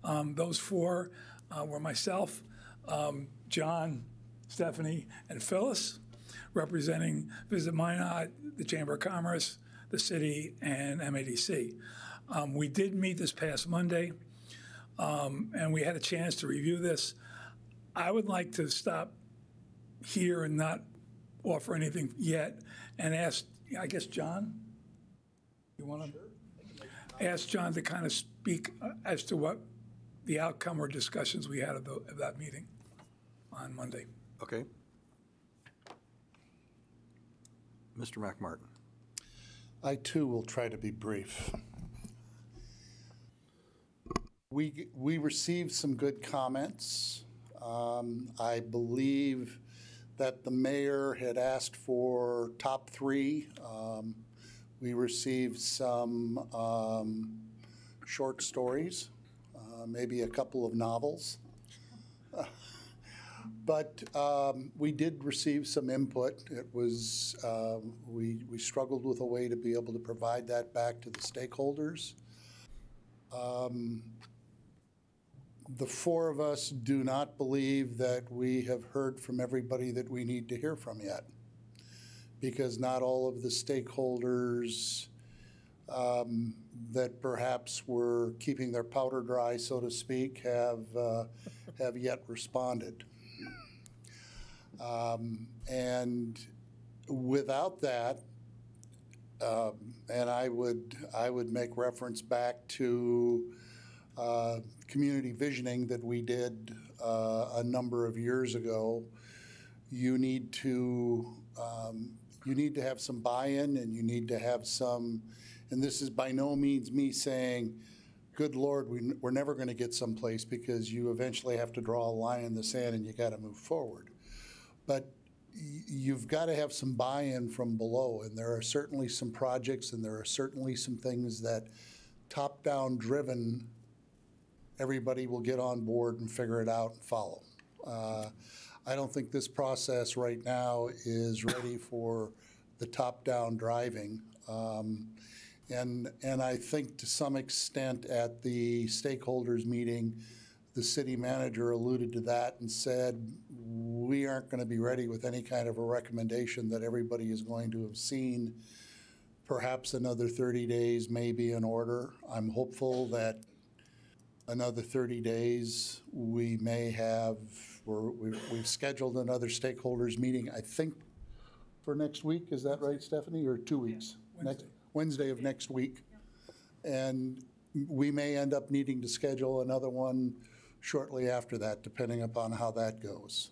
Those 4 were myself, John, Stephanie, and Phyllis, representing Visit Minot, the Chamber of Commerce, the city, and MADC. We did meet this past Monday, and we had a chance to review this. I would like to stop here and not offer anything yet and ask, I guess, John, you want to ask John to kind of speak as to what the outcome or discussions we had of that meeting on Monday. Okay. Mr. McMartin. I too will try to be brief. We received some good comments I believe that the mayor had asked for top 3. We received some short stories, maybe a couple of novels. But we did receive some input. It was, we struggled with a way to be able to provide that back to the stakeholders. The 4 of us do not believe that we have heard from everybody that we need to hear from yet, because not all of the stakeholders that perhaps were keeping their powder dry, so to speak, have yet responded. And without that, and I would make reference back to community visioning that we did a number of years ago. You need to have some buy-in, and you need to have some. And this is by no means me saying, "Good Lord, we're never going to get someplace," because you eventually have to draw a line in the sand and you got to move forward. But you've got to have some buy-in from below, and there are certainly some projects and there are certainly some things that top-down driven, everybody will get on board and figure it out and follow. I don't think this process right now is ready for the top-down driving. And I think to some extent at the stakeholders meeting, the city manager alluded to that and said, we aren't going to be ready with any kind of a recommendation that everybody is going to have seen. Perhaps another 30 days may be in order. I'm hopeful that another 30 days we may have, we've scheduled another stakeholders meeting, I think, for next week. Is that right, Stephanie, or 2 weeks? Wednesday. Wednesday of next week. And we may end up needing to schedule another one shortly after that, depending upon how that goes.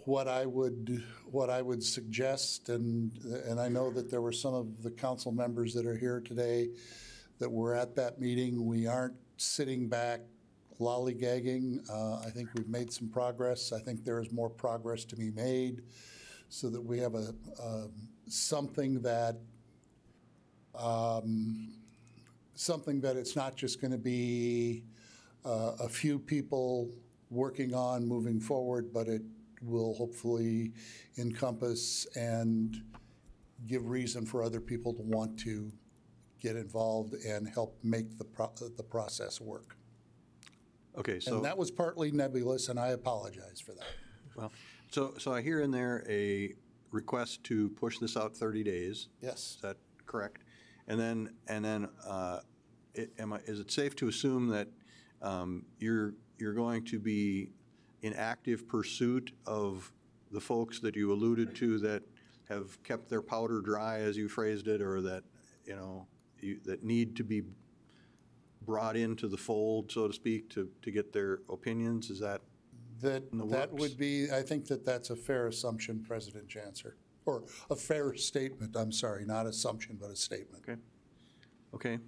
What I would suggest, and I know that there were some of the council members that are here today that were at that meeting. We aren't sitting back lollygagging. I think we've made some progress. I think there is more progress to be made, so that we have something that it's not just going to be a few people working on moving forward, but it will hopefully encompass and give reason for other people to want to get involved and help make the process work. Okay, so and that was partly nebulous, and I apologize for that. Well, so I hear in there a request to push this out 30 days. Yes. Is that correct? And then is it safe to assume that you're going to be in active pursuit of the folks that you alluded to that have kept their powder dry, as you phrased it, or that that need to be brought into the fold, so to speak, to get their opinions? Is that in the works? That would be, I think that's a fair assumption, President Janser, or a fair statement. I'm sorry, not assumption, but a statement. Okay. Okay.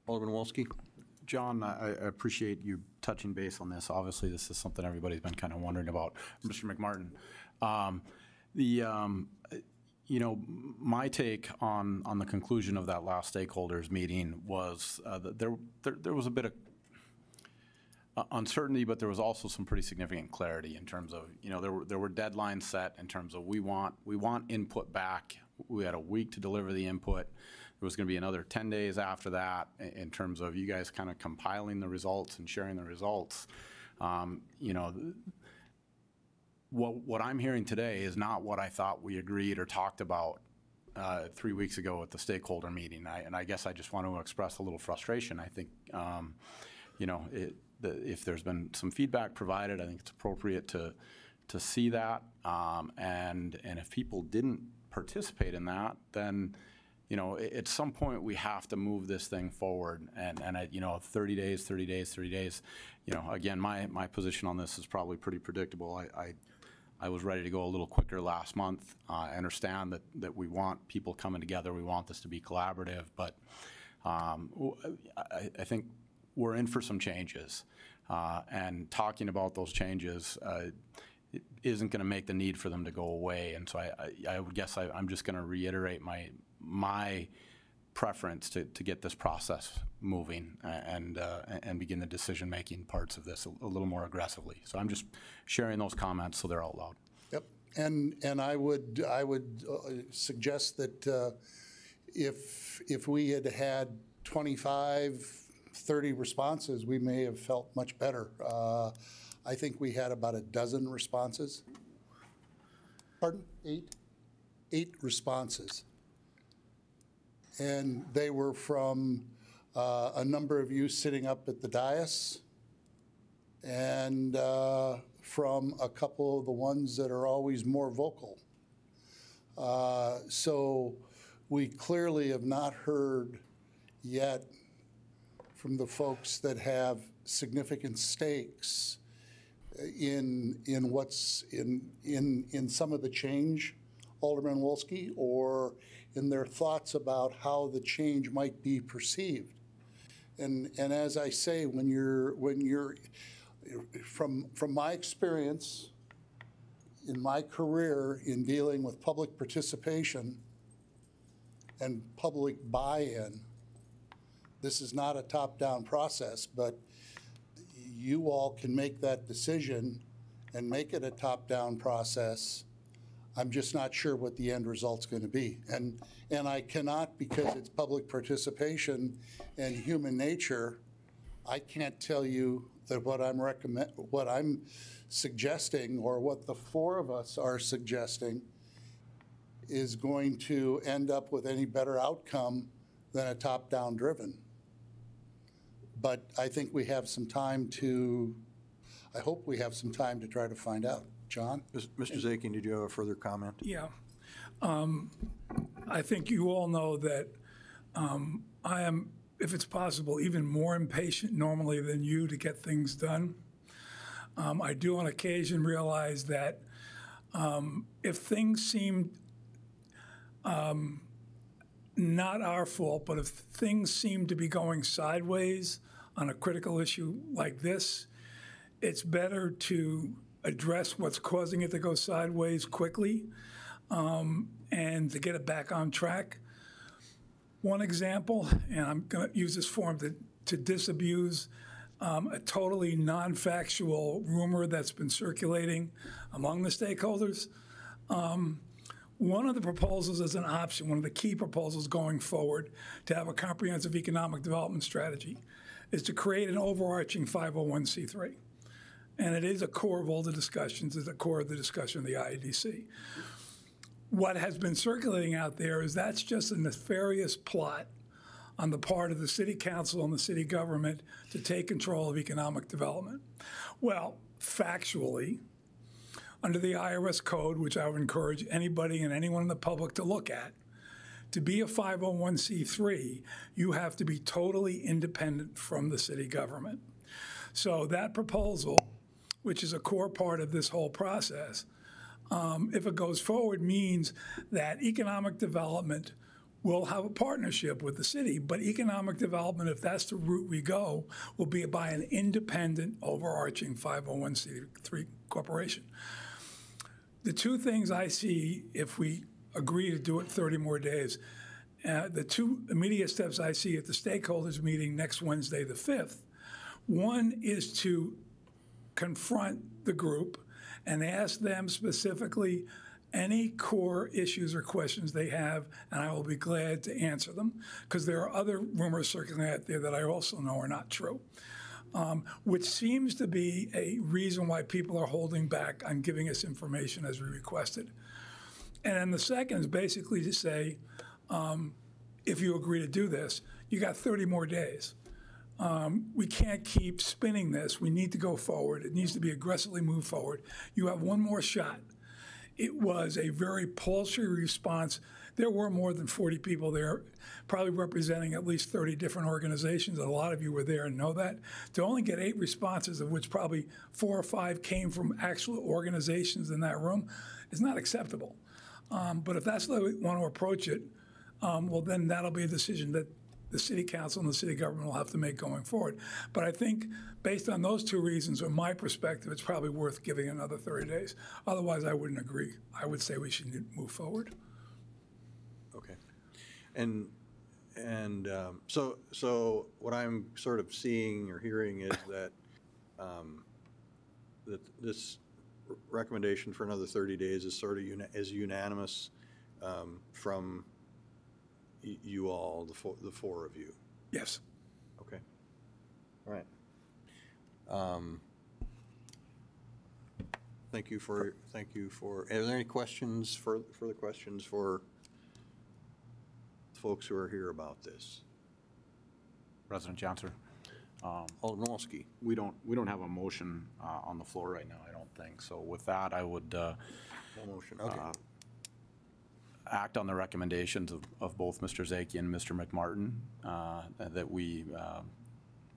Alderman Wolski. John, I appreciate you touching base on this. Obviously, this is something everybody's been kind of wondering about. Mr. McMartin, my take on the conclusion of that last stakeholders meeting was that there was a bit of uncertainty, but there was also some pretty significant clarity in terms of, there were deadlines set in terms of we want input back. We had a week to deliver the input. There was going to be another 10 days after that in terms of you guys kind of compiling the results and sharing the results. What I'm hearing today is not what I thought we agreed or talked about 3 weeks ago at the stakeholder meeting. And I guess I just want to express a little frustration. I think, if there's been some feedback provided, I think it's appropriate to see that. And if people didn't participate in that, then at some point we have to move this thing forward, and 30 days. Again, my position on this is probably pretty predictable. I was ready to go a little quicker last month. I understand that we want people coming together. We want this to be collaborative, but I think we're in for some changes. And talking about those changes it isn't going to make the need for them to go away. And so I would guess I'm just going to reiterate my preference to get this process moving and begin the decision-making parts of this a little more aggressively. So I'm just sharing those comments so they're out loud. Yep, and I would suggest that if we had 25, 30 responses, we may have felt much better. I think we had about a dozen responses. Pardon? 8? 8 responses. And they were from a number of you sitting up at the dais and from a couple of the ones that are always more vocal. So we clearly have not heard yet from the folks that have significant stakes in what's in some of the change, Alderman Wolski, or in their thoughts about how the change might be perceived. And as I say, when you're from my experience in my career in dealing with public participation and public buy-in, this is not a top-down process, but you all can make that decision and make it a top-down process. I'm just not sure what the end result's going to be. And I cannot, because it's public participation and human nature, I can't tell you that what I'm suggesting or what the 4 of us are suggesting is going to end up with any better outcome than a top-down driven. But I think we have some time I hope we have some time to try to find out. John? Mr. Zakin, did you have a further comment? Yeah. I think you all know that I am, if it's possible, even more impatient normally than you to get things done. I do on occasion realize that if things seem not our fault, but if things seem to be going sideways on a critical issue like this, it's better to address what's causing it to go sideways quickly and to get it back on track. One example, and I'm going to use this forum to disabuse a totally non-factual rumor that's been circulating among the stakeholders. One of the proposals as an option, one of the key proposals going forward to have a comprehensive economic development strategy is to create an overarching 501c3. And it is a core of all the discussions, it's a core of the discussion of the IEDC. What has been circulating out there is that's just a nefarious plot on the part of the city council and the city government to take control of economic development. Well, factually, under the IRS code, which I would encourage anybody and anyone in the public to look at, to be a 501c3, you have to be totally independent from the city government. So that proposal, which is a core part of this whole process, if it goes forward, means that economic development will have a partnership with the city, but economic development, if that's the route we go, will be by an independent, overarching 501c3 corporation. The 2 things I see if we agree to do it 30 more days, the 2 immediate steps I see at the stakeholders meeting next Wednesday, the 5th, one is to confront the group and ask them specifically any core issues or questions they have, and I will be glad to answer them, because there are other rumors circulating out there that I also know are not true, which seems to be a reason why people are holding back on giving us information as we requested. And then the second is basically to say, if you agree to do this, you got 30 more days. We can't keep spinning this. We need to go forward. It needs to be aggressively moved forward. You have one more shot. It was a very paltry response. There were more than 40 people there, probably representing at least 30 different organizations. A lot of you were there and know that. To only get 8 responses, of which probably 4 or 5 came from actual organizations in that room, is not acceptable. But if that's the way we want to approach it, well, then that'll be a decision that the city council and the city government will have to make going forward. But I think based on those two reasons, from my perspective, it's probably worth giving another 30 days. Otherwise, I wouldn't agree. I would say we should move forward. Okay. And so what I'm sort of seeing or hearing is that that this recommendation for another 30 days is sort of is unanimous from you all, the four of you. Yes. Okay. All right. Thank you for. Are there any questions, further questions for folks who are here about this? President Janser. Alderman Wolski. We don't have a motion on the floor right now, I don't think. So with that, I would No motion. Okay. Act on the recommendations of both Mr. Zaki and Mr. McMartin, that we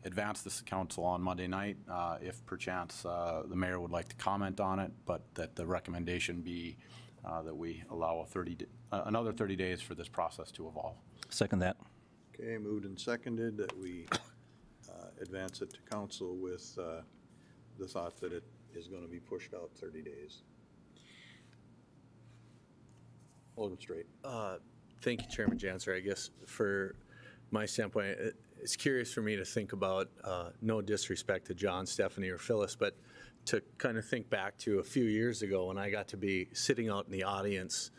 advance this to council on Monday night, if perchance the mayor would like to comment on it, but that the recommendation be that we allow another 30 days for this process to evolve. Second that. Okay, moved and seconded that we advance it to council with the thought that it is going to be pushed out 30 days. Alderman Straight. Thank you, Chairman Janser. I guess for my standpoint, it's curious for me to think about, no disrespect to John, Stephanie, or Phyllis, but to kind of think back to a few years ago when I got to be sitting out in the audience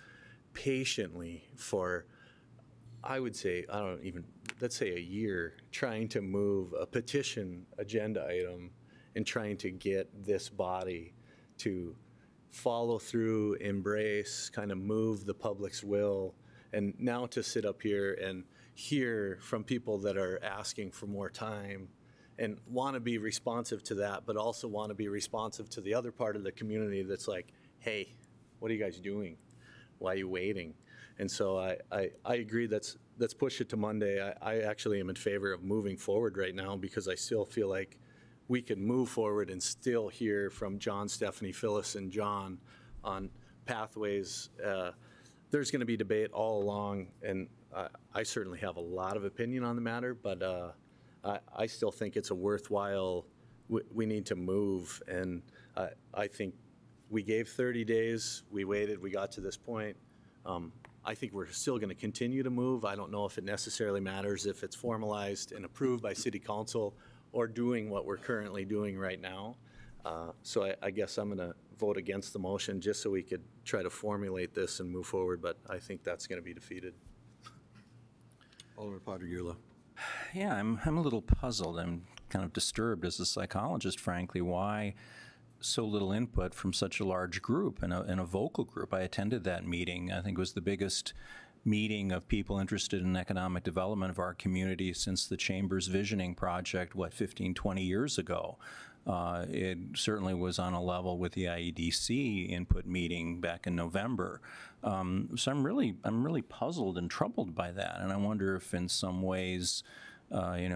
patiently for, I would say, let's say a year, trying to move a petition agenda item and trying to get this body to follow through, embrace, kind of move the public's will, and now to sit up here and hear from people that are asking for more time and want to be responsive to that, but also want to be responsive to the other part of the community that's like, hey, what are you guys doing? Why are you waiting? And so I agree, let's push it to Monday. I actually am in favor of moving forward right now because I still feel like we can move forward and still hear from John, Stephanie, Phyllis, and John on pathways. There's going to be debate all along, and I certainly have a lot of opinion on the matter, but I still think it's a worthwhile, we need to move, and I think we gave 30 days, we waited, we got to this point. I think we're still going to continue to move. I don't know if it necessarily matters if it's formalized and approved by City Council or doing what we're currently doing right now. So I guess I'm going to vote against the motion just so we could try to formulate this and move forward, but I think that's going to be defeated. Alderman Padre-Gula. Yeah, I'm a little puzzled. I'm kind of disturbed as a psychologist, frankly, why so little input from such a large group and a vocal group. I attended that meeting. I think it was the biggest meeting of people interested in economic development of our community since the Chamber's Visioning Project, 15, 20 years ago. It certainly was on a level with the IEDC input meeting back in November. So I'm really puzzled and troubled by that, and I wonder if in some ways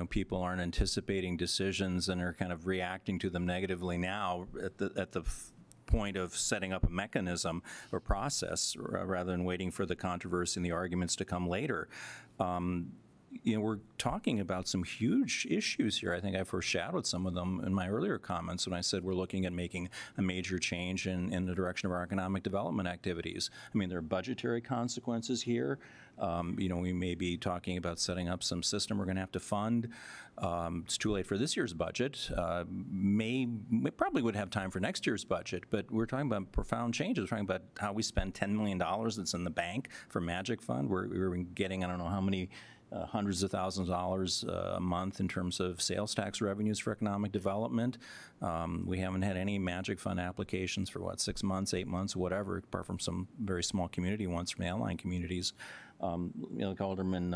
people aren't anticipating decisions and are kind of reacting to them negatively now at the point of setting up a mechanism or process rather than waiting for the controversy and the arguments to come later. We're talking about some huge issues here. I think I foreshadowed some of them in my earlier comments when I said we're looking at making a major change in the direction of our economic development activities. I mean, there are budgetary consequences here. We may be talking about setting up some system we're going to have to fund. It's too late for this year's budget. We probably would have time for next year's budget, but we're talking about profound changes. We're talking about how we spend $10 million that's in the bank for Magic Fund. We're getting, I don't know how many hundreds of thousands of dollars a month in terms of sales tax revenues for economic development. We haven't had any Magic Fund applications for 6 months, 8 months, whatever, apart from some very small community ones from the outlying communities. Like Alderman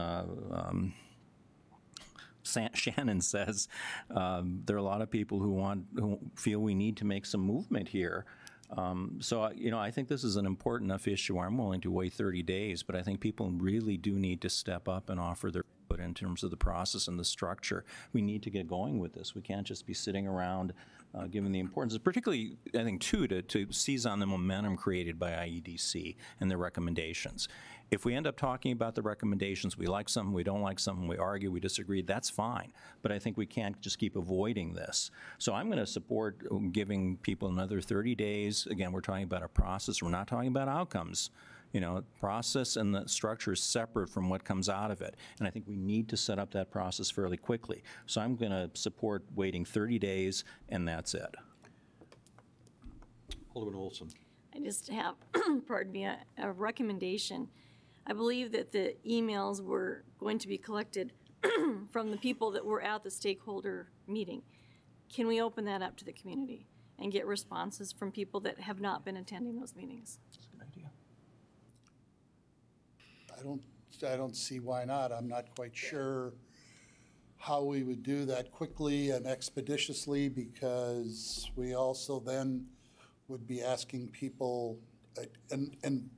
Shannon says, there are a lot of people who feel we need to make some movement here. I think this is an important enough issue where I'm willing to wait 30 days, but I think people really do need to step up and offer their input input in terms of the process and the structure. We need to get going with this. We can't just be sitting around given the importance, particularly, I think, too, to seize on the momentum created by IEDC and their recommendations. If we end up talking about the recommendations, we like something, we don't like something, we argue, we disagree, that's fine. But I think we can't just keep avoiding this. So I'm going to support giving people another 30 days. Again, we're talking about a process. We're not talking about outcomes. You know, process and the structure is separate from what comes out of it. And I think we need to set up that process fairly quickly. So I'm going to support waiting 30 days, and that's it. Alderman Olson. I just have, pardon me, a recommendation. I believe that the emails were going to be collected from the people that were at the stakeholder meeting. Can we open that up to the community and get responses from people that have not been attending those meetings? That's a good idea. I don't see why not. I'm not quite sure how we would do that quickly and expeditiously, because we also then would be asking people, and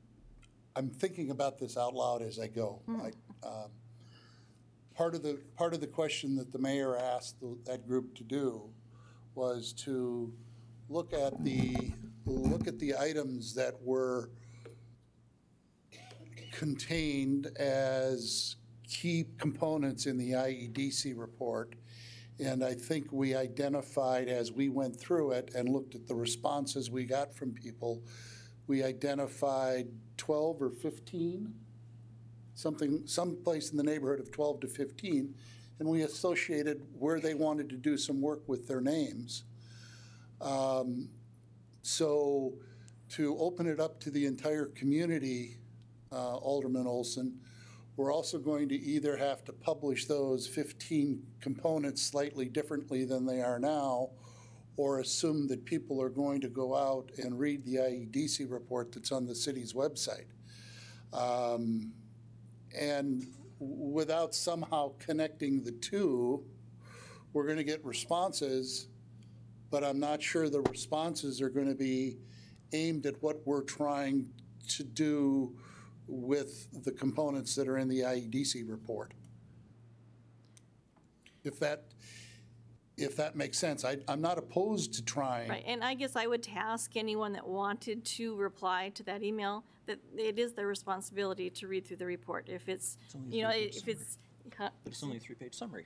I'm thinking about this out loud as I go. Part of the question that the mayor asked that group to do was to look at the items that were contained as key components in the IEDC report. And I think we identified, as we went through it and looked at the responses we got from people, we identified 12 or 15, someplace in the neighborhood of 12 to 15, and we associated where they wanted to do some work with their names. So to open it up to the entire community, Alderman Olson, we're also going to either have to publish those 15 components slightly differently than they are now, or assume that people are going to go out and read the IEDC report that's on the city's website. And without somehow connecting the two, we're going to get responses, but I'm not sure the responses are going to be aimed at what we're trying to do with the components that are in the IEDC report. If that makes sense. I'm not opposed to trying. Right, and I guess I would task anyone that wanted to reply to that email that it is their responsibility to read through the report. If it's, you know, if it's... But it's only a 3-page summary.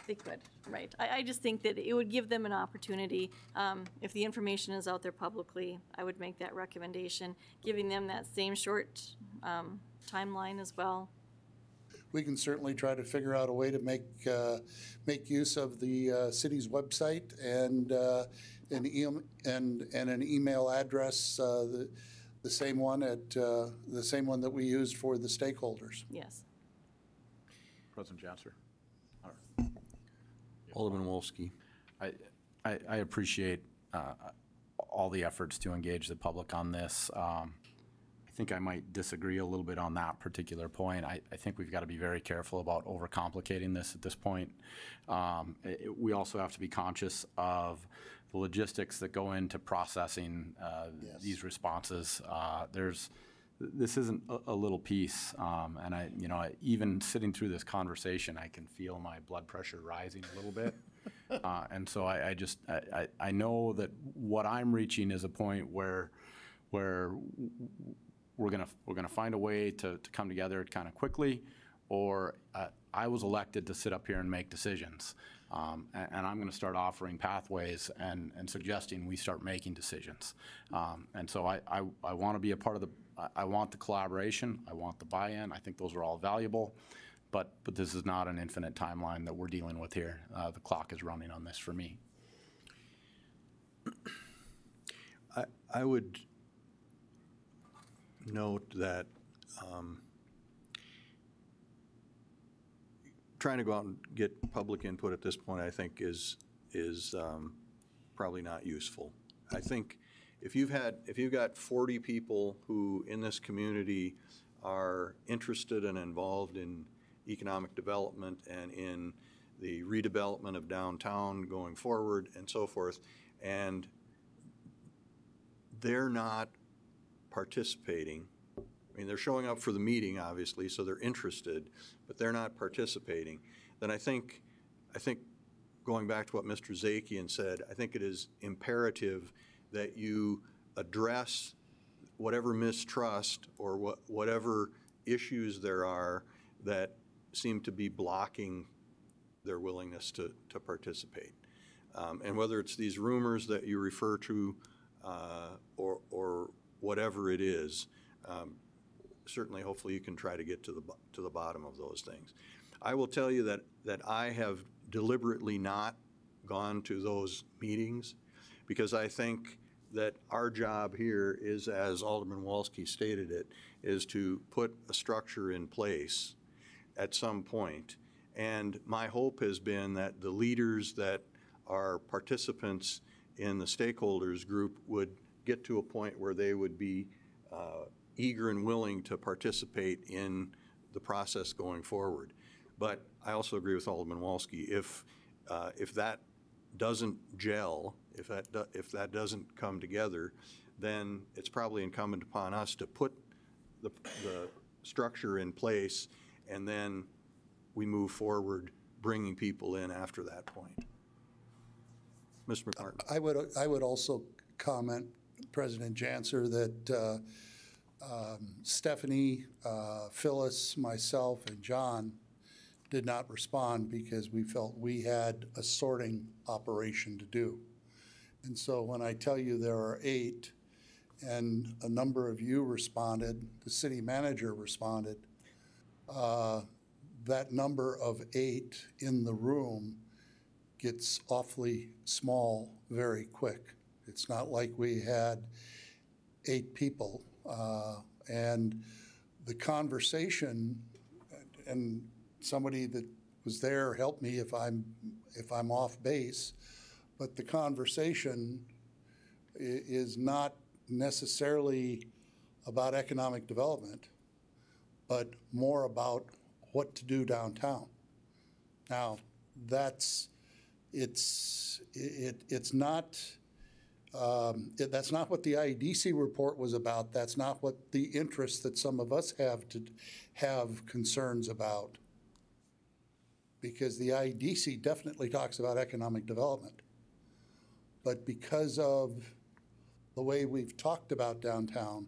They could, right. I just think that it would give them an opportunity. If the information is out there publicly, I would make that recommendation, giving them that same short timeline as well. We can certainly try to figure out a way to make use of the city's website and an email address, the same one that we used for the stakeholders. Yes. President Janser. Alderman Wolski. I appreciate all the efforts to engage the public on this. I think I might disagree a little bit on that particular point. I think we've got to be very careful about overcomplicating this at this point. We also have to be conscious of the logistics that go into processing these responses. This isn't a little piece, and even sitting through this conversation, I can feel my blood pressure rising a little bit. And so I know that what I'm reaching is a point where we're gonna find a way to come together kind of quickly, or I was elected to sit up here and make decisions, and I'm gonna start offering pathways and suggesting we start making decisions. And so I want to be a part of I want the collaboration, I want the buy-in. I think those are all valuable, but this is not an infinite timeline that we're dealing with here. The clock is running on this for me. I would note that trying to go out and get public input at this point, I think, is probably not useful. I think if you've got 40 people who in this community are interested and involved in economic development and in the redevelopment of downtown going forward and so forth, and they're not participating I mean, they're showing up for the meeting, obviously, so they're interested, but they're not participating, then I think going back to what Mr. Zakian said, I think it is imperative that you address whatever mistrust or whatever issues there are that seem to be blocking their willingness to participate. And whether it's these rumors that you refer to or whatever it is, certainly, hopefully, you can try to get to the bottom of those things. I will tell you that I have deliberately not gone to those meetings because I think that our job here is, as Alderman Walski stated it, is to put a structure in place at some point. And my hope has been that the leaders that are participants in the stakeholders group would get to a point where they would be eager and willing to participate in the process going forward. But I also agree with Alderman Walski. If that doesn't gel, if that doesn't come together, then it's probably incumbent upon us to put the structure in place, and then we move forward, bringing people in after that point. Mr. McMartin. I would also comment, President Janser, that Stephanie, Phyllis, myself, and John did not respond because we felt we had a sorting operation to do. And so when I tell you there are 8 and a number of you responded, the city manager responded, that number of 8 in the room gets awfully small very quick. It's not like we had 8 people. And the conversation, and somebody that was there help me if I'm off base, but the conversation is not necessarily about economic development, but more about what to do downtown. Now, that's not that's not what the IEDC report was about. That's not what the interest that some of us have concerns about. Because the IEDC definitely talks about economic development. But because of the way we've talked about downtown,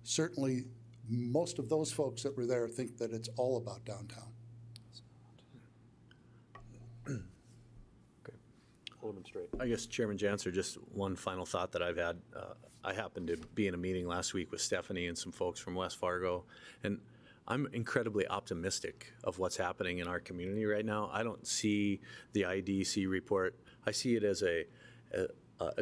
certainly most of those folks that were there think that it's all about downtown. I guess, Chairman Janser, just one final thought that I've had. I happened to be in a meeting last week with Stephanie and some folks from West Fargo, and I'm incredibly optimistic of what's happening in our community right now. I don't see the IDC report. I see it as a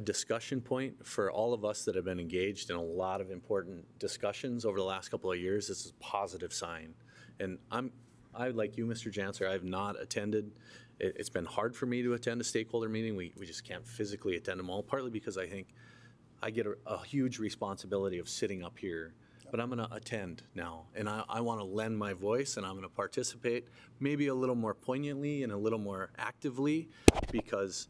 discussion point for all of us that have been engaged in a lot of important discussions over the last couple of years. This is a positive sign. And I, like you, Mr. Janser, I have not attended. It's been hard for me to attend a stakeholder meeting. We just can't physically attend them all, partly because I think I get a huge responsibility of sitting up here. But I'm going to attend now, and I want to lend my voice, and I'm going to participate maybe a little more poignantly and a little more actively because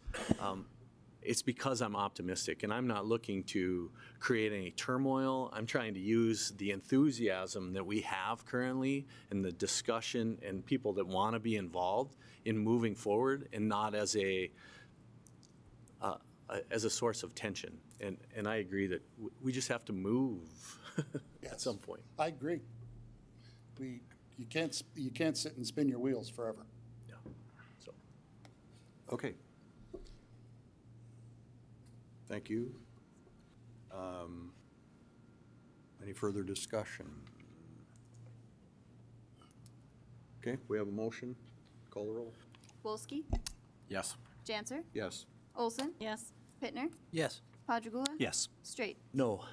it's because I'm optimistic, and I'm not looking to create any turmoil. I'm trying to use the enthusiasm that we have currently and the discussion and people that want to be involved in moving forward, and not as a source of tension. And I agree that we just have to move at some point. I agree. You can't sit and spin your wheels forever. Yeah. So. Okay. Thank you. Any further discussion? Okay, we have a motion. Call the roll. Wolski, Yes. Janser, Yes. Olson, Yes. Pittner, Yes. Padragula, Yes. Straight. No.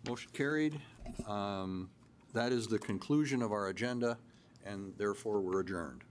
Motion carried. That is the conclusion of our agenda, and therefore we're adjourned.